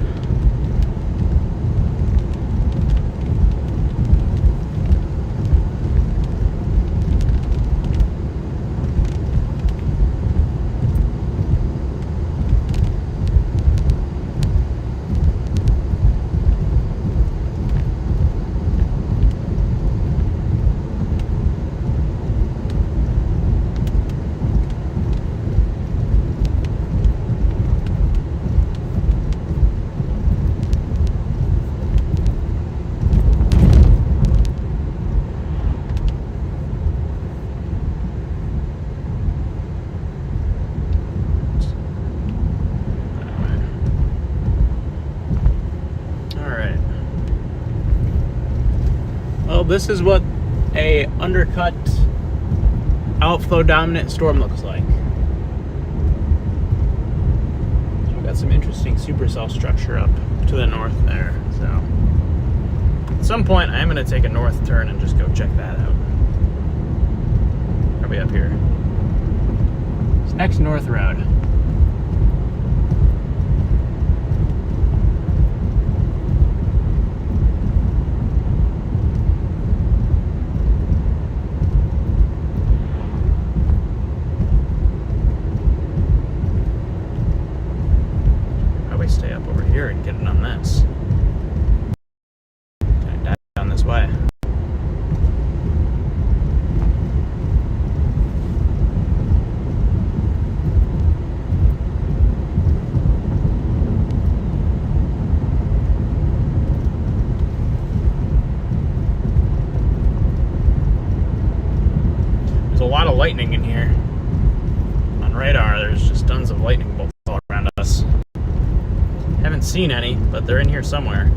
This is what a undercut outflow dominant storm looks like. So we've got some interesting supercell structure up to the north there. So at some point I am going to take a north turn and just go check that out. Probably up here. It's next north road. Stay up over here and get it on this. And down this way. There's a lot of lightning in here. On radar, there's just tons of lightning bolts all around us. Haven't seen any, but they're in here somewhere.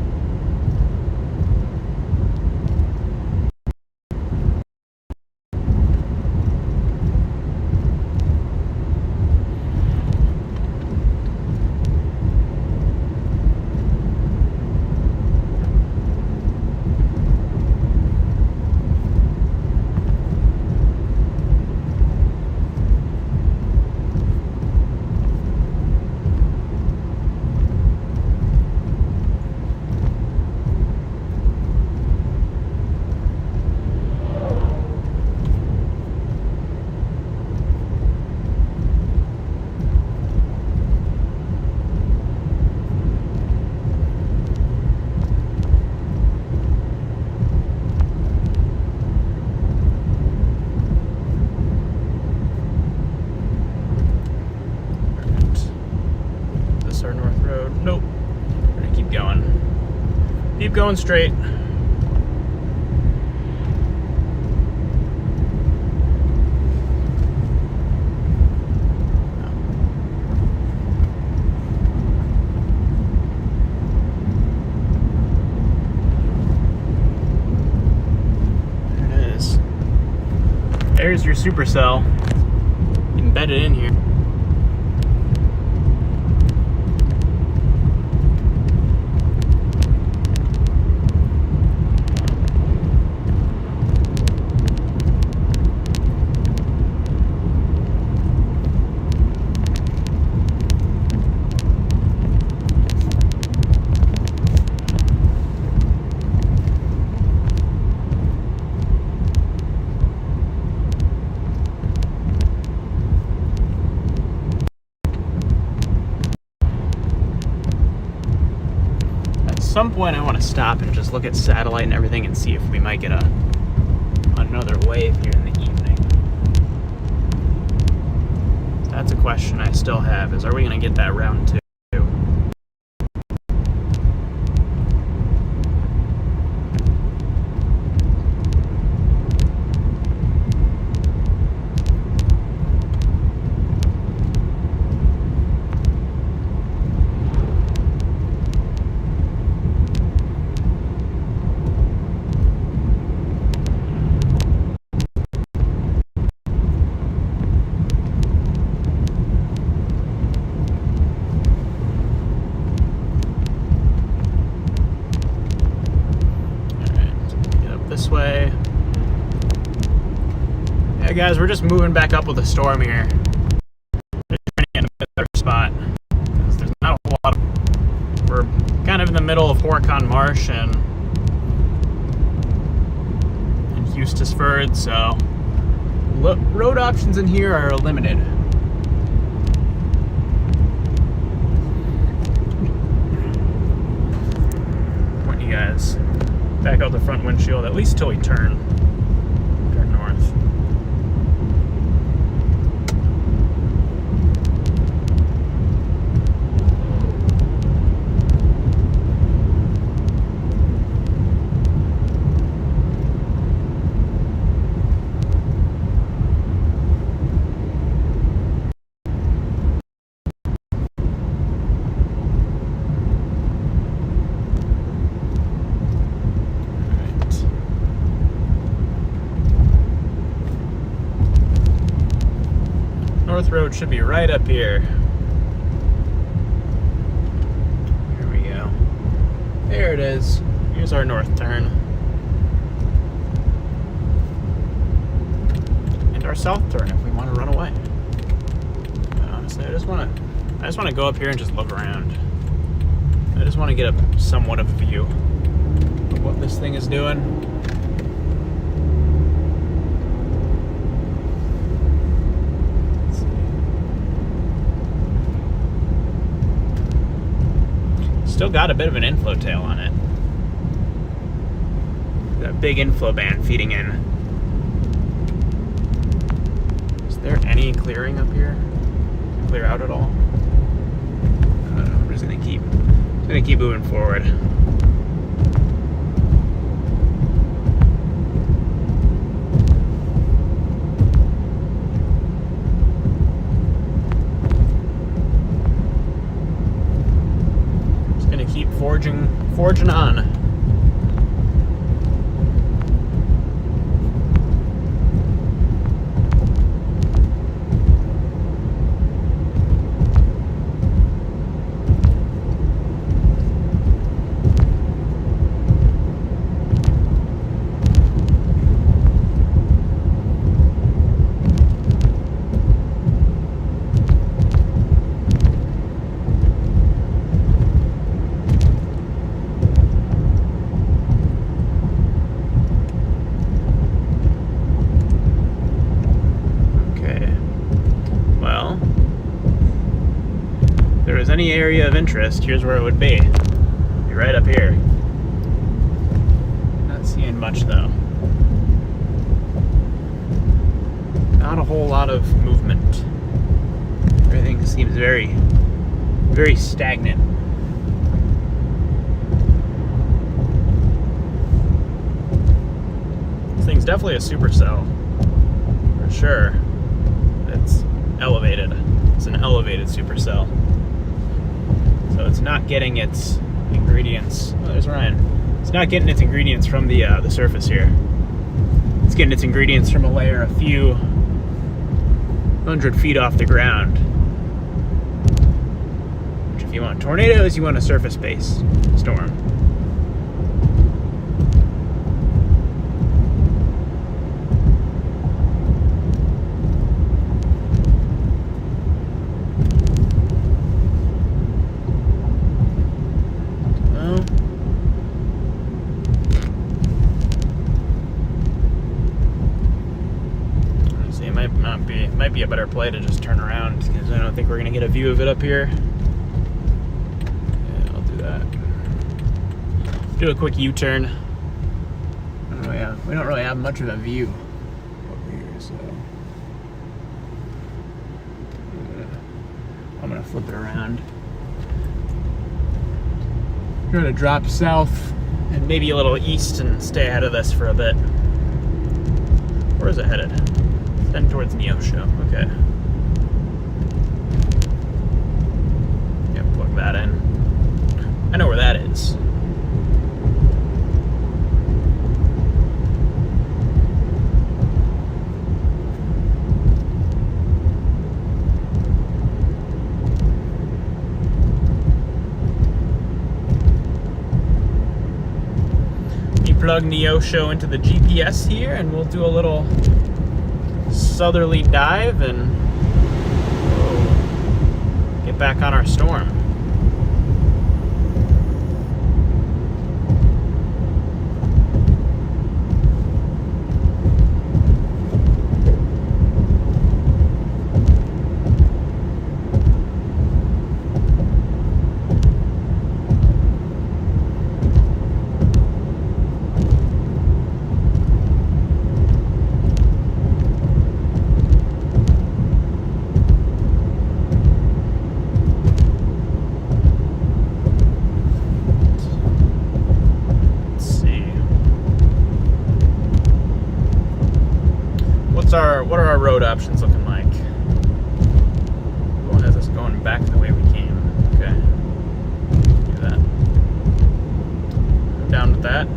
Nope. We're gonna keep going. Keep going straight. There it is. There's your supercell embedded in here. some point I want to stop and just look at satellite and everything and see if we might get another wave here in the evening. That's a question I still have, is are we going to get that round 2? Way. Yeah, guys, we're just moving back up with a storm here. Just trying to get in a better spot. There's not a whole lot we're kind of in the middle of Horicon Marsh and Eustisford, so road options in here are limited. Want you guys back out the front windshield, at least till we turn north. North Road should be right up here. Here we go. There it is. Here's our north turn. And our south turn if we want to run away. But honestly, I just want to go up here and just look around. I just want to get a somewhat of a view of what this thing is doing. Still got a bit of an inflow tail on it. That big inflow band feeding in. Is there any clearing up here? Clear out at all? I'm just gonna keep moving forward. Keep forging on. Any area of interest, here's where it would be. Be right up here. Not seeing much though. Not a whole lot of movement. Everything seems very, very stagnant. This thing's definitely a supercell, for sure. It's elevated. It's an elevated supercell. So it's not getting its ingredients. Oh, there's Ryan. It's not getting its ingredients from the surface here. It's getting its ingredients from a layer a few 100 feet off the ground. Which, if you want tornadoes, you want a surface-based storm. Might be a better play to just turn around, because I don't think we're going to get a view of it up here. Yeah, I'll do that. do a quick U-turn. We don't really have much of a view over here, so I'm gonna flip it around. We're gonna drop south and maybe a little east and stay ahead of this for a bit. Where is it headed? It's heading towards Neosho. Okay. Yeah, plug that in. I know where that is. Plug Neosho into the GPS here, and we'll do a little southerly dive and get back on our storm. What are our road options looking like? What has us going back the way we came? Okay. Do that. I'm down with that.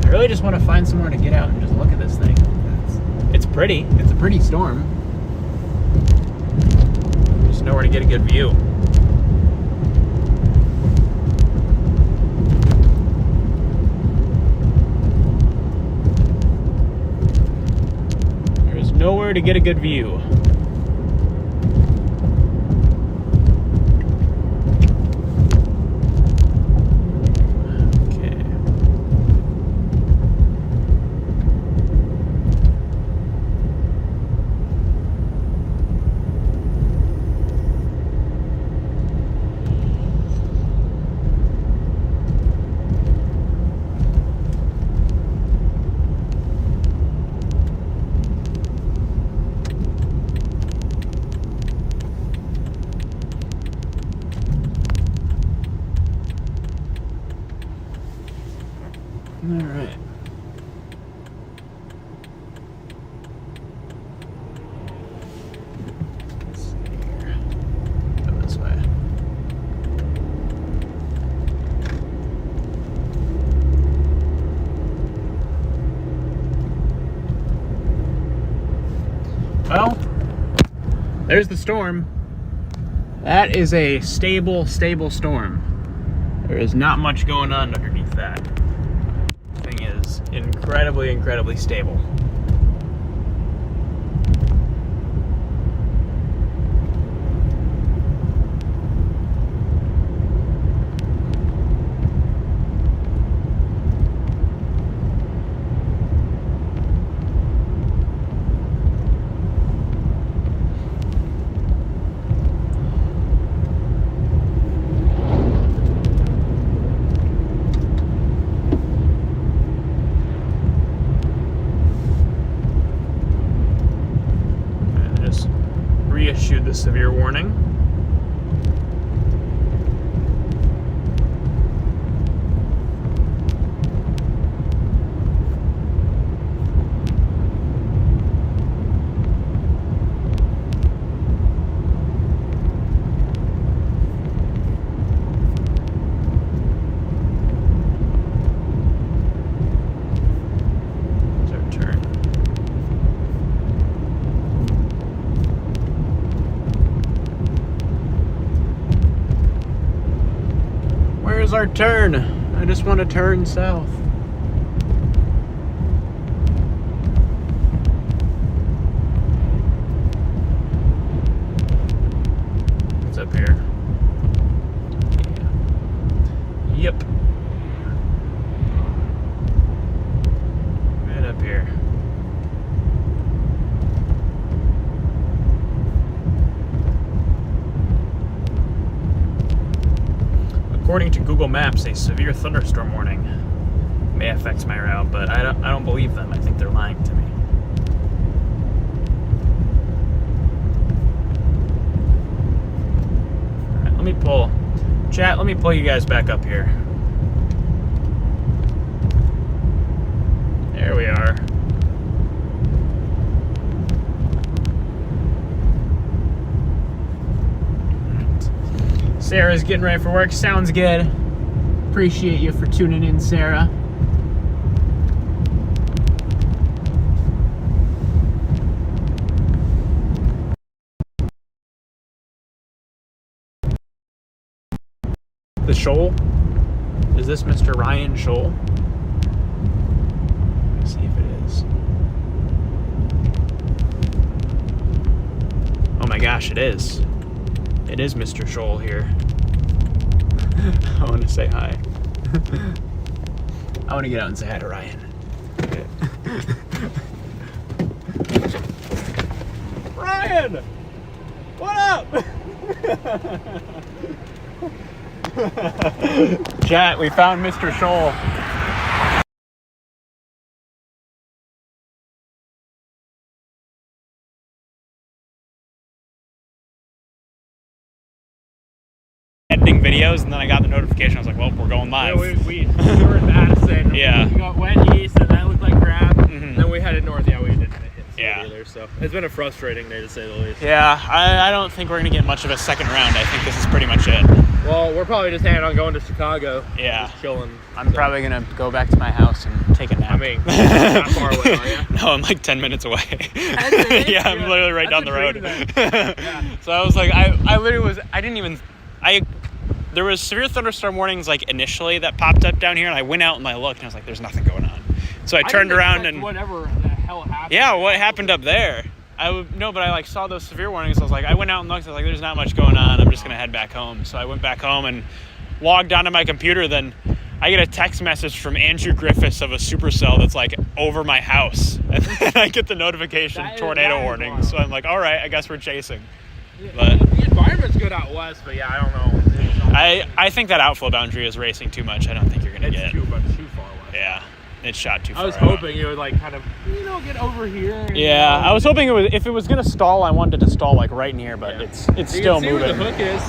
I really just want to find somewhere to get out and just look at this thing. It's pretty. It's a pretty storm. Just nowhere to get a good view. Nowhere to get a good view. Okay. All right. Let's see here. Go this way. Well, there's the storm. That is a stable storm. There is not much going on underneath that. Thing is incredibly stable. Reissued the severe warning. Where's our turn? I just want to turn south. What's up here? Yeah. Yep. Right up here. According to Google Maps, a severe thunderstorm warning may affect my route, but I don't believe them. I think they're lying to me. All right, let me pull you guys back up here. There we are. Sarah's getting ready for work. Sounds good. Appreciate you for tuning in, Sarah. The Shoal? Is this Mr. Ryan Shoal? Let's see if it is. Oh my gosh, it is. It is Mr. Shoal here. I want to say hi. I want to get out and say hi to Ryan. Okay. Ryan! What up? Chat, we found Mr. Shoal. Editing videos, and then I got the notification. I was like, well, we're going live. Yeah, we were in Madison. Yeah. We went east, and that looked like crap. And then we headed north. Yeah, we didn't hit either. So it's been a frustrating day, to say the least. Yeah, I don't think we're going to get much of a second round. I think this is pretty much it. Well, we're probably just planning on going to Chicago. Yeah. Just chilling. I'm probably going to go back to my house and take a nap. I mean, not far away, are you? No, I'm like 10 minutes away. Yeah, I'm literally right down the road. Yeah. So I was like, there was severe thunderstorm warnings like initially that popped up down here, and I went out and I looked and I was like, there's nothing going on. So I turned around and whatever the hell happened. yeah, what happened up there? But I like saw those severe warnings. I was like, I went out and looked. I was like, there's not much going on. I'm just gonna head back home. So I went back home and logged onto my computer. Then I get a text message from Andrew Griffiths of a supercell that's like over my house, and then I get the notification tornado warning. Wild. So I'm like, all right, I guess we're chasing. But the environment's good out west, but yeah, I don't know. I think that outflow boundary is racing too much. I don't think you're gonna get too far west. Yeah. It's shot too far. I was hoping it would like kind of, get over here. Yeah, I was hoping if it was gonna stall, I wanted it to stall like right near, but it's still moving. Where the hook is.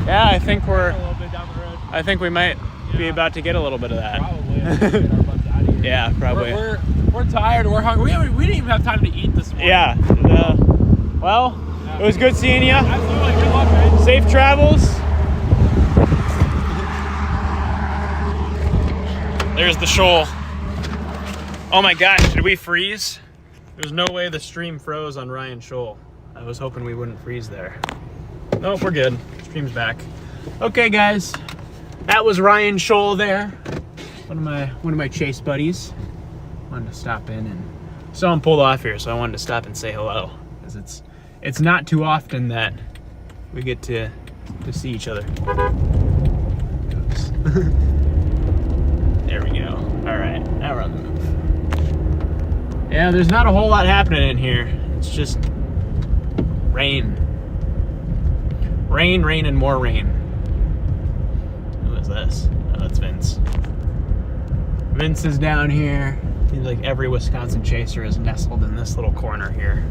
Yeah, I think we're. A little bit down the road. I think we might be about to get a little bit of that. Probably. Get our butts out of here. Yeah, probably. We're tired. We're hungry. We didn't even have time to eat this morning. Yeah. Well, it was good seeing you. Absolutely. Good luck, man. Safe travels. There's the shoal. Oh my gosh, did we freeze? There's no way the stream froze on Ryan Shoal. I was hoping we wouldn't freeze there. Nope, we're good. Stream's back. Okay, guys, that was Ryan Shoal there. One of my chase buddies. Wanted to stop in and saw him pulled off here, so I wanted to stop and say hello, because it's not too often that we get to see each other. Oops. There we go. All right, now we're on the move. Yeah, there's not a whole lot happening in here. It's just rain. Rain, and more rain. Who is this? Oh, it's Vince. Vince is down here. Seems like every Wisconsin chaser is nestled in this little corner here.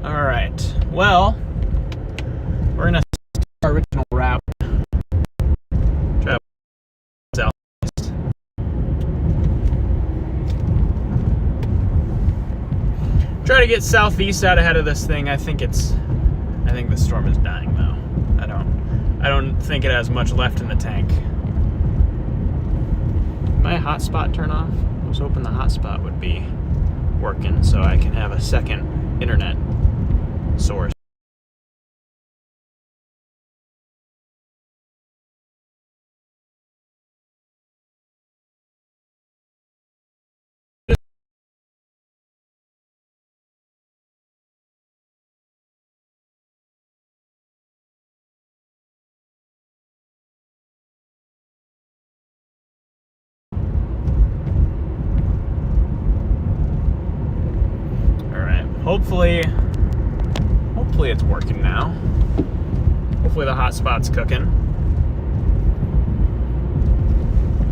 All right. Well, we're gonna start our original route. Travel southeast. Try to get southeast out ahead of this thing. I think the storm is dying though. I don't think it has much left in the tank. Did my hotspot turn off? I was hoping the hotspot would be working so I can have a second internet source. hopefully it's working now. Hopefully the hotspot's cooking.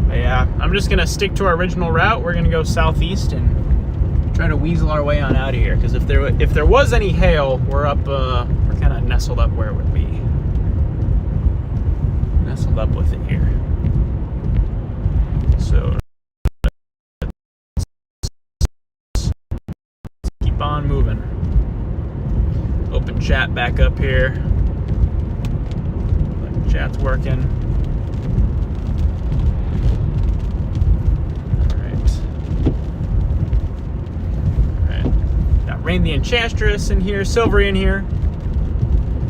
But yeah, I'm just gonna stick to our original route. We're gonna go southeast and try to weasel our way on out of here. Because if there was any hail, we're kind of nestled up where it would be. Nestled up with it here. So keep on moving. Open chat back up here. Chat's working. Alright. Got Rain the Enchantress in here, Silvery in here.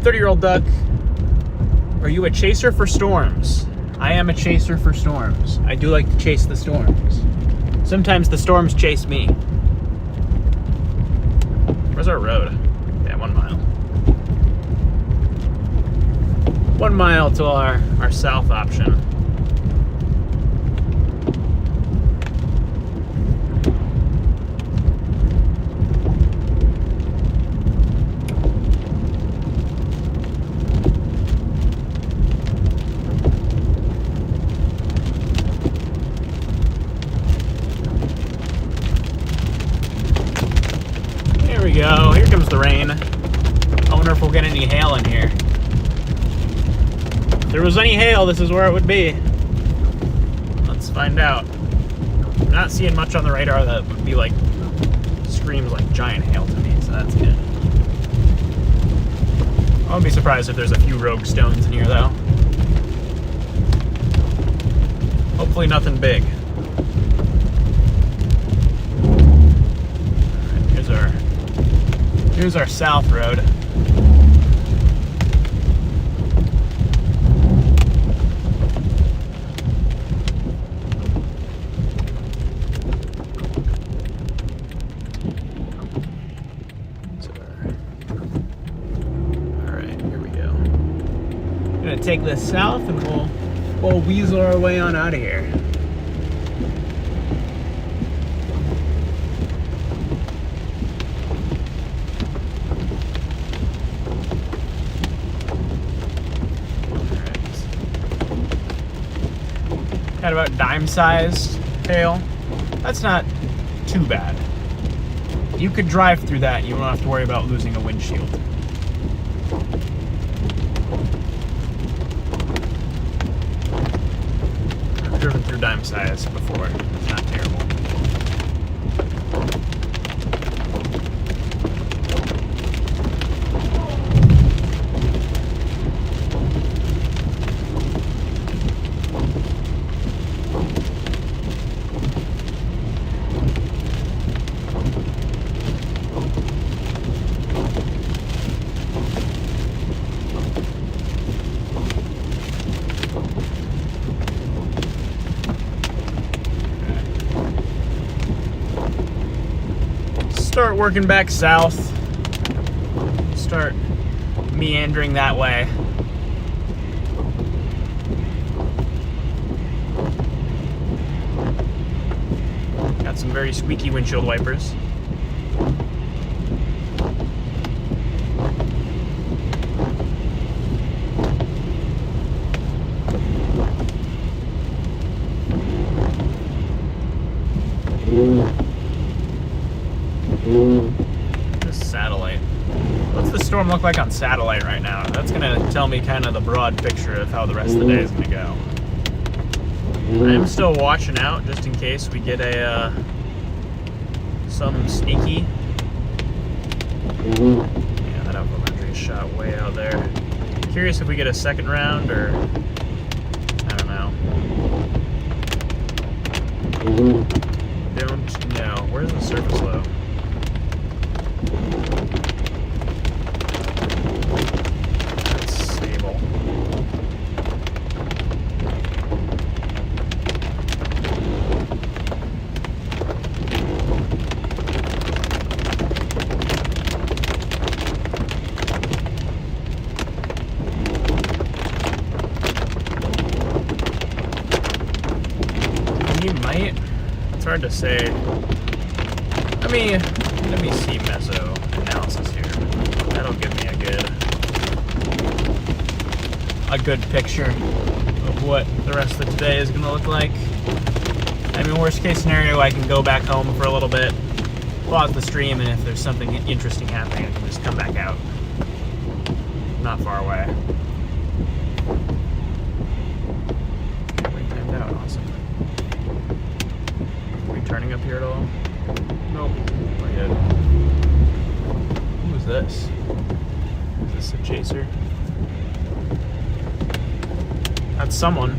30-year-old duck. Are you a chaser for storms? I am a chaser for storms. I do like to chase the storms. Sometimes the storms chase me. Where's our road? Yeah, 1 mile. 1 mile to our south option. Here we go. Here comes the rain. I wonder if we'll get any hail in here. If there was any hail, this is where it would be. Let's find out. I'm not seeing much on the radar that would be like, screams like giant hail to me, so that's good. I won't be surprised if there's a few rogue stones in here though. Hopefully nothing big. Alright, here's our south road. Take this south and we'll weasel our way on out of here. Got about dime-sized hail. That's not too bad. You could drive through that. You don't have to worry about losing a windshield. Driven through dime size before. It's not terrible. Start working back south. Start meandering that way. Got some very squeaky windshield wipers. This satellite. What's the storm look like on satellite right now? That's gonna tell me kind of the broad picture of how the rest of the day is gonna go. I am still watching out just in case we get some sneaky. Yeah, that elementary shot way out there. Curious if we get a second round or I don't know. Don't know. Where's the surface low? That's stable. You might. It's hard to say. Let me see Mezzo and That'll give me a good picture of what the rest of today is gonna look like. I mean, worst case scenario, I can go back home for a little bit, pause the stream, and if there's something interesting happening, I can just come back out. Not far away. We timed out, awesome. Are we turning up here at all? Nope, we're good. Who is this? Is this a chaser? That's someone.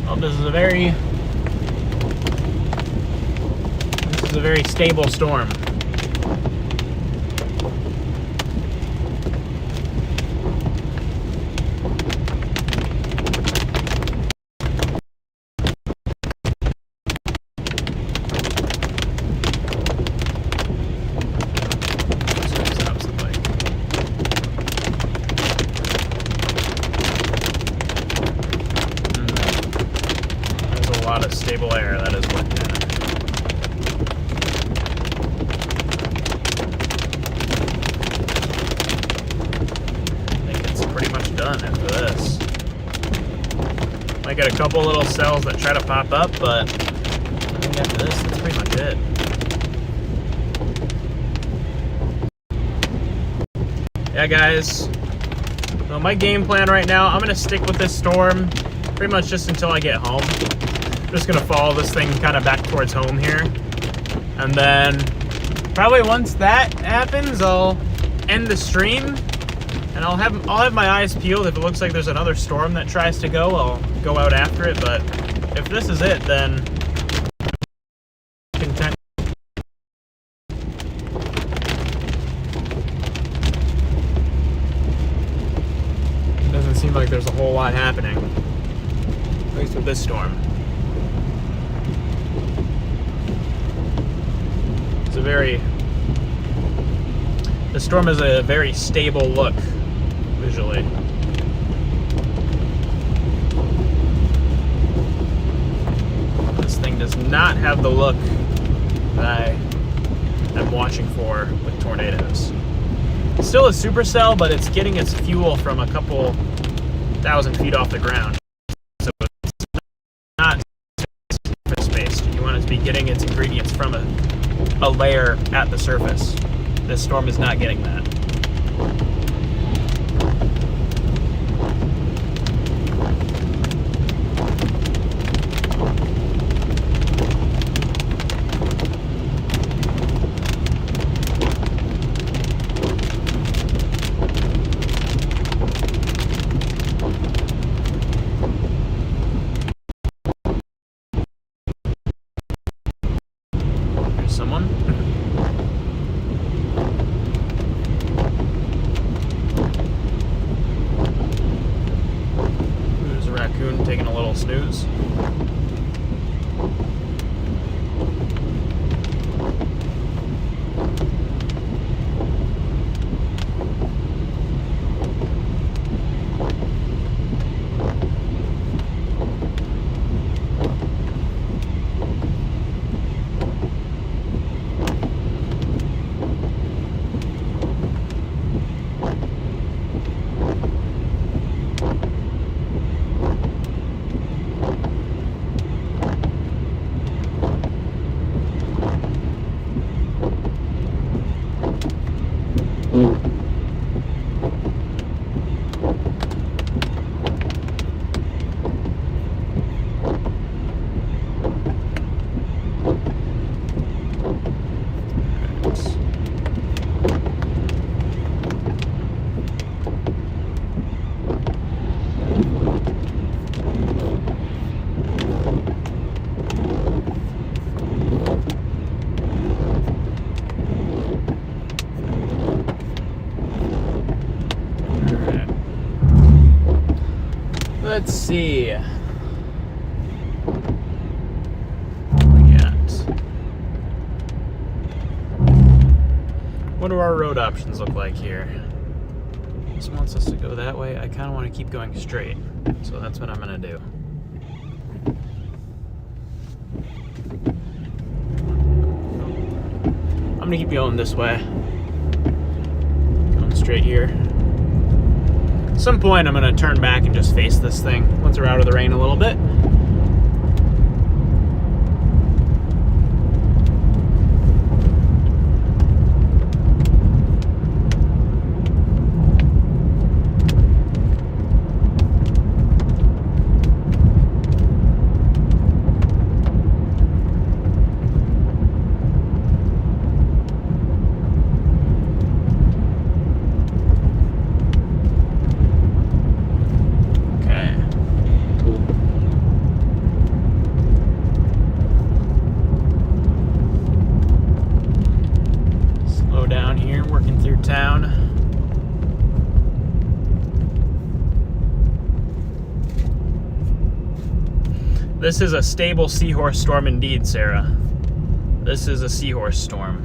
Well, this is a very stable storm. Stable air, that is what did it. I think it's pretty much done after this. Might get a couple little cells that try to pop up, but I think after this, that's pretty much it. Yeah, guys. So my game plan right now, I'm going to stick with this storm pretty much just until I get home. I'm just gonna follow this thing kind of back towards home here, and then probably once that happens, I'll end the stream, and I'll have my eyes peeled. If it looks like there's another storm that tries to go, I'll go out after it. But if this is it, then content. It doesn't seem like there's a whole lot happening, at least with this storm. The storm is a very stable look visually. This thing does not have the look that I am watching for with tornadoes. It's still a supercell, but it's getting its fuel from a couple thousand feet off the ground. So it's not surface-based. You want it to be getting its ingredients from a layer at the surface. This storm is not getting that. There's someone. Taking a little snooze. Let's see. What we got? road options look like here? This wants us to go that way. I kind of want to keep going straight, so that's what I'm going to do. I'm going to keep going this way. Going straight here. At some point, I'm going to turn back and just face this thing once we're out of the rain a little bit. This is a stable seahorse storm indeed, Sarah. This is a seahorse storm.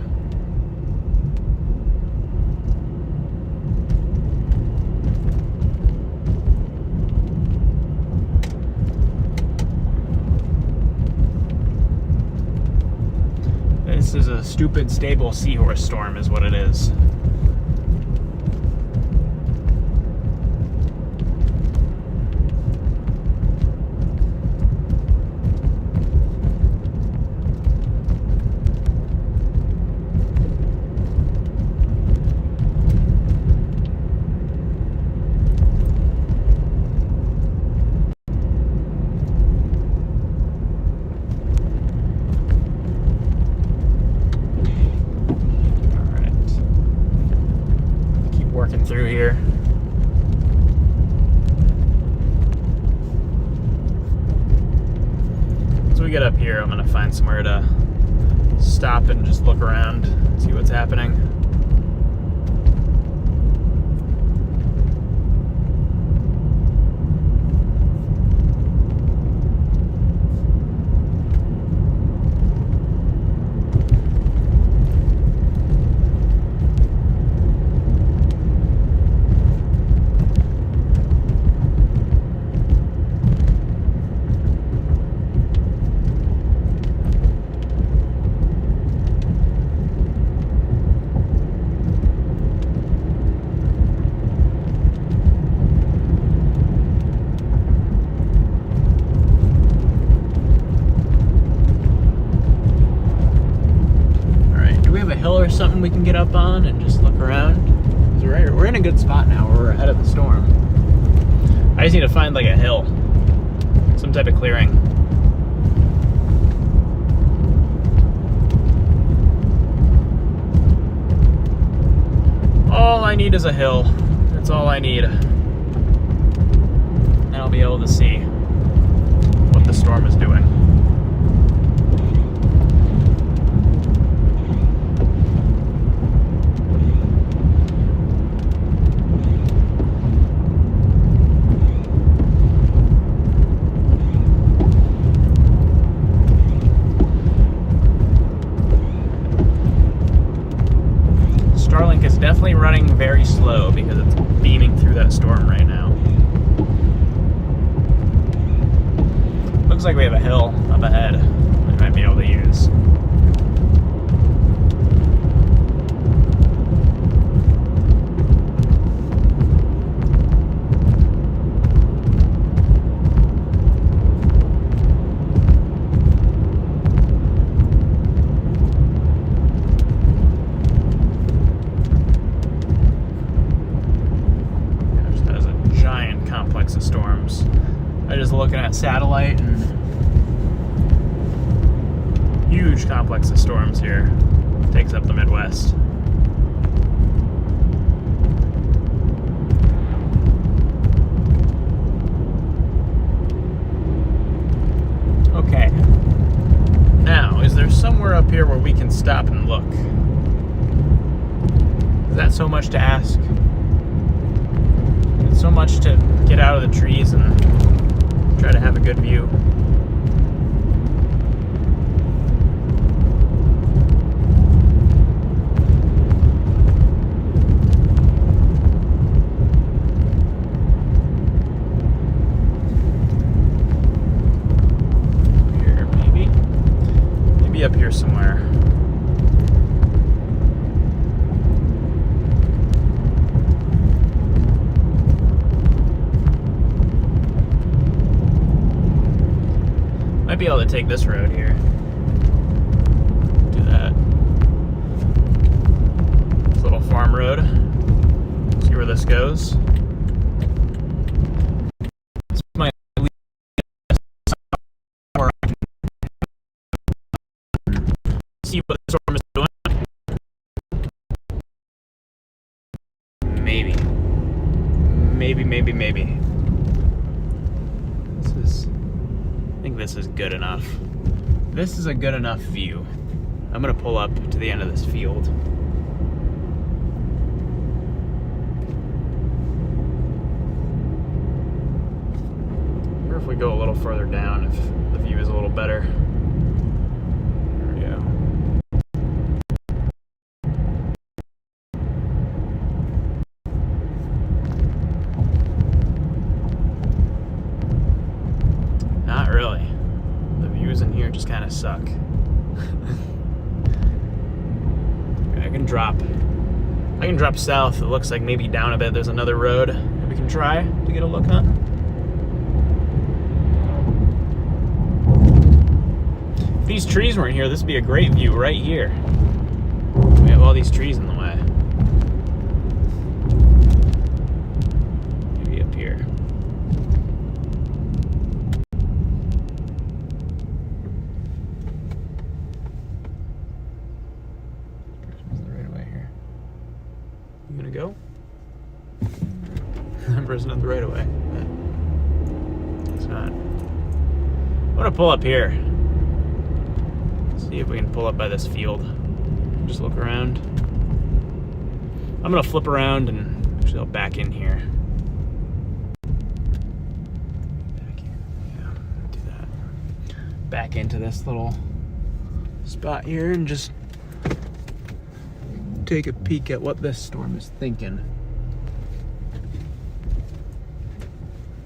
This is a stupid, stable seahorse storm is what it is. Through here. As we get up here, I'm gonna find somewhere to stop and just look around, see what's happening. Or something we can get up on and just look around. We're in a good spot now. We're ahead of the storm. I just need to find like a hill, some type of clearing. All I need is a hill. That's all I need. And I'll be able to see what the storm is doing. Definitely running very slow because it's beaming through that storm right now. Looks like we have a hill up ahead we might be able to use. Of storms. I'm just looking at satellite and huge complex of storms here. Takes up the Midwest. Okay. Now, is there somewhere up here where we can stop and look? Is that so much to ask? So much to get out of the trees and try to have a good view. somewhere. Might be able to take this road here. Do that. This little farm road. See where this goes. This might lead somewhere. See what the storm is doing. Maybe. Maybe. I think this is good enough. This is a good enough view. I'm gonna pull up to the end of this field. I wonder if we go a little further down, if the view is a little better. There we go. Not really. The views in here just kind of suck. I can drop south. It looks like maybe down a bit. There's another road that we can try to get a look on. If these trees weren't here, this would be a great view right here. We have all these trees in the way. Maybe up here. You gonna go? I'm pressing up the right away. It's not. I'm gonna pull up here. See if we can pull up by this field. Just look around. I'm gonna flip around and actually I'll back in here. Back here. Yeah, do that. Back into this little spot here and just take a peek at what this storm is thinking.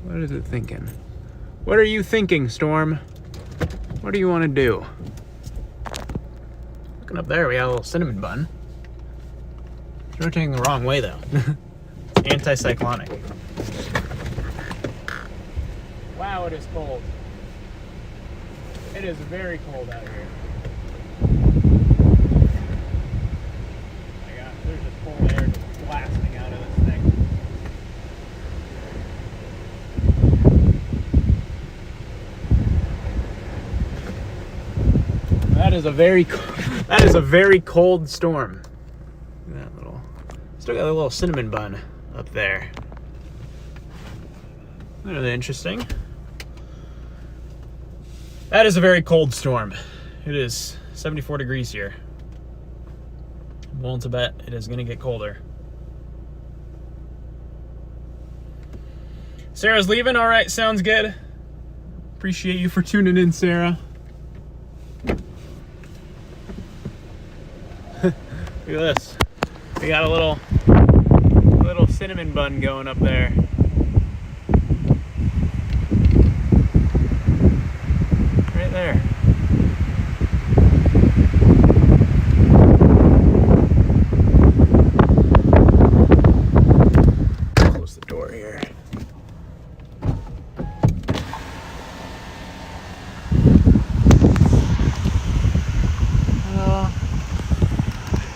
What is it thinking? What are you thinking, storm? What do you want to do? Looking up there, we got a little cinnamon bun. It's rotating the wrong way, though. Anticyclonic. Wow, it is cold. It is very cold out here. There's just cold air just blasting out of this thing. That is a very cold storm. Look at that little. Still got a little cinnamon bun up there. Really interesting. That is a very cold storm. It is 74 degrees here. I'm willing to bet it is going to get colder. Sarah's leaving. All right, sounds good. Appreciate you for tuning in, Sarah. Look at this. We got a little cinnamon bun going up there. Right there. Close the door here.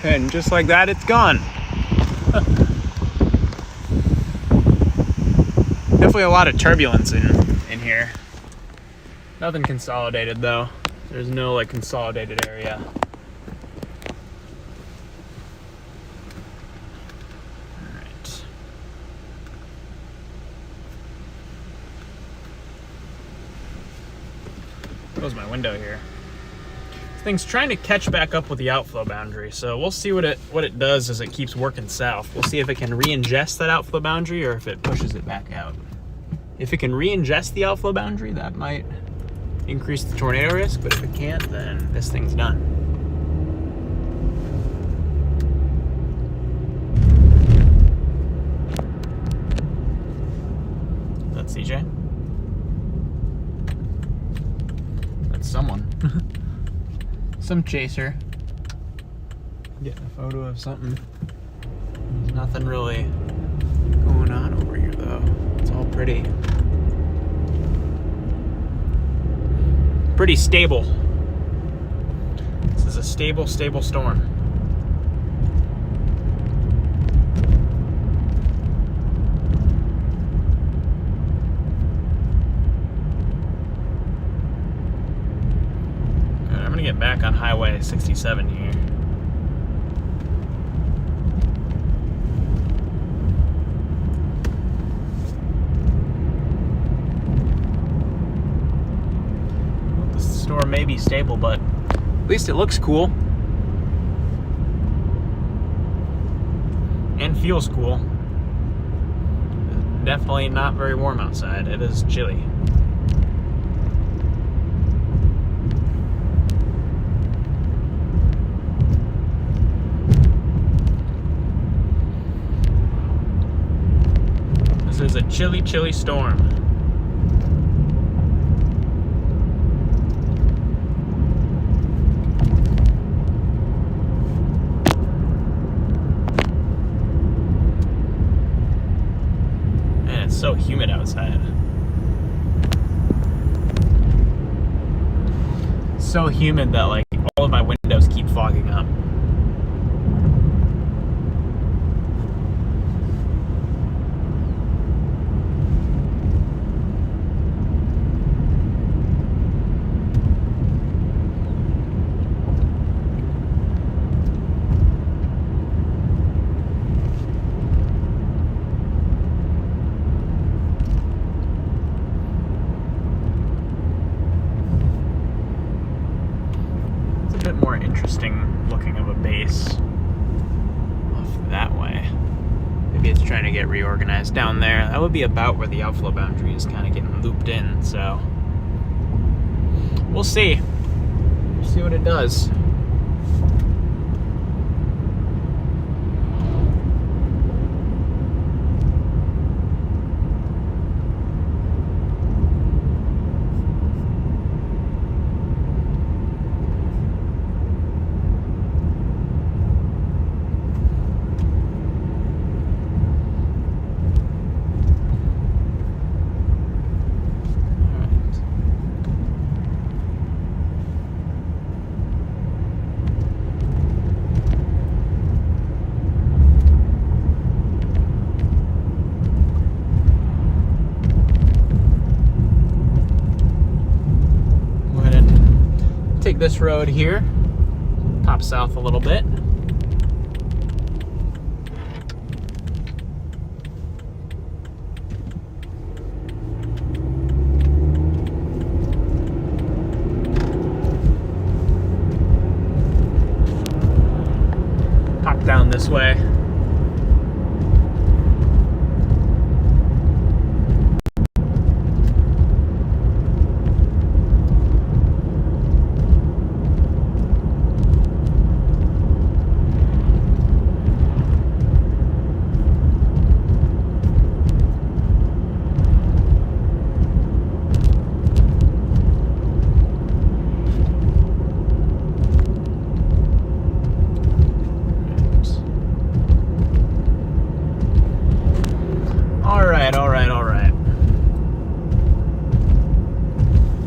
And just like that, it's gone. Definitely a lot of turbulence in here. Nothing consolidated though. There's no like consolidated area. Alright. Close my window here. This thing's trying to catch back up with the outflow boundary, so we'll see what it does as it keeps working south. We'll see if it can re-ingest that outflow boundary or if it pushes it back out. If it can re-ingest the outflow boundary, that might increase the tornado risk, but if it can't, then this thing's done. That's CJ. That's someone. some chaser. Getting a photo of something. There's nothing really going on over here though. It's all pretty stable. This is a stable storm. All right, I'm gonna get back on Highway 67 here. Store may be stable, but at least it looks cool and feels cool. Definitely not very warm outside. It is chilly. This is a chilly storm. So humid outside. So humid that like all of my windows keep fogging up. More interesting looking of a base off that way. Maybe it's trying to get reorganized down there. That would be about where the outflow boundary is kind of getting looped in, so we'll see. We'll see what it does. Take this road here, pop south a little bit. Pop down this way. All right.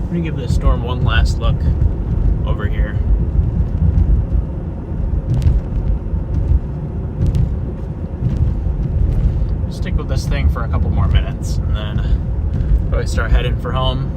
Let me give this storm one last look over here. Stick with this thing for a couple more minutes and then probably start heading for home.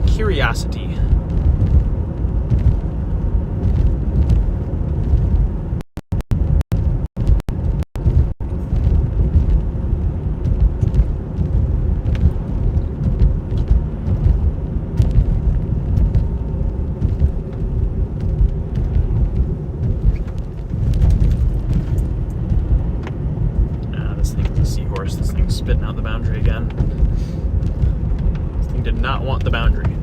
Curiosity. course, this thing's spitting out the boundary again. This thing did not want the boundary.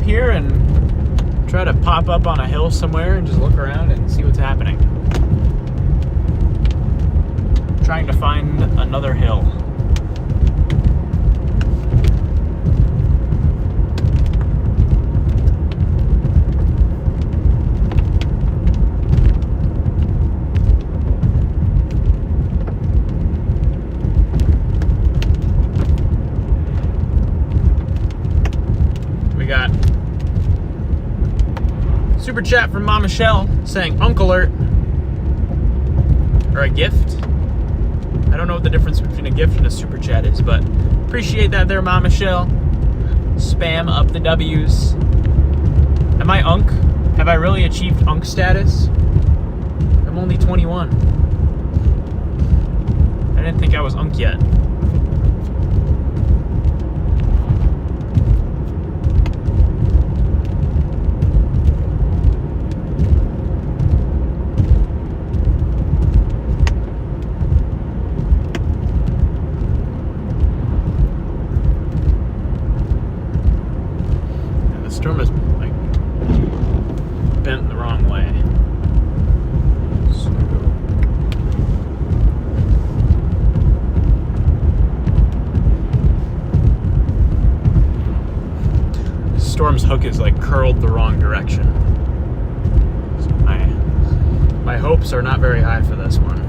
Here and try to pop up on a hill somewhere and just look around and see what's happening. Trying to find another hill. We got super chat from Mama Shell saying Uncle Alert. Or a gift. I don't know what the difference between a gift and a super chat is, but appreciate that there, Mama Shell. Spam up the W's. Am I Unk? Have I really achieved Unk status? I'm only 21. I didn't think I was Unk yet. Storm is like bent the wrong way. So the storm's hook is like curled the wrong direction. So my hopes are not very high for this one.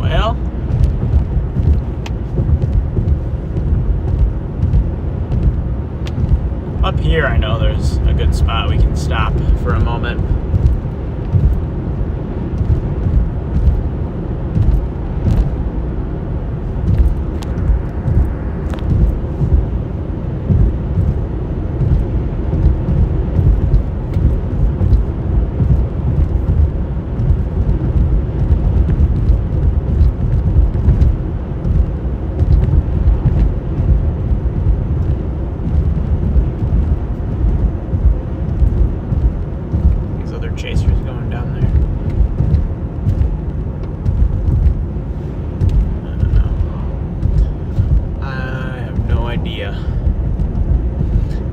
Well, up here I know there's a good spot we can stop for a moment.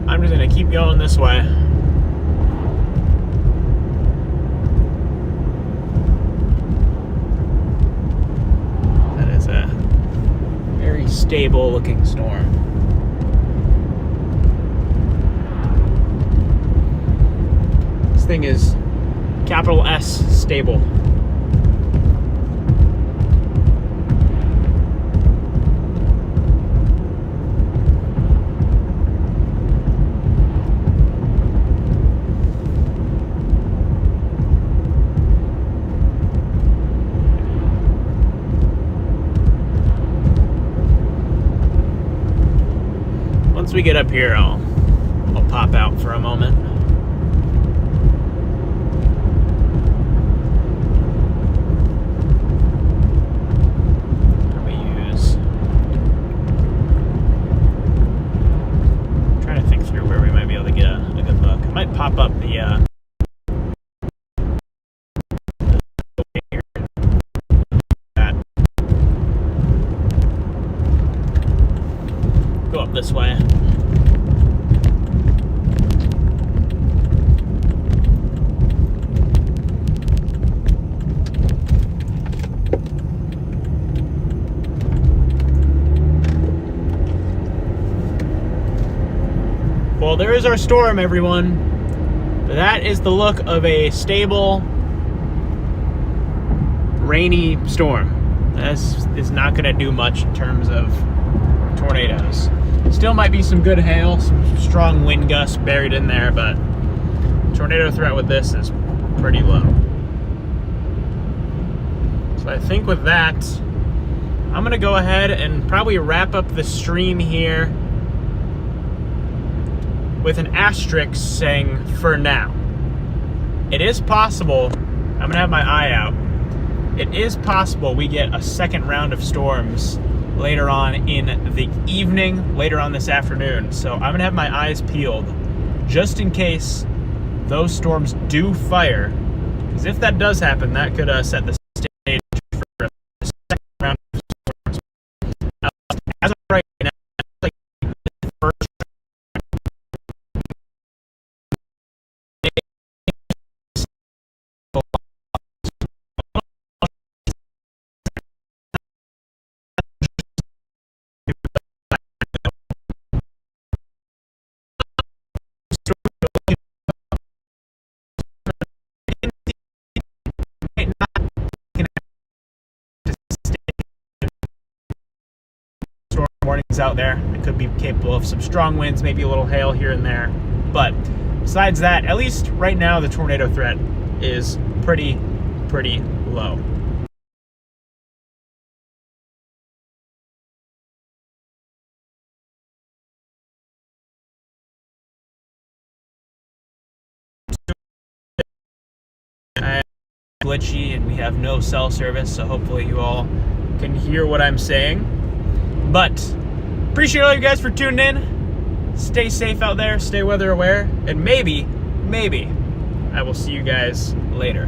I'm just gonna keep going this way. That is a very stable looking storm. This thing is capital S stable. Once we get up here, I'll pop out for a moment. Probably use. I'm trying to think through where we might be able to get a good look. I might pop up the. Go up this way. Well, there is our storm, everyone. That is the look of a stable, rainy storm. This is not going to do much in terms of tornadoes. Still might be some good hail, some strong wind gusts buried in there, but tornado threat with this is pretty low. So I think with that, I'm going to go ahead and probably wrap up the stream here with an asterisk saying, for now. It is possible, I'm going to have my eye out, it is possible we get a second round of storms later on in the evening, later on this afternoon. So I'm going to have my eyes peeled just in case those storms do fire. Because if that does happen, that could set the stage for a second round of storms. As of right now, like the first storm warnings out there. It could be capable of some strong winds, maybe a little hail here and there. But besides that, at least right now, the tornado threat is pretty low. Glitchy and we have no cell service, so hopefully you all can hear what I'm saying. But appreciate all you guys for tuning in. Stay safe out there, stay weather aware, and maybe I will see you guys later.